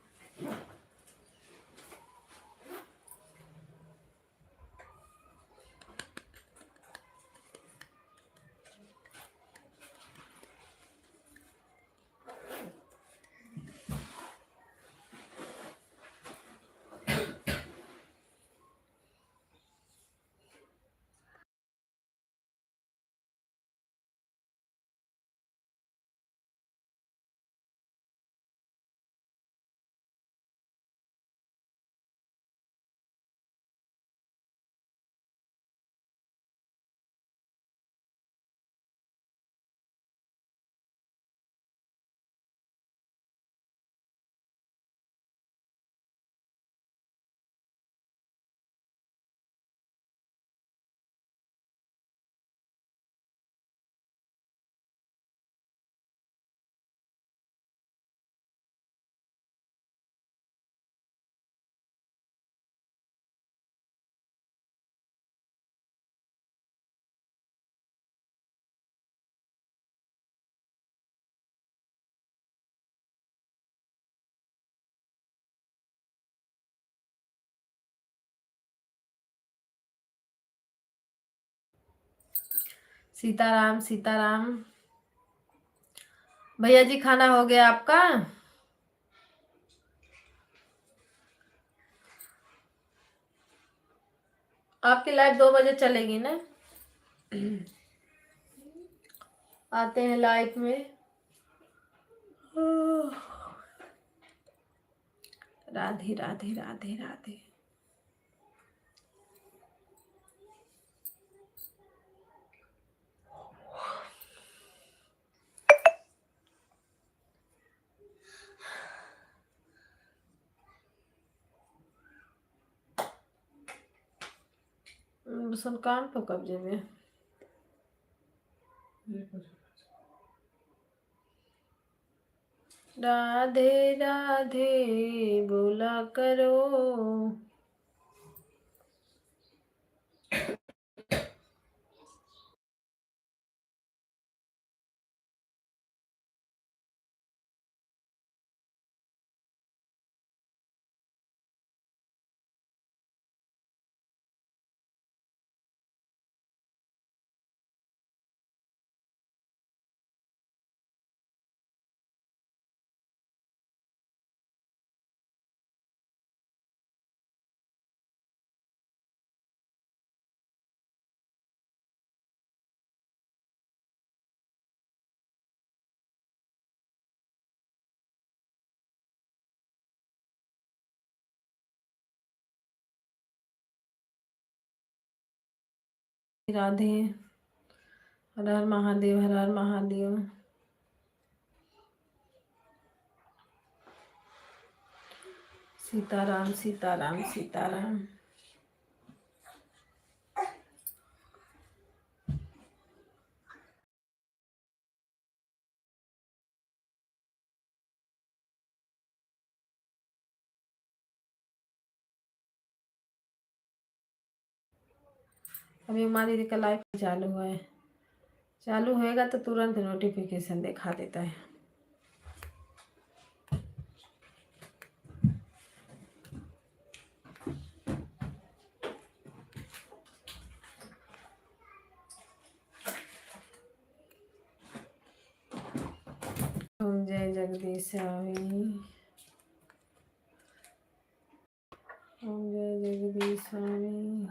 सीताराम सीताराम। भैया जी खाना हो गया आपका? आपकी लाइव 2 बजे चलेगी ना? आते हैं लाइव में। राधे राधे राधे राधे। सुल्तान तो कब्जे में। राधे राधे बोला करो। राधे। हर हर महादेव, हर हर महादेव। सीताराम सीताराम सीताराम। अभी उमा दीदी का लाइव चालू हुआ है। चालू होएगा तो तुरंत नोटिफिकेशन दिखा देता है। ओम जय जगदीश स्वामी। ओम जय जगदीश स्वामी।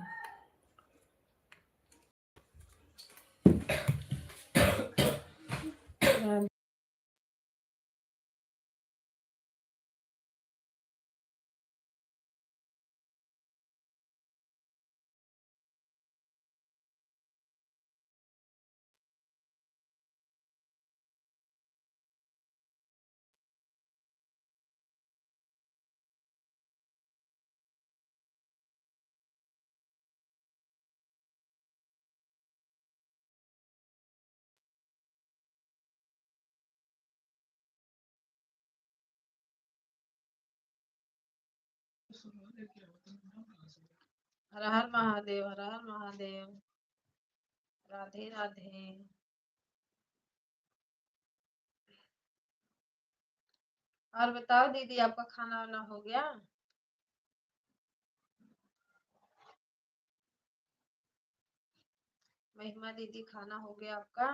महादेव क्या होता है नाम कहाँ से लिया? हर हर महादेव, हर हर महादेव। राधे राधे। और बताओ दीदी, आपका खाना वाना हो गया? महिमा दीदी, खाना हो गया आपका?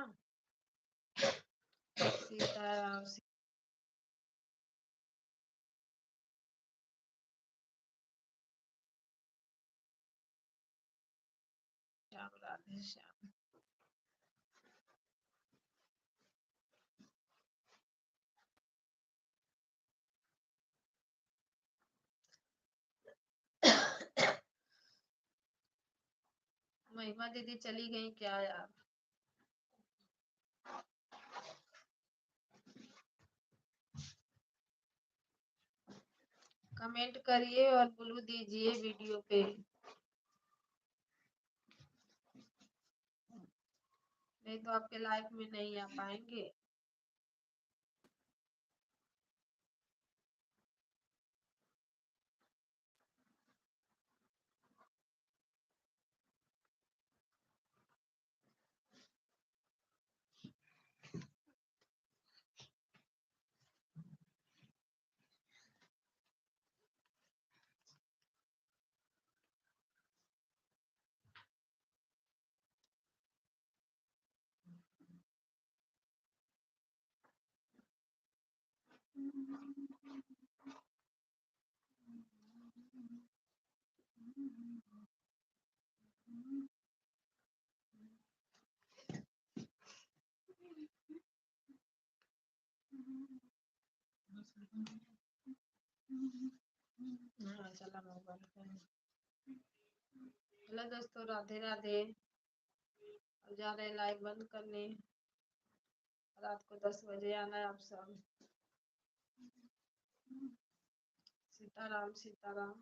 सीताराम श्याम, राधे श्याम। महिमा दीदी चली गई क्या यार? कमेंट करिए और ब्लू दीजिए वीडियो पे। नहीं तो आपके लाइफ में नहीं आ पाएंगे। हाँ, चला मोबाइल पे। हेलो दोस्तों, राधे राधे। अब जा रहे लाइव बंद करने। रात को 10 बजे आना है आप सब। सीताराम सीताराम।